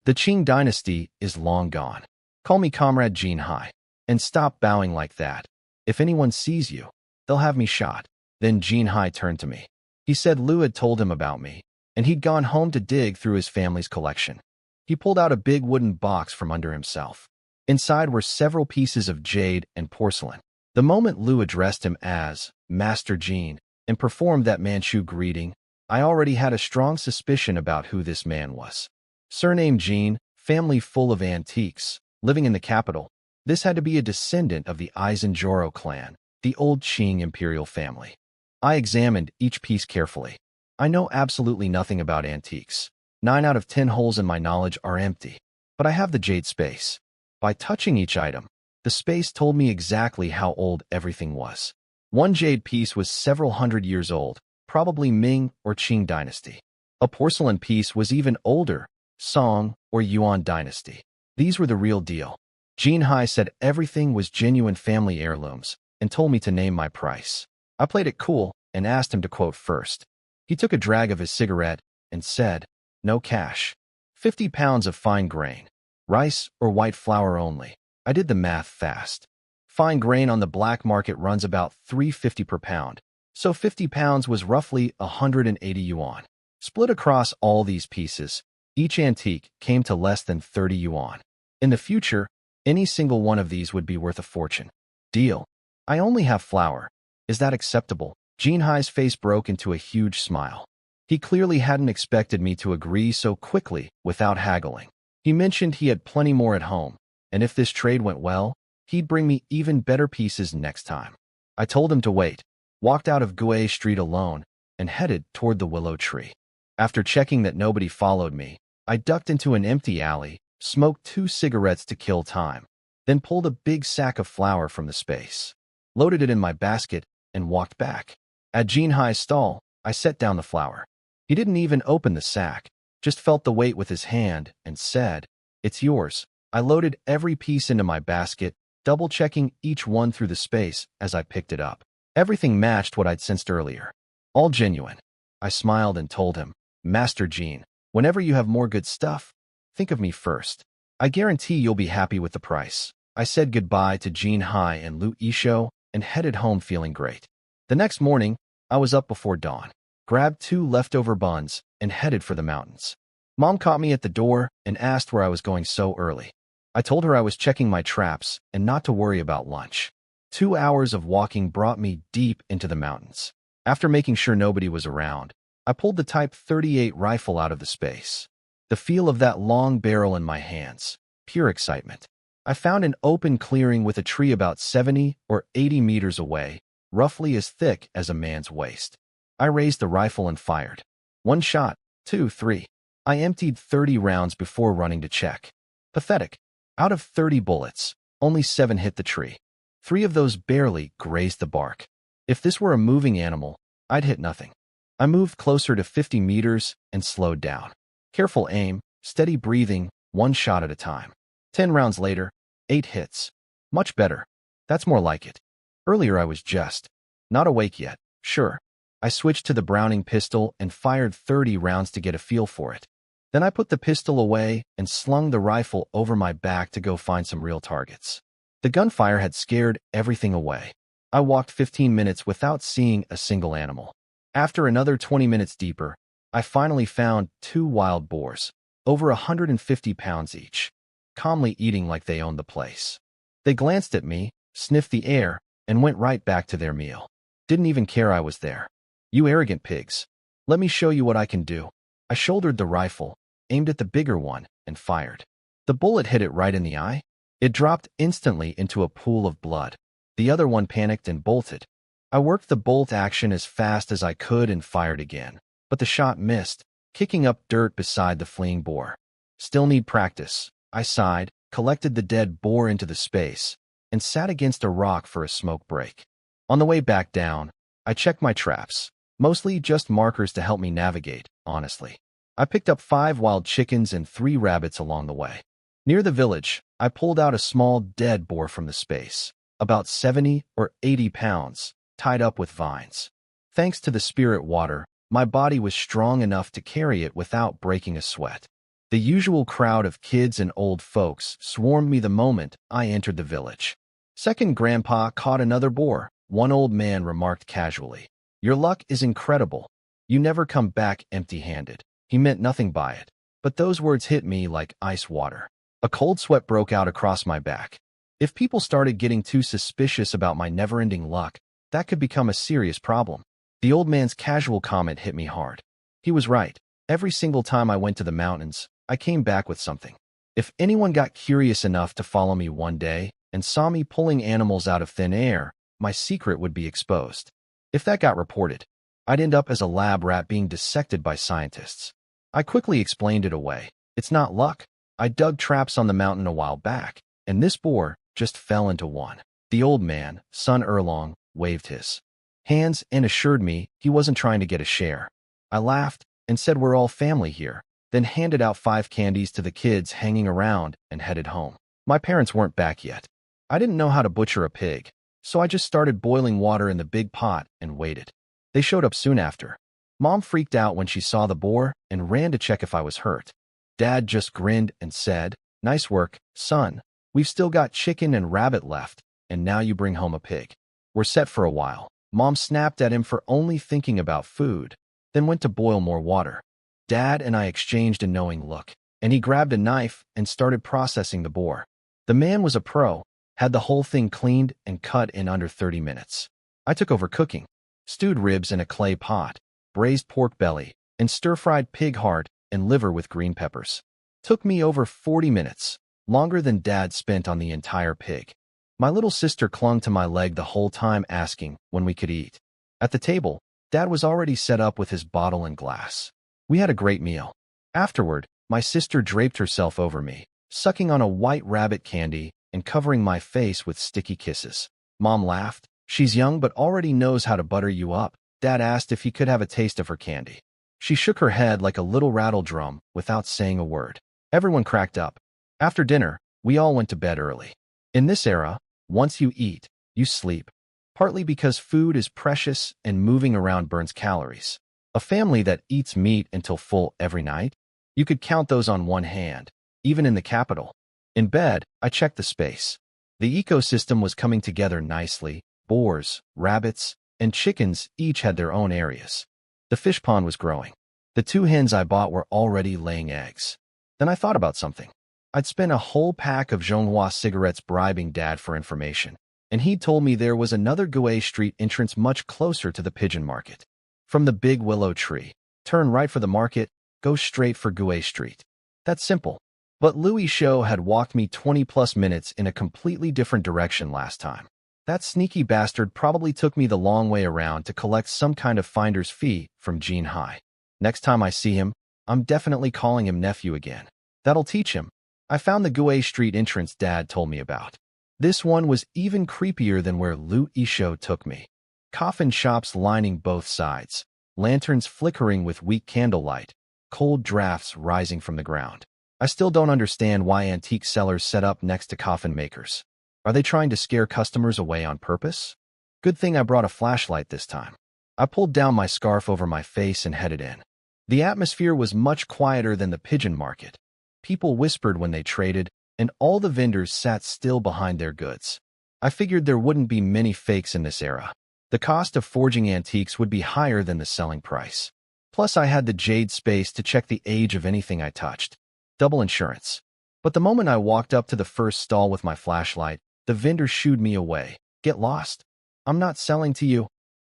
The Qing dynasty is long gone. Call me Comrade Jean Hai, and stop bowing like that. If anyone sees you, they'll have me shot. Then Jean Hai turned to me. He said Lou had told him about me, and he'd gone home to dig through his family's collection. He pulled out a big wooden box from under himself. Inside were several pieces of jade and porcelain. The moment Lou addressed him as Master Jean and performed that Manchu greeting, I already had a strong suspicion about who this man was. Surname Jean, family full of antiques, living in the capital. This had to be a descendant of the Aizenjoro clan, the old Qing imperial family. I examined each piece carefully. I know absolutely nothing about antiques. 9 out of 10 holes in my knowledge are empty. But I have the jade space. By touching each item, the space told me exactly how old everything was. One jade piece was several hundred years old, probably Ming or Qing dynasty. A porcelain piece was even older, Song or Yuan dynasty. These were the real deal. Jin Hai said everything was genuine family heirlooms and told me to name my price. I played it cool and asked him to quote first. He took a drag of his cigarette and said, "No cash. 50 pounds of fine grain. Rice or white flour only." I did the math fast. Fine grain on the black market runs about $3.50 per pound, so 50 pounds was roughly 180 yuan. Split across all these pieces, each antique came to less than 30 yuan. In the future, any single one of these would be worth a fortune. Deal. I only have flour. Is that acceptable? Jin Hai's face broke into a huge smile. He clearly hadn't expected me to agree so quickly without haggling. He mentioned he had plenty more at home, and if this trade went well, he'd bring me even better pieces next time. I told him to wait, walked out of Gue Street alone, and headed toward the willow tree. After checking that nobody followed me, I ducked into an empty alley, smoked 2 cigarettes to kill time, then pulled a big sack of flour from the space, loaded it in my basket, and walked back. At Jin Hai's stall, I set down the flour. He didn't even open the sack, just felt the weight with his hand and said, "It's yours." I loaded every piece into my basket, double-checking each one through the space as I picked it up. Everything matched what I'd sensed earlier. All genuine. I smiled and told him, "Master Jean, whenever you have more good stuff, think of me first. I guarantee you'll be happy with the price." I said goodbye to Jin Hai and Lu Yishou and headed home feeling great. The next morning, I was up before dawn, grabbed 2 leftover buns, and headed for the mountains. Mom caught me at the door and asked where I was going so early. I told her I was checking my traps and not to worry about lunch. 2 hours of walking brought me deep into the mountains. After making sure nobody was around, I pulled the Type 38 rifle out of the space. The feel of that long barrel in my hands, pure excitement. I found an open clearing with a tree about 70 or 80 meters away, roughly as thick as a man's waist. I raised the rifle and fired. 1 shot, 2, 3. I emptied 30 rounds before running to check. Pathetic. Out of 30 bullets, only 7 hit the tree. 3 of those barely grazed the bark. If this were a moving animal, I'd hit nothing. I moved closer to 50 meters and slowed down. Careful aim, steady breathing, 1 shot at a time. 10 rounds later, 8 hits. Much better. That's more like it. Earlier I was just not awake yet, sure. I switched to the Browning pistol and fired 30 rounds to get a feel for it. Then I put the pistol away and slung the rifle over my back to go find some real targets. The gunfire had scared everything away. I walked 15 minutes without seeing a single animal. After another 20 minutes deeper, I finally found 2 wild boars, over 150 pounds each, calmly eating like they owned the place. They glanced at me, sniffed the air, and went right back to their meal. Didn't even care I was there. "You arrogant pigs. Let me show you what I can do." I shouldered the rifle, aimed at the bigger one, and fired. The bullet hit it right in the eye. It dropped instantly into a pool of blood. The other one panicked and bolted. I worked the bolt action as fast as I could and fired again, but the shot missed, kicking up dirt beside the fleeing boar. "Still need practice." I sighed, collected the dead boar into the space, and sat against a rock for a smoke break. On the way back down, I checked my traps, mostly just markers to help me navigate, honestly. I picked up 5 wild chickens and 3 rabbits along the way. Near the village, I pulled out a small dead boar from the space, about 70 or 80 pounds, tied up with vines. Thanks to the spirit water, my body was strong enough to carry it without breaking a sweat. The usual crowd of kids and old folks swarmed me the moment I entered the village. "Second Grandpa caught another boar," one old man remarked casually. "Your luck is incredible. You never come back empty-handed." He meant nothing by it, but those words hit me like ice water. A cold sweat broke out across my back. If people started getting too suspicious about my never-ending luck, that could become a serious problem. The old man's casual comment hit me hard. He was right. Every single time I went to the mountains, I came back with something. If anyone got curious enough to follow me one day and saw me pulling animals out of thin air, my secret would be exposed. If that got reported, I'd end up as a lab rat being dissected by scientists. I quickly explained it away. It's not luck. I dug traps on the mountain a while back, and this boar just fell into one. The old man, son Erlong, waved his hands and assured me he wasn't trying to get a share. I laughed and said we're all family here, then handed out 5 candies to the kids hanging around and headed home. My parents weren't back yet. I didn't know how to butcher a pig, so I just started boiling water in the big pot and waited. They showed up soon after. Mom freaked out when she saw the boar and ran to check if I was hurt. Dad just grinned and said, "Nice work, son. We've still got chicken and rabbit left, and now you bring home a pig. We're set for a while." Mom snapped at him for only thinking about food, then went to boil more water. Dad and I exchanged a knowing look, and he grabbed a knife and started processing the boar. The man was a pro, had the whole thing cleaned and cut in under 30 minutes. I took over cooking. Stewed ribs in a clay pot, braised pork belly, and stir-fried pig heart and liver with green peppers. Took me over 40 minutes, longer than Dad spent on the entire pig. My little sister clung to my leg the whole time asking when we could eat. At the table, Dad was already set up with his bottle and glass. We had a great meal. Afterward, my sister draped herself over me, sucking on a white rabbit candy and covering my face with sticky kisses. Mom laughed. "She's young but already knows how to butter you up." Dad asked if he could have a taste of her candy. She shook her head like a little rattle drum without saying a word. Everyone cracked up. After dinner, we all went to bed early. In this era, once you eat, you sleep. Partly because food is precious and moving around burns calories. A family that eats meat until full every night? You could count those on one hand, even in the capital. In bed, I checked the space. The ecosystem was coming together nicely. Boars, rabbits, and chickens each had their own areas. The fish pond was growing. The 2 hens I bought were already laying eggs. Then I thought about something. I'd spent a whole pack of Zhonghua cigarettes bribing Dad for information, and he'd told me there was another Guay Street entrance much closer to the pigeon market. From the big willow tree, turn right for the market, go straight for Guay Street. That's simple. But Louis Show had walked me 20+ minutes in a completely different direction last time. That sneaky bastard probably took me the long way around to collect some kind of finder's fee from Gene Hai. Next time I see him, I'm definitely calling him nephew again. That'll teach him. I found the Guay Street entrance Dad told me about. This one was even creepier than where Lu Isho took me. Coffin shops lining both sides, lanterns flickering with weak candlelight, cold drafts rising from the ground. I still don't understand why antique sellers set up next to coffin makers. Are they trying to scare customers away on purpose? Good thing I brought a flashlight this time. I pulled down my scarf over my face and headed in. The atmosphere was much quieter than the pigeon market. People whispered when they traded, and all the vendors sat still behind their goods. I figured there wouldn't be many fakes in this era. The cost of forging antiques would be higher than the selling price. Plus, I had the jade space to check the age of anything I touched. Double insurance. But the moment I walked up to the first stall with my flashlight, the vendor shooed me away. "Get lost. I'm not selling to you."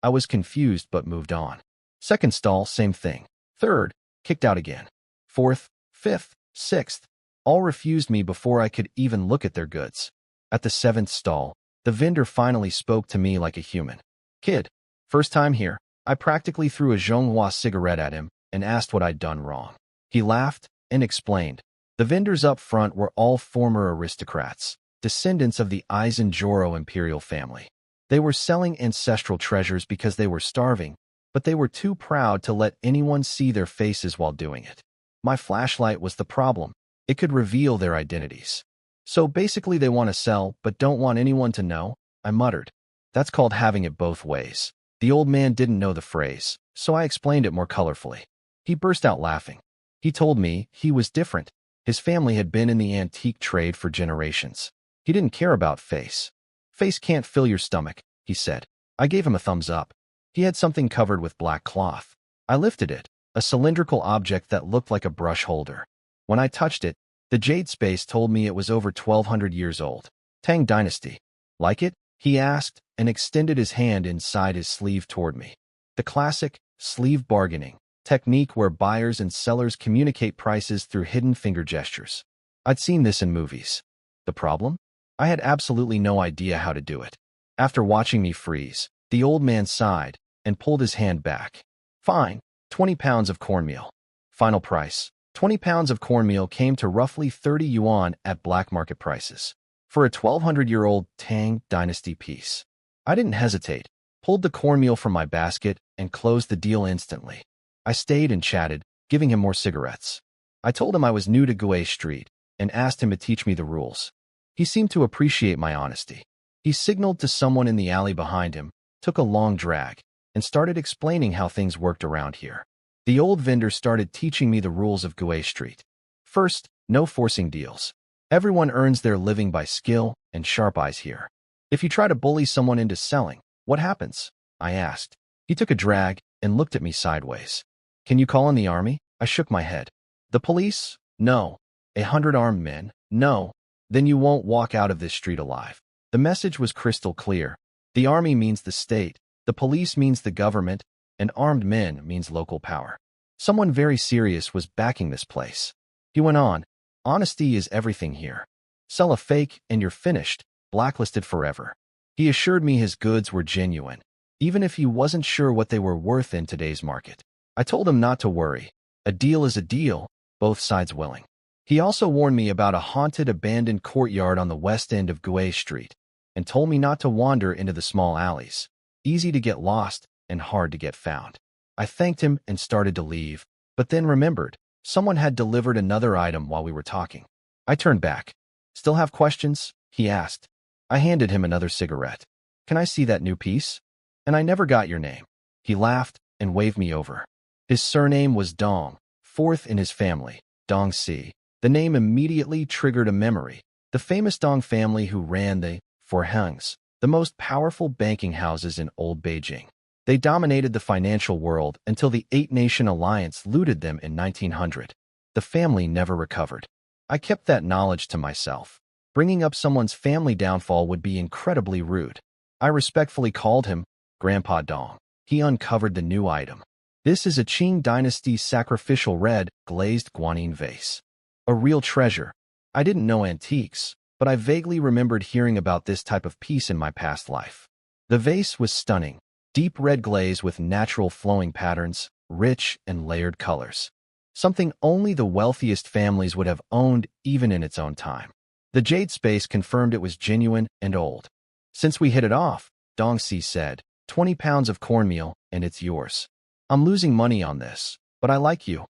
I was confused but moved on. Second stall, same thing. Third, kicked out again. Fourth, fifth, sixth, all refused me before I could even look at their goods. At the 7th stall, the vendor finally spoke to me like a human. "Kid, first time here." I practically threw a Zhonghua cigarette at him and asked what I'd done wrong. He laughed and explained. The vendors up front were all former aristocrats, descendants of the Aizen-Joro imperial family. They were selling ancestral treasures because they were starving, but they were too proud to let anyone see their faces while doing it. My flashlight was the problem. It could reveal their identities. "So basically they want to sell, but don't want anyone to know," I muttered. "That's called having it both ways." The old man didn't know the phrase, so I explained it more colorfully. He burst out laughing. He told me he was different. His family had been in the antique trade for generations. He didn't care about face. "Face can't fill your stomach," he said. I gave him a thumbs up. He had something covered with black cloth. I lifted it, a cylindrical object that looked like a brush holder. When I touched it, the jade space told me it was over 1200 years old. Tang Dynasty. "Like it?" he asked and extended his hand inside his sleeve toward me. The classic sleeve bargaining technique where buyers and sellers communicate prices through hidden finger gestures. I'd seen this in movies. The problem? I had absolutely no idea how to do it. After watching me freeze, the old man sighed, and pulled his hand back. Fine, 20 pounds of cornmeal. Final price. 20 pounds of cornmeal came to roughly 30 yuan at black market prices for a 1200-year-old Tang Dynasty piece. I didn't hesitate, pulled the cornmeal from my basket, and closed the deal instantly. I stayed and chatted, giving him more cigarettes. I told him I was new to Gui Street and asked him to teach me the rules. He seemed to appreciate my honesty. He signaled to someone in the alley behind him, took a long drag, and started explaining how things worked around here. The old vendor started teaching me the rules of Gui Street. First, no forcing deals. Everyone earns their living by skill and sharp eyes here. If you try to bully someone into selling, what happens? I asked. He took a drag and looked at me sideways. Can you call in the army? I shook my head. The police? No. 100 armed men? No. Then you won't walk out of this street alive. The message was crystal clear. The army means the state, the police means the government, and armed men means local power. Someone very serious was backing this place. He went on, honesty is everything here. Sell a fake and you're finished, blacklisted forever. He assured me his goods were genuine, even if he wasn't sure what they were worth in today's market. I told him not to worry. A deal is a deal, both sides willing. He also warned me about a haunted abandoned courtyard on the west end of Gui Street and told me not to wander into the small alleys, easy to get lost and hard to get found. I thanked him and started to leave, but then remembered someone had delivered another item while we were talking. I turned back. Still have questions? He asked. I handed him another cigarette. Can I see that new piece? And I never got your name. He laughed and waved me over. His surname was Dong, fourth in his family, Dong Si. The name immediately triggered a memory. The famous Dong family who ran the Forhengs, the most powerful banking houses in old Beijing. They dominated the financial world until the Eight-Nation Alliance looted them in 1900. The family never recovered. I kept that knowledge to myself. Bringing up someone's family downfall would be incredibly rude. I respectfully called him Grandpa Dong. He uncovered the new item. This is a Qing Dynasty sacrificial red glazed guanine vase. A real treasure. I didn't know antiques, but I vaguely remembered hearing about this type of piece in my past life. The vase was stunning. Deep red glaze with natural flowing patterns, rich and layered colors. Something only the wealthiest families would have owned even in its own time. The jade space confirmed it was genuine and old. Since we hit it off, Dong Si said, 20 pounds of cornmeal and it's yours. I'm losing money on this, but I like you.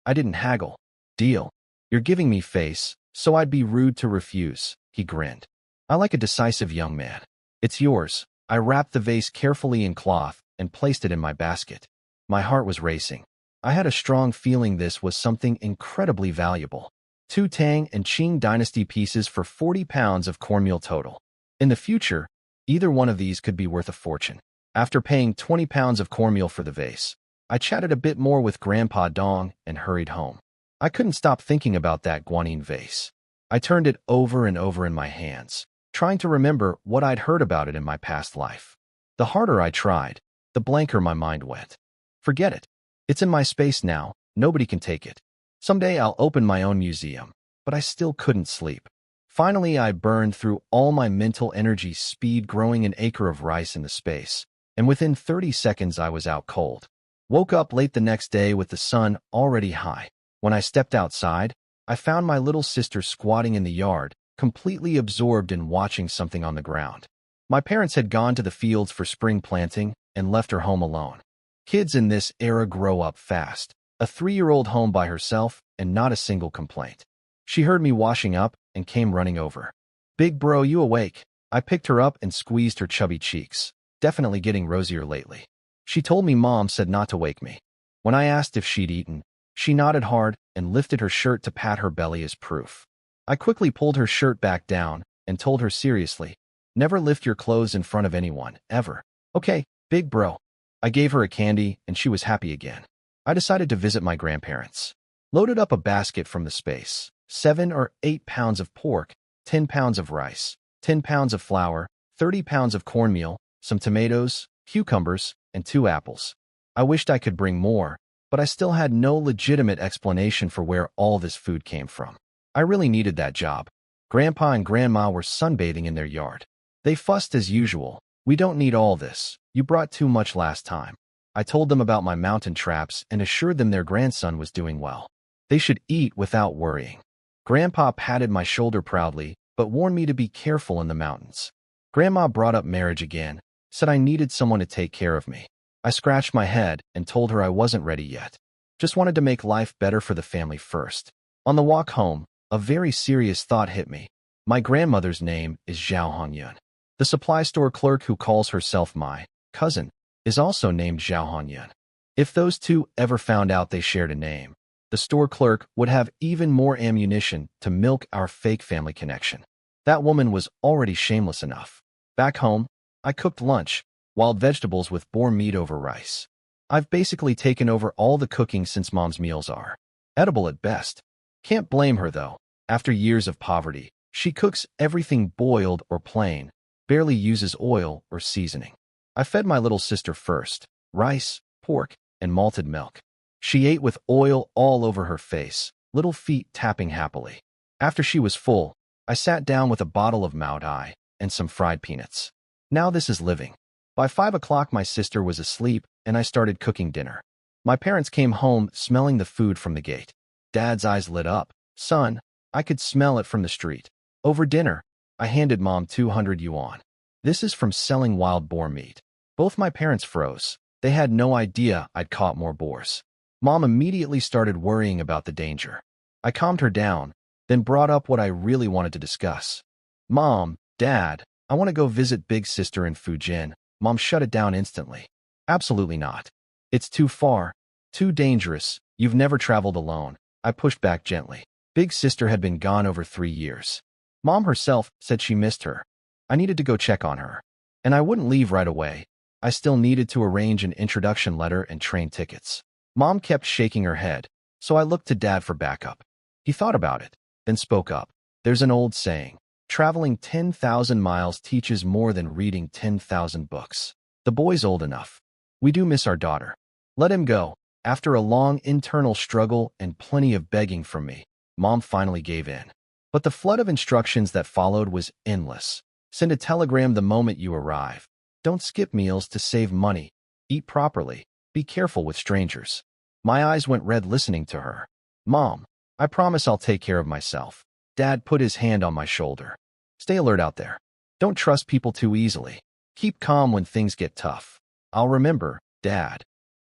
I didn't haggle. Deal. You're giving me face, so I'd be rude to refuse, he grinned. I like a decisive young man. It's yours. I wrapped the vase carefully in cloth and placed it in my basket. My heart was racing. I had a strong feeling this was something incredibly valuable. 2 Tang and Qing Dynasty pieces for 40 pounds of cornmeal total. In the future, either one of these could be worth a fortune. After paying 20 pounds of cornmeal for the vase, I chatted a bit more with Grandpa Dong and hurried home. I couldn't stop thinking about that guanine vase. I turned it over and over in my hands, trying to remember what I'd heard about it in my past life. The harder I tried, the blanker my mind went. Forget it. It's in my space now. Nobody can take it. Someday I'll open my own museum, but I still couldn't sleep. Finally, I burned through all my mental energy speed growing an acre of rice in the space, and within 30 seconds I was out cold. Woke up late the next day with the sun already high. When I stepped outside, I found my little sister squatting in the yard, completely absorbed in watching something on the ground. My parents had gone to the fields for spring planting and left her home alone. Kids in this era grow up fast. A 3-year-old home by herself and not a single complaint. She heard me washing up and came running over. Big bro, you awake? I picked her up and squeezed her chubby cheeks, definitely getting rosier lately. She told me Mom said not to wake me. When I asked if she'd eaten, she nodded hard and lifted her shirt to pat her belly as proof. I quickly pulled her shirt back down and told her seriously, never lift your clothes in front of anyone, ever. Okay, big bro. I gave her a candy and she was happy again. I decided to visit my grandparents. Loaded up a basket from the space, 7 or 8 pounds of pork, 10 pounds of rice, 10 pounds of flour, 30 pounds of cornmeal, some tomatoes, cucumbers, and 2 apples. I wished I could bring more, but I still had no legitimate explanation for where all this food came from. I really needed that job. Grandpa and Grandma were sunbathing in their yard. They fussed as usual. We don't need all this. You brought too much last time. I told them about my mountain traps and assured them their grandson was doing well. They should eat without worrying. Grandpa patted my shoulder proudly, but warned me to be careful in the mountains. Grandma brought up marriage again, said I needed someone to take care of me. I scratched my head and told her I wasn't ready yet. Just wanted to make life better for the family first. On the walk home, a very serious thought hit me. My grandmother's name is Zhao Hongyun. The supply store clerk who calls herself my cousin is also named Zhao Hongyun. If those two ever found out they shared a name, the store clerk would have even more ammunition to milk our fake family connection. That woman was already shameless enough. Back home, I cooked lunch, wild vegetables with boar meat over rice. I've basically taken over all the cooking since Mom's meals are edible at best. Can't blame her though. After years of poverty, she cooks everything boiled or plain, barely uses oil or seasoning. I fed my little sister first, rice, pork, and malted milk. She ate with oil all over her face, little feet tapping happily. After she was full, I sat down with a bottle of Mao Tai and some fried peanuts. Now this is living. By 5 o'clock my sister was asleep and I started cooking dinner. My parents came home smelling the food from the gate. Dad's eyes lit up. Son, I could smell it from the street. Over dinner, I handed Mom 200 yuan. This is from selling wild boar meat. Both my parents froze. They had no idea I'd caught more boars. Mom immediately started worrying about the danger. I calmed her down, then brought up what I really wanted to discuss. Mom, Dad, I want to go visit big sister in Fujian. Mom shut it down instantly. Absolutely not. It's too far, too dangerous. You've never traveled alone. I pushed back gently. Big sister had been gone over 3 years. Mom herself said she missed her. I needed to go check on her. And I wouldn't leave right away. I still needed to arrange an introduction letter and train tickets. Mom kept shaking her head, so I looked to Dad for backup. He thought about it, then spoke up. There's an old saying, traveling 10,000 miles teaches more than reading 10,000 books. The boy's old enough. We do miss our daughter. Let him go. After a long internal struggle and plenty of begging from me, Mom finally gave in. But the flood of instructions that followed was endless. Send a telegram the moment you arrive. Don't skip meals to save money. Eat properly. Be careful with strangers. My eyes went red listening to her. Mom, I promise I'll take care of myself. Dad put his hand on my shoulder. Stay alert out there. Don't trust people too easily. Keep calm when things get tough. I'll remember, Dad.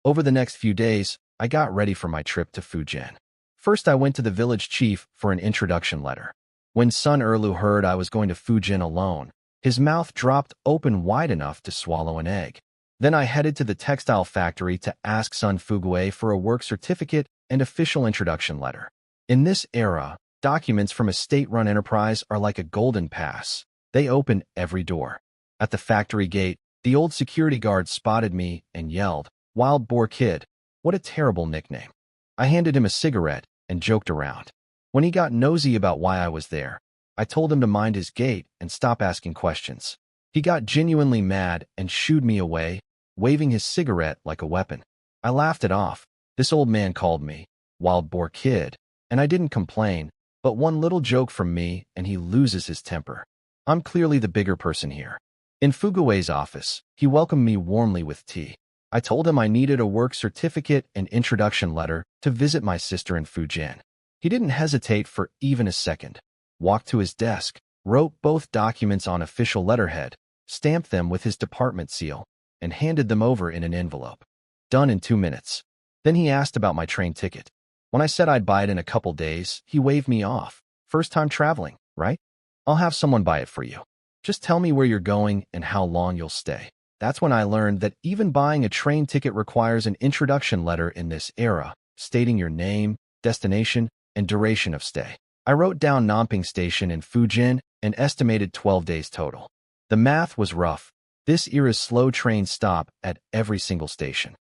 Over the next few days, I got ready for my trip to Fujian. First, I went to the village chief for an introduction letter. When Sun Erlu heard I was going to Fujian alone, his mouth dropped open wide enough to swallow an egg. Then I headed to the textile factory to ask Sun Fuguei for a work certificate and official introduction letter. In this era, documents from a state-run enterprise are like a golden pass. They open every door. At the factory gate, the old security guard spotted me and yelled, "Wild Boar Kid." What a terrible nickname. I handed him a cigarette and joked around. When he got nosy about why I was there, I told him to mind his gait and stop asking questions. He got genuinely mad and shooed me away, waving his cigarette like a weapon. I laughed it off. This old man called me Wild Boar Kid, and I didn't complain, but one little joke from me and he loses his temper. I'm clearly the bigger person here. In Fuguei's office, he welcomed me warmly with tea. I told him I needed a work certificate and introduction letter to visit my sister in Fujian. He didn't hesitate for even a second. Walked to his desk, wrote both documents on official letterhead, stamped them with his department seal, and handed them over in an envelope. Done in 2 minutes. Then he asked about my train ticket. When I said I'd buy it in a couple days, he waved me off. First time traveling, right? I'll have someone buy it for you. Just tell me where you're going and how long you'll stay. That's when I learned that even buying a train ticket requires an introduction letter in this era, stating your name, destination, and duration of stay. I wrote down Nanping Station in Fujian and estimated 12 days total. The math was rough. This era's slow trains stop at every single station.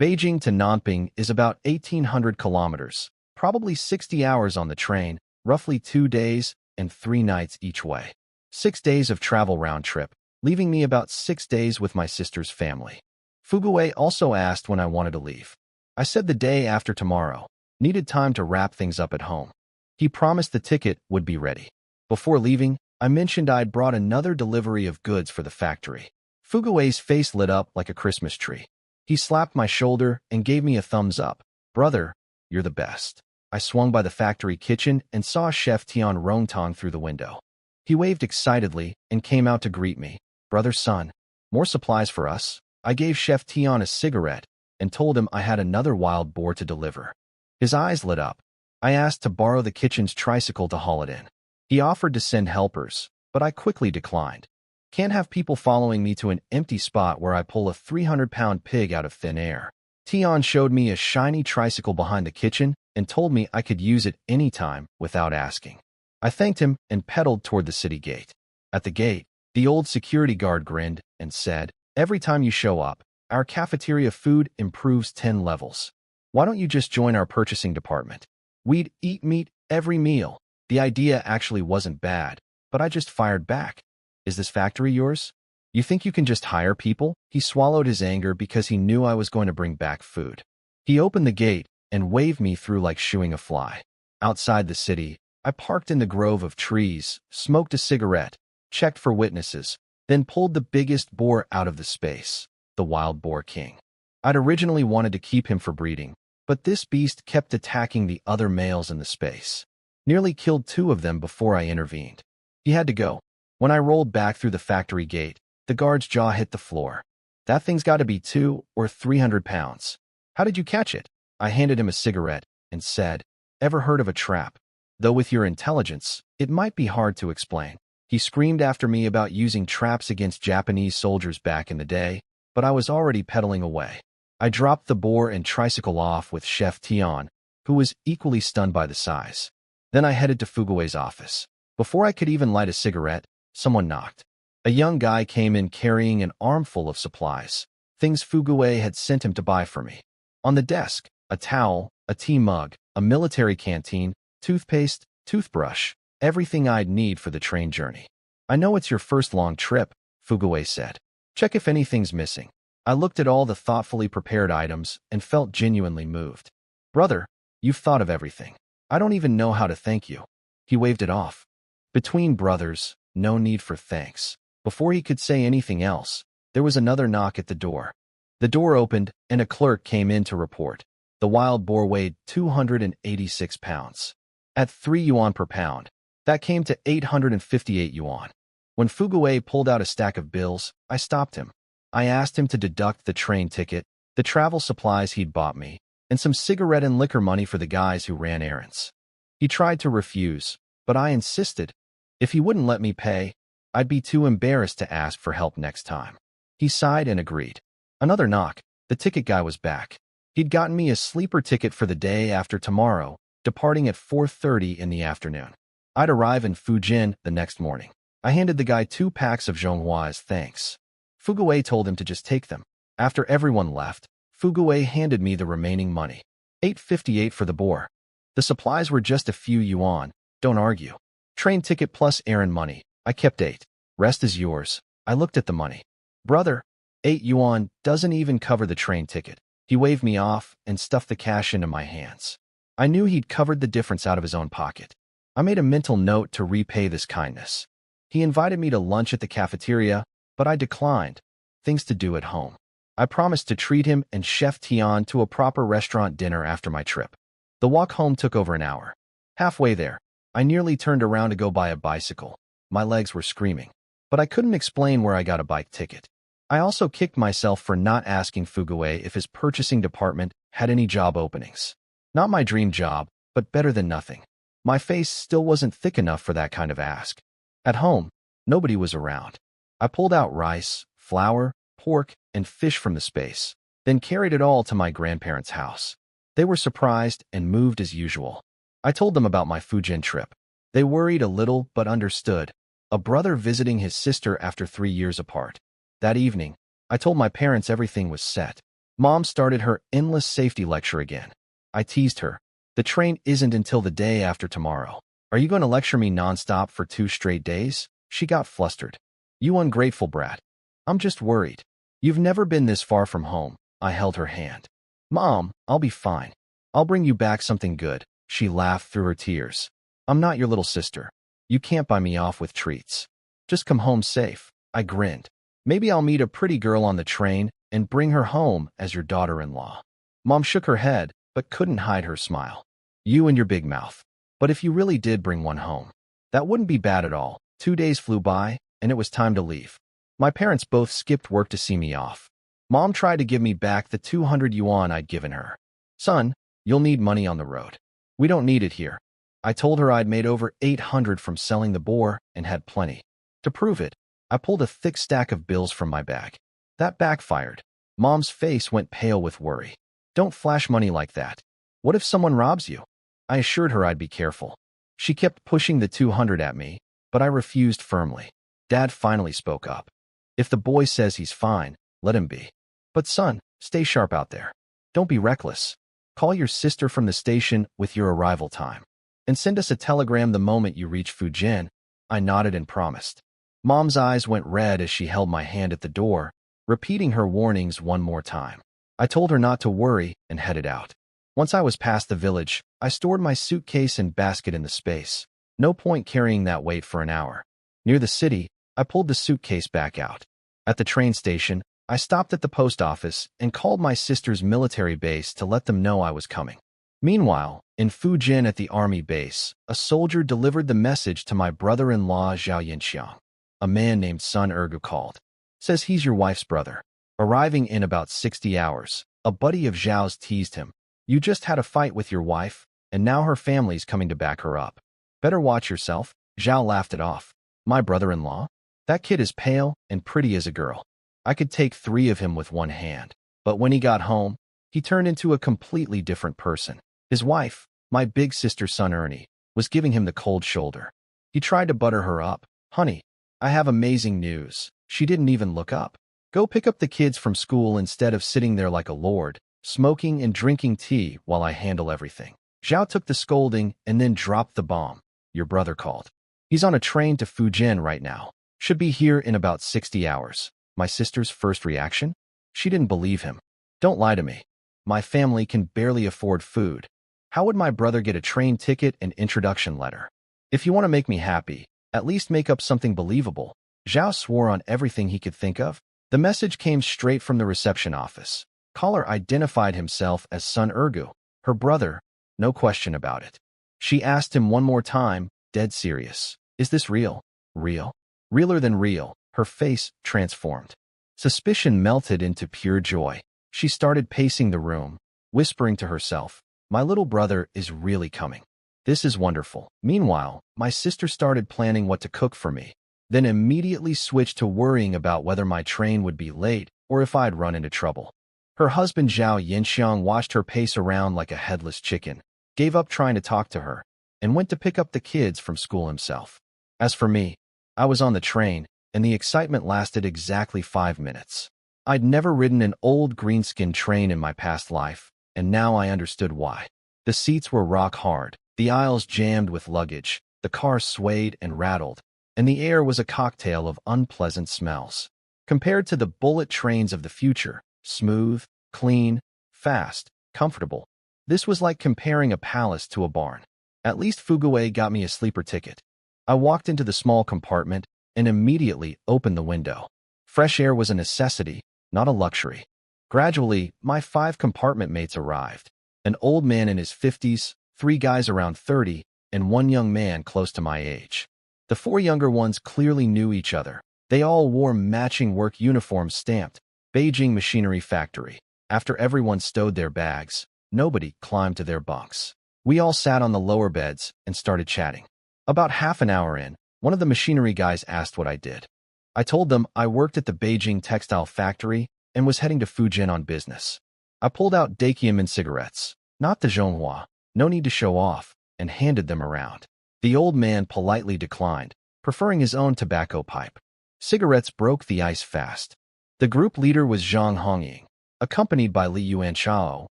Beijing to Nanping is about 1,800 kilometers, probably 60 hours on the train, roughly 2 days and 3 nights each way. 6 days of travel round trip, leaving me about 6 days with my sister's family. Fuguei also asked when I wanted to leave. I said the day after tomorrow. Needed time to wrap things up at home. He promised the ticket would be ready. Before leaving, I mentioned I'd brought another delivery of goods for the factory. Fuguei's face lit up like a Christmas tree. He slapped my shoulder and gave me a thumbs up. Brother, you're the best. I swung by the factory kitchen and saw Chef Tian Rongtong through the window. He waved excitedly and came out to greet me. Brother son, more supplies for us. I gave Chef Tian a cigarette and told him I had another wild boar to deliver. His eyes lit up. I asked to borrow the kitchen's tricycle to haul it in. He offered to send helpers, but I quickly declined. Can't have people following me to an empty spot where I pull a 300-pound pig out of thin air. Tian showed me a shiny tricycle behind the kitchen and told me I could use it anytime without asking. I thanked him and pedaled toward the city gate. At the gate, the old security guard grinned and said, "Every time you show up, our cafeteria food improves 10 levels. Why don't you just join our purchasing department? We'd eat meat every meal." The idea actually wasn't bad, but I just fired back. "Is this factory yours? You think you can just hire people?" He swallowed his anger because he knew I was going to bring back food. He opened the gate and waved me through like shooing a fly. Outside the city, I parked in the grove of trees, smoked a cigarette, checked for witnesses, then pulled the biggest boar out of the space, the wild boar king. I'd originally wanted to keep him for breeding, but this beast kept attacking the other males in the space. Nearly killed 2 of them before I intervened. He had to go. When I rolled back through the factory gate, the guard's jaw hit the floor. "That thing's got to be 200 or 300 pounds. How did you catch it?" I handed him a cigarette and said, "Ever heard of a trap? Though with your intelligence, it might be hard to explain." He screamed after me about using traps against Japanese soldiers back in the day, but I was already pedaling away. I dropped the boar and tricycle off with Chef Tian, who was equally stunned by the size. Then I headed to Fugue's office. Before I could even light a cigarette, someone knocked. A young guy came in carrying an armful of supplies, things Fugue had sent him to buy for me. On the desk, a towel, a tea mug, a military canteen, toothpaste, toothbrush, everything I'd need for the train journey. "I know it's your first long trip," Fugue said. "Check if anything's missing." I looked at all the thoughtfully prepared items and felt genuinely moved. "Brother, you've thought of everything. I don't even know how to thank you." He waved it off. Between brothers, no need for thanks. Before he could say anything else, there was another knock at the door. The door opened, and a clerk came in to report. The wild boar weighed 286 pounds. At 3 yuan per pound, that came to 858 yuan. When Fugue pulled out a stack of bills, I stopped him. I asked him to deduct the train ticket, the travel supplies he'd bought me, and some cigarette and liquor money for the guys who ran errands. He tried to refuse, but I insisted. If he wouldn't let me pay, I'd be too embarrassed to ask for help next time. He sighed and agreed. Another knock. The ticket guy was back. He'd gotten me a sleeper ticket for the day after tomorrow, departing at 4:30 in the afternoon. I'd arrive in Fujian the next morning. I handed the guy 2 packs of Zhonghua as thanks. Fugue told him to just take them. After everyone left, Fugue handed me the remaining money. 858 for the boar. The supplies were just a few yuan, don't argue. Train ticket plus errand money. I kept 8. Rest is yours. I looked at the money. Brother, 8 yuan doesn't even cover the train ticket. He waved me off and stuffed the cash into my hands. I knew he'd covered the difference out of his own pocket. I made a mental note to repay this kindness. He invited me to lunch at the cafeteria, but I declined. Things to do at home. I promised to treat him and Chef Tian to a proper restaurant dinner after my trip. The walk home took over an hour. Halfway there, I nearly turned around to go buy a bicycle. My legs were screaming, but I couldn't explain where I got a bike ticket. I also kicked myself for not asking Fugue if his purchasing department had any job openings. Not my dream job, but better than nothing. My face still wasn't thick enough for that kind of ask. At home, nobody was around. I pulled out rice, flour, pork, and fish from the space, then carried it all to my grandparents' house. They were surprised and moved as usual. I told them about my Fujian trip. They worried a little but understood. A brother visiting his sister after 3 years apart. That evening, I told my parents everything was set. Mom started her endless safety lecture again. I teased her. "The train isn't until the day after tomorrow. Are you going to lecture me nonstop for 2 straight days?" She got flustered. "You ungrateful brat. I'm just worried. You've never been this far from home." I held her hand. "Mom, I'll be fine. I'll bring you back something good." She laughed through her tears. "I'm not your little sister. You can't buy me off with treats. Just come home safe." I grinned. "Maybe I'll meet a pretty girl on the train and bring her home as your daughter-in-law. Mom shook her head, but couldn't hide her smile. You and your big mouth. But if you really did bring one home, that wouldn't be bad at all. 2 days flew by, and it was time to leave. My parents both skipped work to see me off. Mom tried to give me back the 200 yuan I'd given her. Son, you'll need money on the road. We don't need it here. I told her I'd made over 800 from selling the boar and had plenty. To prove it, I pulled a thick stack of bills from my bag. That backfired. Mom's face went pale with worry. Don't flash money like that. What if someone robs you? I assured her I'd be careful. She kept pushing the 200 at me, but I refused firmly. Dad finally spoke up. If the boy says he's fine, let him be. But son, stay sharp out there. Don't be reckless. Call your sister from the station with your arrival time. And send us a telegram the moment you reach Fujian. I nodded and promised. Mom's eyes went red as she held my hand at the door, repeating her warnings one more time. I told her not to worry and headed out. Once I was past the village, I stored my suitcase and basket in the space. No point carrying that weight for an hour. Near the city, I pulled the suitcase back out. At the train station, I stopped at the post office and called my sister's military base to let them know I was coming. Meanwhile, in Fujian at the army base, a soldier delivered the message to my brother-in-law Zhao Yinxiang. A man named Sun Ergu called. Says he's your wife's brother. Arriving in about 60 hours, a buddy of Zhao's teased him. You just had a fight with your wife, and now her family's coming to back her up. Better watch yourself. Zhao laughed it off. My brother-in-law? That kid is pale and pretty as a girl. I could take 3 of him with one hand. But when he got home, he turned into a completely different person. His wife, my big sister Sun Ernie, was giving him the cold shoulder. He tried to butter her up. Honey, I have amazing news. She didn't even look up. Go pick up the kids from school instead of sitting there like a lord, smoking and drinking tea while I handle everything. Zhao took the scolding and then dropped the bomb. Your brother called. He's on a train to Fujian right now. Should be here in about 60 hours. My sister's first reaction? She didn't believe him. Don't lie to me. My family can barely afford food. How would my brother get a train ticket and introduction letter? If you want to make me happy, at least make up something believable. Zhao swore on everything he could think of. The message came straight from the reception office. Caller identified himself as Sun Ergu, her brother, no question about it. She asked him one more time, dead serious. Is this real? Real? Realer than real. Her face transformed. Suspicion melted into pure joy. She started pacing the room, whispering to herself, my little brother is really coming. This is wonderful. Meanwhile, my sister started planning what to cook for me, then immediately switched to worrying about whether my train would be late or if I'd run into trouble. Her husband Zhao Yinxiang watched her pace around like a headless chicken, gave up trying to talk to her, and went to pick up the kids from school himself. As for me, I was on the train, and the excitement lasted exactly 5 minutes. I'd never ridden an old greenskin train in my past life, and now I understood why. The seats were rock hard, the aisles jammed with luggage, the car swayed and rattled, and the air was a cocktail of unpleasant smells. Compared to the bullet trains of the future, smooth, clean, fast, comfortable, this was like comparing a palace to a barn. At least Fugue got me a sleeper ticket. I walked into the small compartment and immediately opened the window. Fresh air was a necessity, not a luxury. Gradually, my 5 compartment mates arrived. An old man in his 50s, 3 guys around 30, and 1 young man close to my age. The 4 younger ones clearly knew each other. They all wore matching work uniforms stamped, Beijing Machinery Factory. After everyone stowed their bags, nobody climbed to their bunks. We all sat on the lower beds and started chatting. About half an hour in, one of the machinery guys asked what I did. I told them I worked at the Beijing textile factory and was heading to Fujian on business. I pulled out Dakiamin cigarettes, not the Zhonghua, no need to show off, and handed them around. The old man politely declined, preferring his own tobacco pipe. Cigarettes broke the ice fast. The group leader was Zhang Hongying, accompanied by Li Yuanchao,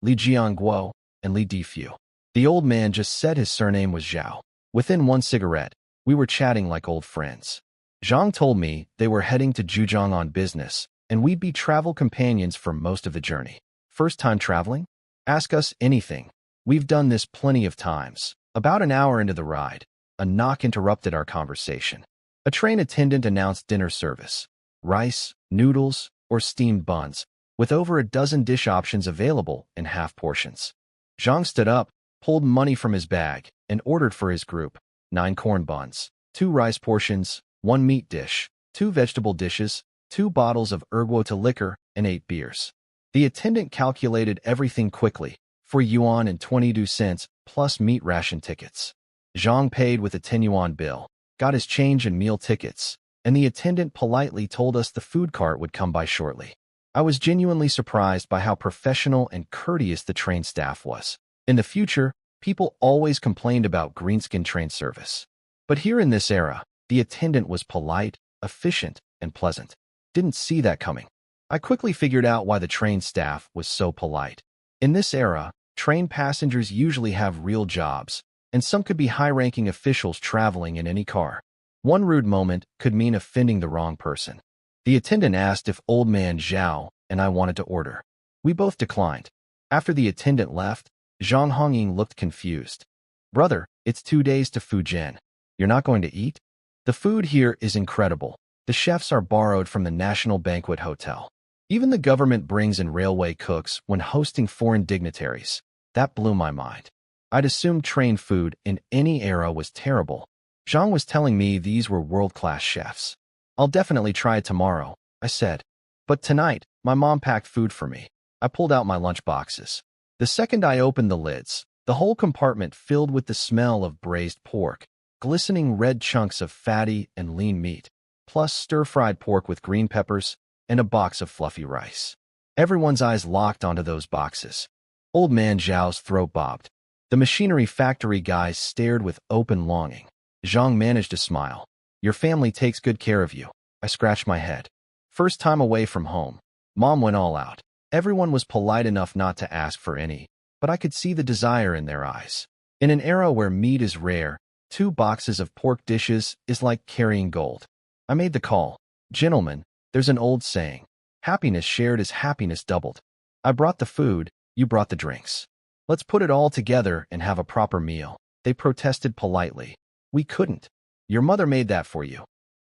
Li Jiangguo, and Li Difu. The old man just said his surname was Zhao. Within 1 cigarette, we were chatting like old friends. Zhang told me they were heading to Zhejiang on business, and we'd be travel companions for most of the journey. First time traveling? Ask us anything. We've done this plenty of times. About an hour into the ride, a knock interrupted our conversation. A train attendant announced dinner service. Rice, noodles, or steamed buns. with over a dozen dish options available in half portions. Zhang stood up, pulled money from his bag, and ordered for his group 9 corn buns, 2 rice portions, 1 meat dish, 2 vegetable dishes, 2 bottles of erguota liquor, and 8 beers. The attendant calculated everything quickly, for yuan and 22 cents plus meat ration tickets. Zhang paid with a 10 yuan bill, got his change and meal tickets, and the attendant politely told us the food cart would come by shortly. I was genuinely surprised by how professional and courteous the train staff was. In the future, people always complained about greenskin train service. But here in this era, the attendant was polite, efficient, and pleasant. Didn't see that coming. I quickly figured out why the train staff was so polite. In this era, train passengers usually have real jobs, and some could be high-ranking officials traveling in any car. One rude moment could mean offending the wrong person. The attendant asked if Old Man Zhao and I wanted to order. We both declined. After the attendant left, Zhang Hongying looked confused. "Brother, it's 2 days to Fujian. You're not going to eat?" "The food here is incredible. The chefs are borrowed from the National Banquet Hotel. Even the government brings in railway cooks when hosting foreign dignitaries." That blew my mind. I'd assumed train food in any era was terrible. Zhang was telling me these were world-class chefs. "I'll definitely try it tomorrow," I said. But tonight, my mom packed food for me. I pulled out my lunch boxes. The second I opened the lids, the whole compartment filled with the smell of braised pork, glistening red chunks of fatty and lean meat, plus stir-fried pork with green peppers, and a box of fluffy rice. Everyone's eyes locked onto those boxes. Old Man Zhao's throat bobbed. The machinery factory guys stared with open longing. Zhang managed to smile. "Your family takes good care of you." I scratched my head. First time away from home. Mom went all out. Everyone was polite enough not to ask for any, but I could see the desire in their eyes. In an era where meat is rare, 2 boxes of pork dishes is like carrying gold. I made the call. "Gentlemen, there's an old saying. Happiness shared is happiness doubled. I brought the food, you brought the drinks. Let's put it all together and have a proper meal." They protested politely. "We couldn't. Your mother made that for you."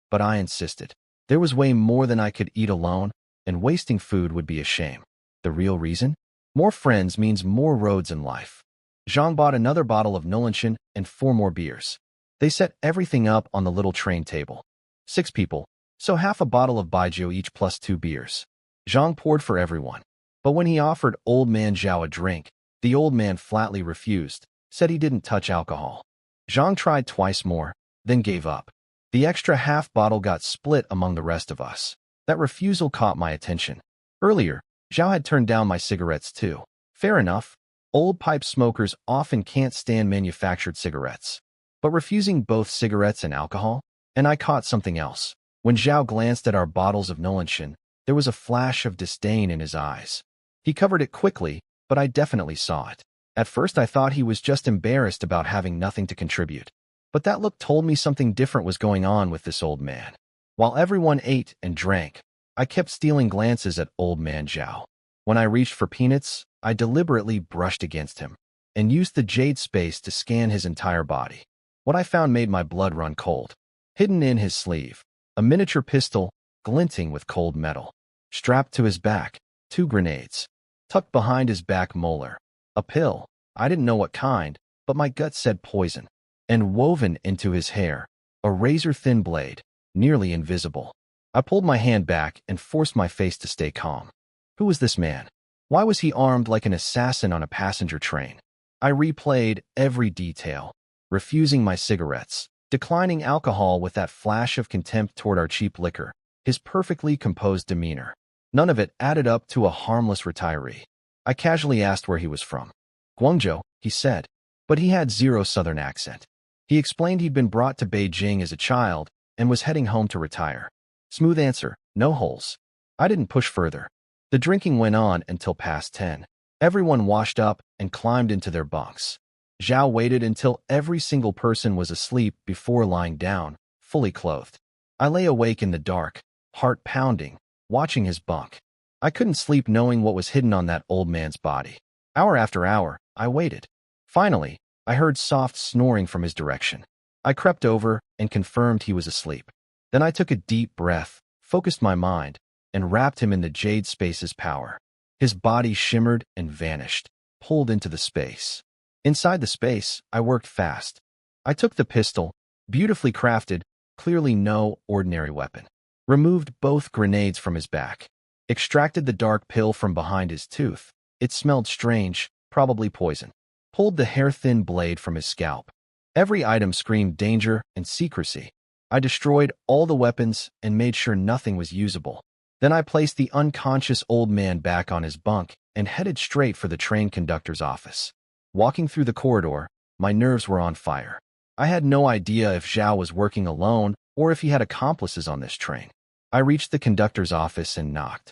But I insisted. There was way more than I could eat alone, and wasting food would be a shame. The real reason? More friends means more roads in life. Zhang bought another bottle of Nulenshin and 4 more beers. They set everything up on the little train table. 6 people, so half a bottle of baijiu each plus 2 beers. Zhang poured for everyone. But when he offered Old Man Zhao a drink, the old man flatly refused, said he didn't touch alcohol. Zhang tried twice more, then gave up. The extra half bottle got split among the rest of us. That refusal caught my attention. Earlier, Zhao had turned down my cigarettes too. Fair enough. Old pipe smokers often can't stand manufactured cigarettes. But refusing both cigarettes and alcohol? And I caught something else. When Zhao glanced at our bottles of Nulenshin, there was a flash of disdain in his eyes. He covered it quickly, but I definitely saw it. At first I thought he was just embarrassed about having nothing to contribute. But that look told me something different was going on with this old man. While everyone ate and drank, I kept stealing glances at Old Man Zhao. When I reached for peanuts, I deliberately brushed against him and used the jade space to scan his entire body. What I found made my blood run cold. Hidden in his sleeve, a miniature pistol glinting with cold metal. Strapped to his back, 2 grenades. Tucked behind his back molar, a pill. I didn't know what kind, but my gut said poison. And woven into his hair, a razor-thin blade, nearly invisible. I pulled my hand back and forced my face to stay calm. Who was this man? Why was he armed like an assassin on a passenger train? I replayed every detail, refusing my cigarettes, declining alcohol with that flash of contempt toward our cheap liquor, his perfectly composed demeanor. None of it added up to a harmless retiree. I casually asked where he was from. "Guangzhou," he said, but he had 0 southern accent. He explained he'd been brought to Beijing as a child and was heading home to retire. Smooth answer, no holes. I didn't push further. The drinking went on until past 10. Everyone washed up and climbed into their bunks. Zhao waited until every single person was asleep before lying down, fully clothed. I lay awake in the dark, heart pounding, watching his bunk. I couldn't sleep knowing what was hidden on that old man's body. Hour after hour, I waited. Finally, I heard soft snoring from his direction. I crept over and confirmed he was asleep. Then I took a deep breath, focused my mind, and wrapped him in the Jade Space's power. His body shimmered and vanished, pulled into the space. Inside the space, I worked fast. I took the pistol, beautifully crafted, clearly no ordinary weapon. Removed both grenades from his back. Extracted the dark pill from behind his tooth. It smelled strange, probably poison. Pulled the hair-thin blade from his scalp. Every item screamed danger and secrecy. I destroyed all the weapons and made sure nothing was usable. Then I placed the unconscious old man back on his bunk and headed straight for the train conductor's office. Walking through the corridor, my nerves were on fire. I had no idea if Zhao was working alone or if he had accomplices on this train. I reached the conductor's office and knocked.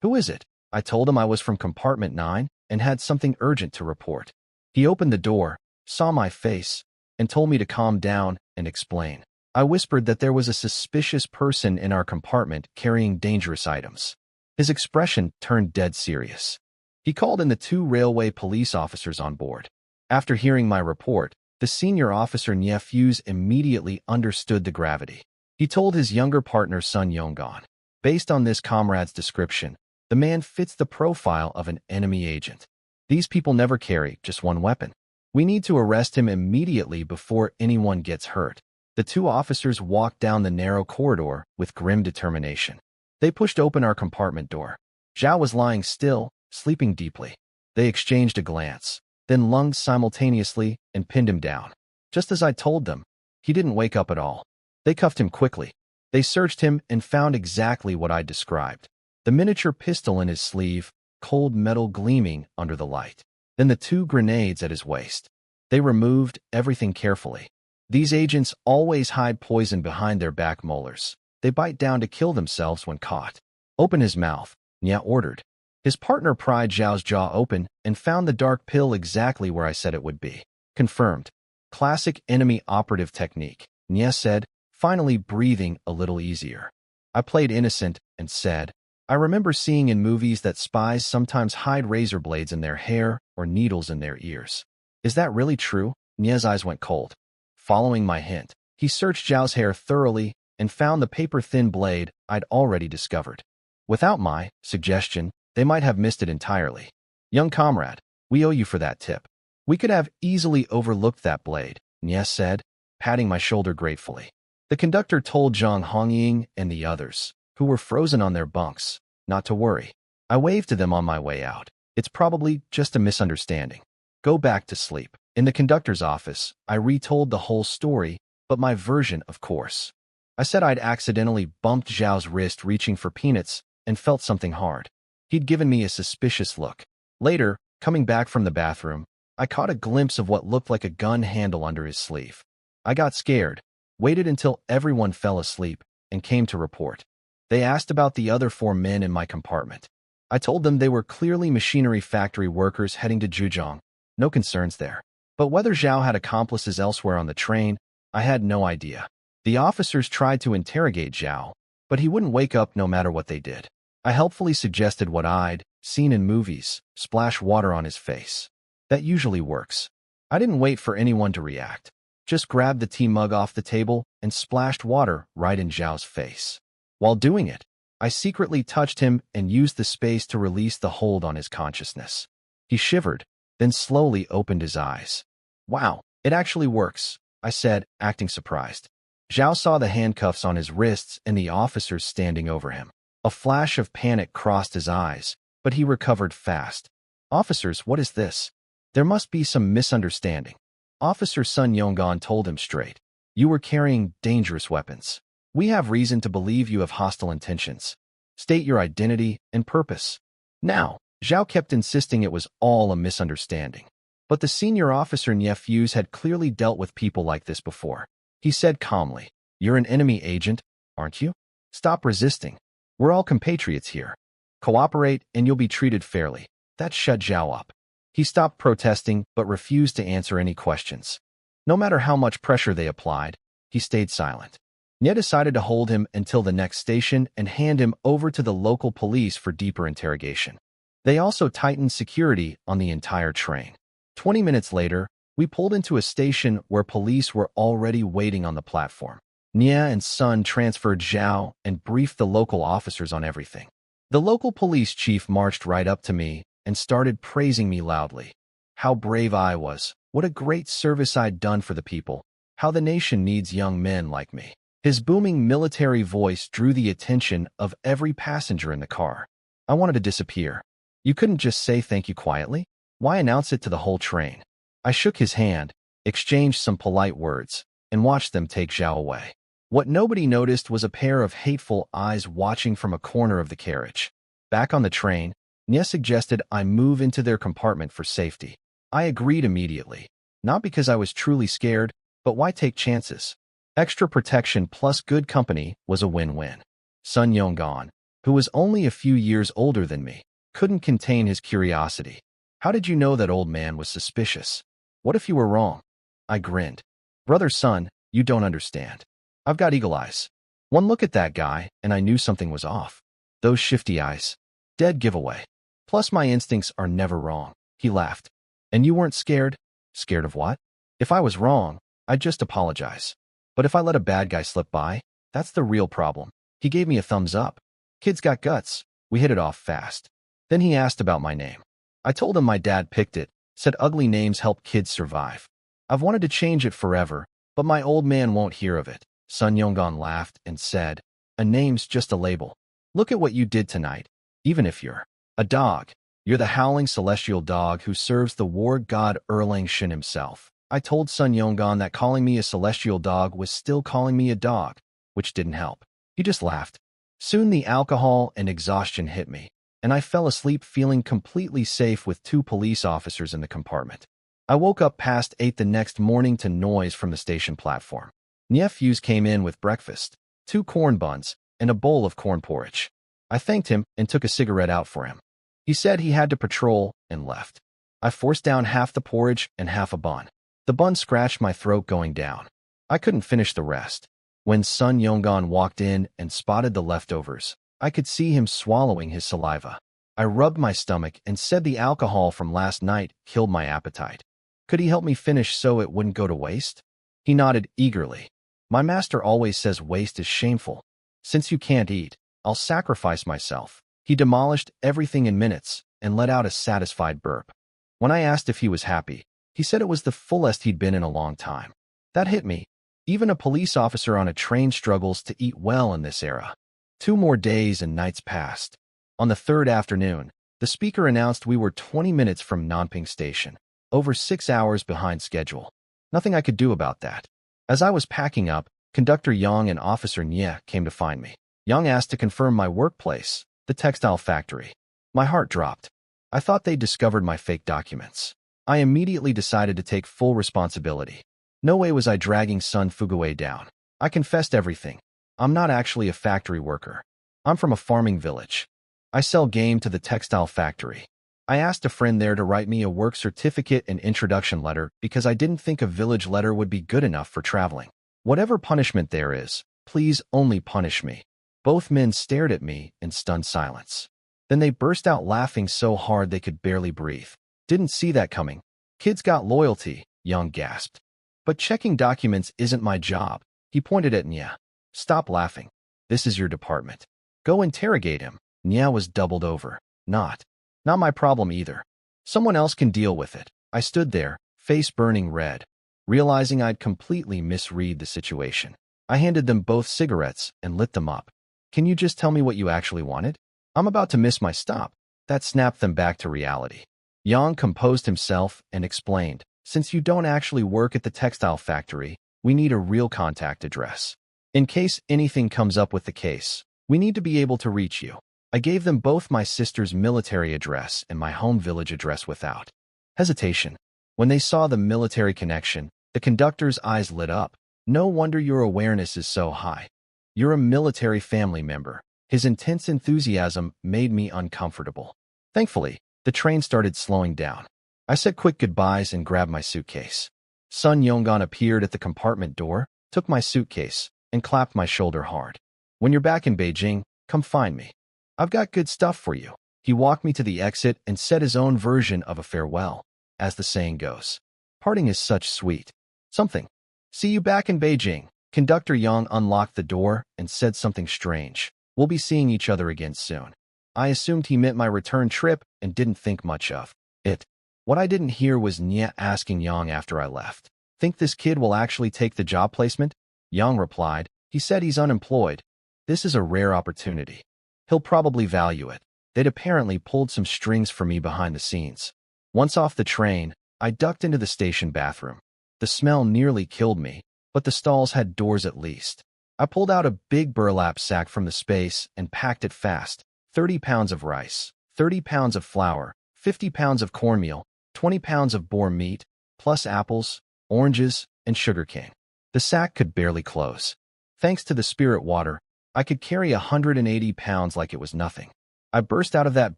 "Who is it?" I told him I was from compartment 9 and had something urgent to report. He opened the door, saw my face, and told me to calm down and explain. I whispered that there was a suspicious person in our compartment carrying dangerous items. His expression turned dead serious. He called in the 2 railway police officers on board. After hearing my report, the senior officer Nie Fuse immediately understood the gravity. He told his younger partner Sun Yonggan. Based on this comrade's description, the man fits the profile of an enemy agent. These people never carry just one weapon. We need to arrest him immediately before anyone gets hurt. The 2 officers walked down the narrow corridor with grim determination. They pushed open our compartment door. Zhao was lying still, sleeping deeply. They exchanged a glance, then lunged simultaneously and pinned him down. Just as I told them, he didn't wake up at all. They cuffed him quickly. They searched him and found exactly what I described. The miniature pistol in his sleeve, cold metal gleaming under the light. Then the 2 grenades at his waist. They removed everything carefully. These agents always hide poison behind their back molars. They bite down to kill themselves when caught. "Open his mouth," Nya ordered. His partner pried Zhao's jaw open and found the dark pill exactly where I said it would be. "Confirmed. Classic enemy operative technique," Nya said, finally breathing a little easier. I played innocent and said, "I remember seeing in movies that spies sometimes hide razor blades in their hair or needles in their ears. Is that really true?" Nya's eyes went cold. Following my hint, he searched Zhao's hair thoroughly and found the paper-thin blade I'd already discovered. Without my suggestion, they might have missed it entirely. "Young comrade, we owe you for that tip. We could have easily overlooked that blade," Nya said, patting my shoulder gratefully. The conductor told Zhang Hongying and the others, who were frozen on their bunks, not to worry. I waved to them on my way out. "It's probably just a misunderstanding. Go back to sleep." In the conductor's office, I retold the whole story, but my version, of course. I said I'd accidentally bumped Zhao's wrist reaching for peanuts and felt something hard. He'd given me a suspicious look. Later, coming back from the bathroom, I caught a glimpse of what looked like a gun handle under his sleeve. I got scared, waited until everyone fell asleep, and came to report. They asked about the other 4 men in my compartment. I told them they were clearly machinery factory workers heading to Zhejiang. No concerns there. But whether Zhao had accomplices elsewhere on the train, I had no idea. The officers tried to interrogate Zhao, but he wouldn't wake up no matter what they did. I helpfully suggested what I'd seen in movies, splash water on his face. That usually works. I didn't wait for anyone to react. Just grabbed the tea mug off the table and splashed water right in Zhao's face. While doing it, I secretly touched him and used the space to release the hold on his consciousness. He shivered, then slowly opened his eyes. "Wow, it actually works," I said, acting surprised. Zhao saw the handcuffs on his wrists and the officers standing over him. A flash of panic crossed his eyes, but he recovered fast. "Officers, what is this? There must be some misunderstanding." Officer Sun Yonggan told him straight. "You were carrying dangerous weapons. We have reason to believe you have hostile intentions. State your identity and purpose." Now, Zhao kept insisting it was all a misunderstanding. But the senior officer Nie Fuse had clearly dealt with people like this before. He said calmly, "You're an enemy agent, aren't you? Stop resisting. We're all compatriots here. Cooperate and you'll be treated fairly." That shut Zhao up. He stopped protesting but refused to answer any questions. No matter how much pressure they applied, he stayed silent. Nie decided to hold him until the next station and hand him over to the local police for deeper interrogation. They also tightened security on the entire train. 20 minutes later, we pulled into a station where police were already waiting on the platform. Nie and Sun transferred Zhao and briefed the local officers on everything. The local police chief marched right up to me and started praising me loudly. How brave I was, what a great service I'd done for the people, how the nation needs young men like me. His booming military voice drew the attention of every passenger in the car. I wanted to disappear. You couldn't just say thank you quietly? Why announce it to the whole train? I shook his hand, exchanged some polite words, and watched them take Zhao away. What nobody noticed was a pair of hateful eyes watching from a corner of the carriage. Back on the train, Nia suggested I move into their compartment for safety. I agreed immediately. Not because I was truly scared, but why take chances? Extra protection plus good company was a win-win. Sun Yonggan, who was only a few years older than me, couldn't contain his curiosity. How did you know that old man was suspicious? What if you were wrong? I grinned. Brother Sun, you don't understand. I've got eagle eyes. One look at that guy, and I knew something was off. Those shifty eyes. Dead giveaway. Plus my instincts are never wrong. He laughed. And you weren't scared? Scared of what? If I was wrong, I'd just apologize. But if I let a bad guy slip by, that's the real problem. He gave me a thumbs up. Kid's got guts. We hit it off fast. Then he asked about my name. I told him my dad picked it, said ugly names help kids survive. I've wanted to change it forever, but my old man won't hear of it. Sun Yonggan laughed and said, a name's just a label. Look at what you did tonight. Even if you're a dog, you're the howling celestial dog who serves the war god Erlang Shin himself. I told Sun Yonggan that calling me a celestial dog was still calling me a dog, which didn't help. He just laughed. Soon the alcohol and exhaustion hit me, and I fell asleep feeling completely safe with 2 police officers in the compartment. I woke up past 8 the next morning to noise from the station platform. Nephews came in with breakfast, 2 corn buns, and a bowl of corn porridge. I thanked him and took a cigarette out for him. He said he had to patrol and left. I forced down half the porridge and half a bun. The bun scratched my throat going down. I couldn't finish the rest. When Sun Yonggan walked in and spotted the leftovers, I could see him swallowing his saliva. I rubbed my stomach and said the alcohol from last night killed my appetite. Could he help me finish so it wouldn't go to waste? He nodded eagerly. My master always says waste is shameful. Since you can't eat, I'll sacrifice myself. He demolished everything in minutes and let out a satisfied burp. When I asked if he was happy, he said it was the fullest he'd been in a long time. That hit me. Even a police officer on a train struggles to eat well in this era. 2 more days and nights passed. On the 3rd afternoon, the speaker announced we were 20 minutes from Nanping Station, over 6 hours behind schedule. Nothing I could do about that. As I was packing up, Conductor Yang and Officer Nye came to find me. Yang asked to confirm my workplace, the textile factory. My heart dropped. I thought they'd discovered my fake documents. I immediately decided to take full responsibility. No way was I dragging Sun Fuguwei down. I confessed everything. I'm not actually a factory worker. I'm from a farming village. I sell game to the textile factory. I asked a friend there to write me a work certificate and introduction letter because I didn't think a village letter would be good enough for traveling. Whatever punishment there is, please only punish me. Both men stared at me in stunned silence. Then they burst out laughing so hard they could barely breathe. Didn't see that coming. Kids got loyalty, Young gasped. But checking documents isn't my job. He pointed at Nya. Stop laughing. This is your department. Go interrogate him. Nya was doubled over. Not my problem either. Someone else can deal with it. I stood there, face burning red, realizing I'd completely misread the situation. I handed them both cigarettes and lit them up. Can you just tell me what you actually wanted? I'm about to miss my stop. That snapped them back to reality. Yang composed himself and explained, since you don't actually work at the textile factory, we need a real contact address. In case anything comes up with the case, we need to be able to reach you. I gave them both my sister's military address and my home village address without hesitation. When they saw the military connection, the conductor's eyes lit up. No wonder your awareness is so high. You're a military family member. His intense enthusiasm made me uncomfortable. Thankfully, the train started slowing down. I said quick goodbyes and grabbed my suitcase. Sun Yonggan appeared at the compartment door, took my suitcase, and clapped my shoulder hard. When you're back in Beijing, come find me. I've got good stuff for you. He walked me to the exit and said his own version of a farewell. As the saying goes, parting is such sweet something. See you back in Beijing. Conductor Yang unlocked the door and said something strange. We'll be seeing each other again soon. I assumed he meant my return trip and didn't think much of it. What I didn't hear was Nya asking Yang after I left. Think this kid will actually take the job placement? Yang replied, he said he's unemployed. This is a rare opportunity. He'll probably value it. They'd apparently pulled some strings for me behind the scenes. Once off the train, I ducked into the station bathroom. The smell nearly killed me, but the stalls had doors at least. I pulled out a big burlap sack from the space and packed it fast. 30 pounds of rice, 30 pounds of flour, 50 pounds of cornmeal, 20 pounds of boar meat, plus apples, oranges, and sugarcane. The sack could barely close. Thanks to the spirit water, I could carry 180 pounds like it was nothing. I burst out of that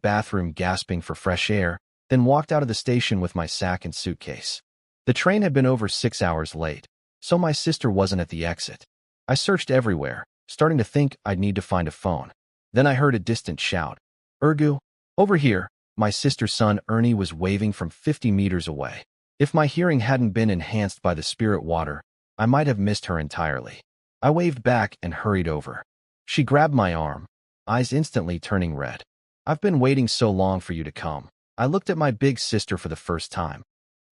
bathroom gasping for fresh air, then walked out of the station with my sack and suitcase. The train had been over 6 hours late, so my sister wasn't at the exit. I searched everywhere, starting to think I'd need to find a phone. Then I heard a distant shout. Ergu, over here. My sister's son Ernie was waving from 50 meters away. If my hearing hadn't been enhanced by the spirit water, I might have missed her entirely. I waved back and hurried over. She grabbed my arm, eyes instantly turning red. I've been waiting so long for you to come. I looked at my big sister for the first time.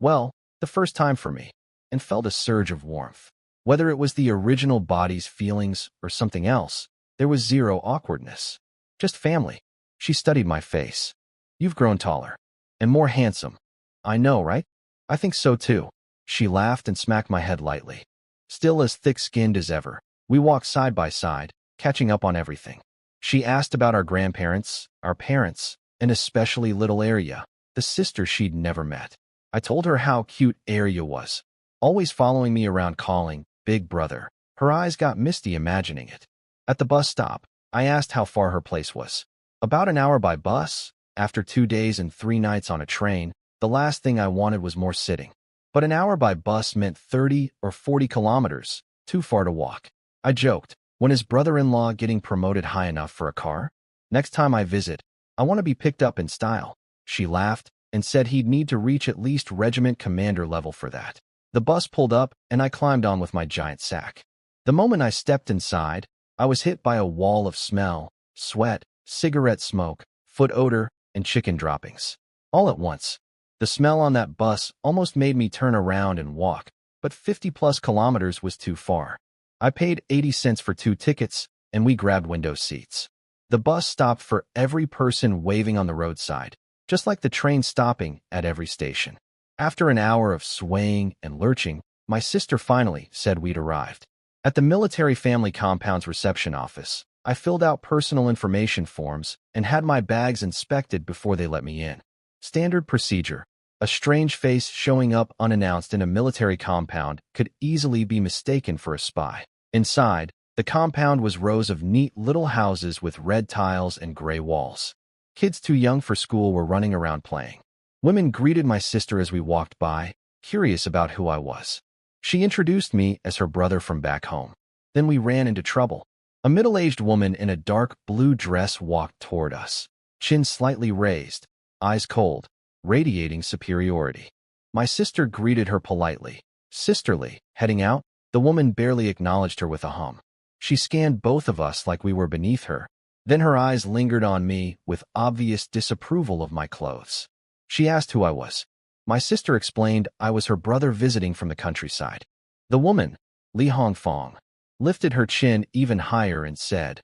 Well, the first time for me, and felt a surge of warmth. Whether it was the original body's feelings or something else, there was zero awkwardness. Just family. She studied my face. You've grown taller. And more handsome. I know, right? I think so too. She laughed and smacked my head lightly. Still as thick-skinned as ever, we walked side by side, catching up on everything. She asked about our grandparents, our parents, and especially little Arya, the sister she'd never met. I told her how cute Arya was, always following me around calling, Big Brother. Her eyes got misty imagining it. At the bus stop, I asked how far her place was. About an hour by bus. After 2 days and 3 nights on a train, the last thing I wanted was more sitting. But an hour by bus meant 30 or 40 kilometers, too far to walk. I joked, when is brother-in-law getting promoted high enough for a car? Next time I visit, I want to be picked up in style. She laughed and said he'd need to reach at least regiment commander level for that. The bus pulled up and I climbed on with my giant sack. The moment I stepped inside, I was hit by a wall of smell, sweat, cigarette smoke, foot odor, and chicken droppings. All at once. The smell on that bus almost made me turn around and walk, but 50+ kilometers was too far. I paid 80 cents for 2 tickets, and we grabbed window seats. The bus stopped for every person waving on the roadside, just like the train stopping at every station. After an hour of swaying and lurching, my sister finally said we'd arrived. At the military family compound's reception office, I filled out personal information forms and had my bags inspected before they let me in. Standard procedure. A strange face showing up unannounced in a military compound could easily be mistaken for a spy. Inside, the compound was rows of neat little houses with red tiles and gray walls. Kids too young for school were running around playing. Women greeted my sister as we walked by, curious about who I was. She introduced me as her brother from back home. Then we ran into trouble. A middle-aged woman in a dark blue dress walked toward us, chin slightly raised, eyes cold, radiating superiority. My sister greeted her politely. Sisterly, heading out, the woman barely acknowledged her with a hum. She scanned both of us like we were beneath her. Then her eyes lingered on me with obvious disapproval of my clothes. She asked who I was. My sister explained I was her brother visiting from the countryside. The woman, Li Hongfong, lifted her chin even higher and said,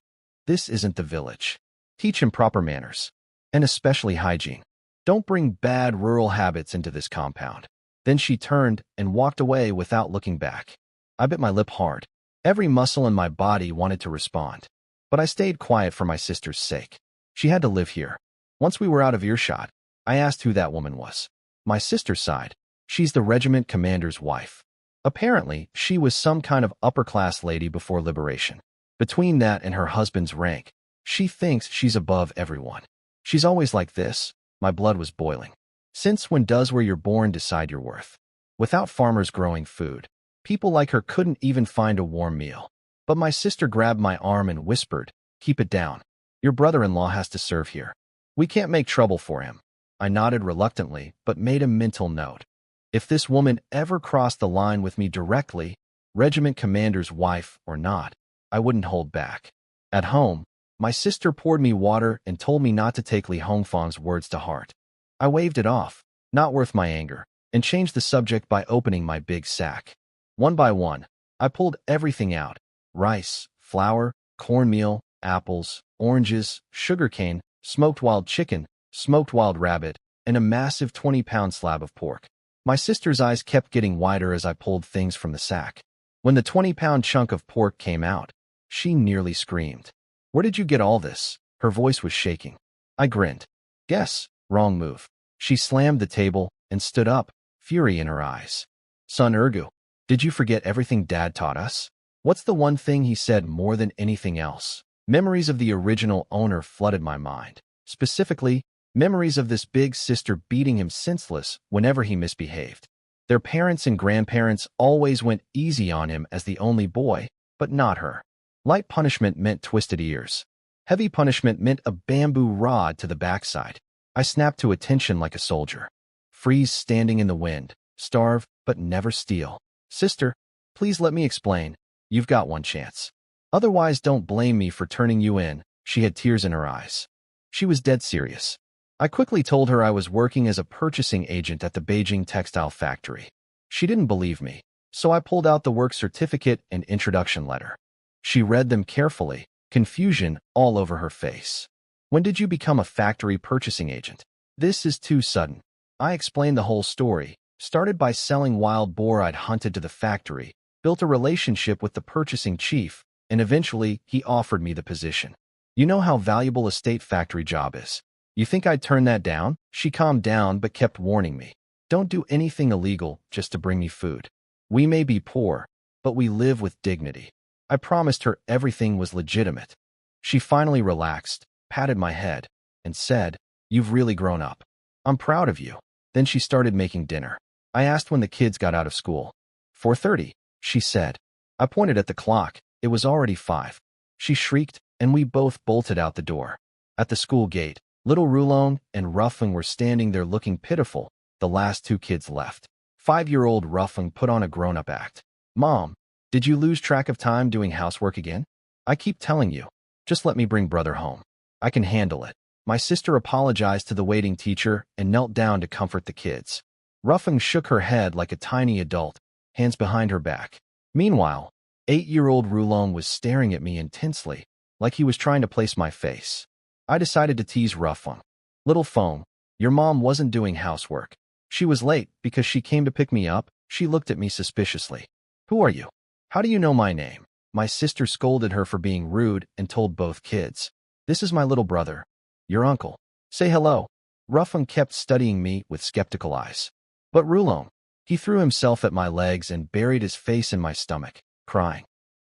"This isn't the village. Teach him proper manners, and especially hygiene. Don't bring bad rural habits into this compound." Then she turned and walked away without looking back. I bit my lip hard. Every muscle in my body wanted to respond, but I stayed quiet for my sister's sake. She had to live here. Once we were out of earshot, I asked who that woman was. My sister sighed. She's the regiment commander's wife. Apparently, she was some kind of upper-class lady before liberation. Between that and her husband's rank, she thinks she's above everyone. She's always like this. My blood was boiling. Since when does where you're born decide your worth? Without farmers growing food, people like her couldn't even find a warm meal. But my sister grabbed my arm and whispered, "Keep it down. Your brother-in-law has to serve here. We can't make trouble for him." I nodded reluctantly, but made a mental note. If this woman ever crossed the line with me directly, regiment commander's wife or not, I wouldn't hold back. At home, My sister poured me water and told me not to take Li Hongfang's words to heart. I waved it off, not worth my anger, and changed the subject by opening my big sack. One by one, I pulled everything out: rice, flour, cornmeal, apples, oranges, sugarcane, smoked wild chicken, smoked wild rabbit, and a massive 20-pound slab of pork. My sister's eyes kept getting wider as I pulled things from the sack. When the 20-pound chunk of pork came out, she nearly screamed. "Where did you get all this?" Her voice was shaking. I grinned. "Guess, wrong move." She slammed the table and stood up, fury in her eyes. "Son Ergu, did you forget everything Dad taught us?" What's the one thing he said more than anything else? Memories of the original owner flooded my mind. Specifically, memories of this big sister beating him senseless whenever he misbehaved. Their parents and grandparents always went easy on him as the only boy, but not her. Light punishment meant twisted ears. Heavy punishment meant a bamboo rod to the backside. I snapped to attention like a soldier. Freeze standing in the wind. Starve, but never steal. "Sister, please let me explain. You've got one chance. Otherwise, don't blame me for turning you in." She had tears in her eyes. She was dead serious. I quickly told her I was working as a purchasing agent at the Beijing textile factory. She didn't believe me, so I pulled out the work certificate and introduction letter. She read them carefully, confusion all over her face. "When did you become a factory purchasing agent?" "This is too sudden." I explained the whole story. Started by selling wild boar I'd hunted to the factory, built a relationship with the purchasing chief, and eventually he offered me the position. "You know how valuable a state factory job is. You think I'd turn that down?" She calmed down but kept warning me. "Don't do anything illegal just to bring me food. We may be poor, but we live with dignity." I promised her everything was legitimate. She finally relaxed, patted my head, and said, "You've really grown up. I'm proud of you." Then she started making dinner. I asked when the kids got out of school. 4:30, she said. I pointed at the clock. It was already 5. She shrieked, and we both bolted out the door. At the school gate, little Rulong and Ruffling were standing there looking pitiful. The last 2 kids left. 5-year-old Ruffling put on a grown-up act. "Mom, did you lose track of time doing housework again? I keep telling you. Just let me bring brother home. I can handle it." My sister apologized to the waiting teacher and knelt down to comfort the kids. Ruffing shook her head like a tiny adult, hands behind her back. Meanwhile, 8-year-old Rulong was staring at me intensely, like he was trying to place my face. I decided to tease Ruffing. "Little Fong, your mom wasn't doing housework. She was late because she came to pick me up." She looked at me suspiciously. "Who are you? How do you know my name?" My sister scolded her for being rude and told both kids, "This is my little brother, your uncle. Say hello." Ruffing kept studying me with skeptical eyes. But Rulong, he threw himself at my legs and buried his face in my stomach, crying.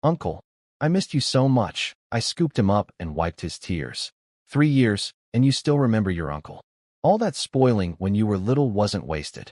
"Uncle, I missed you so much." I scooped him up and wiped his tears. 3 years, and you still remember your uncle. All that spoiling when you were little wasn't wasted.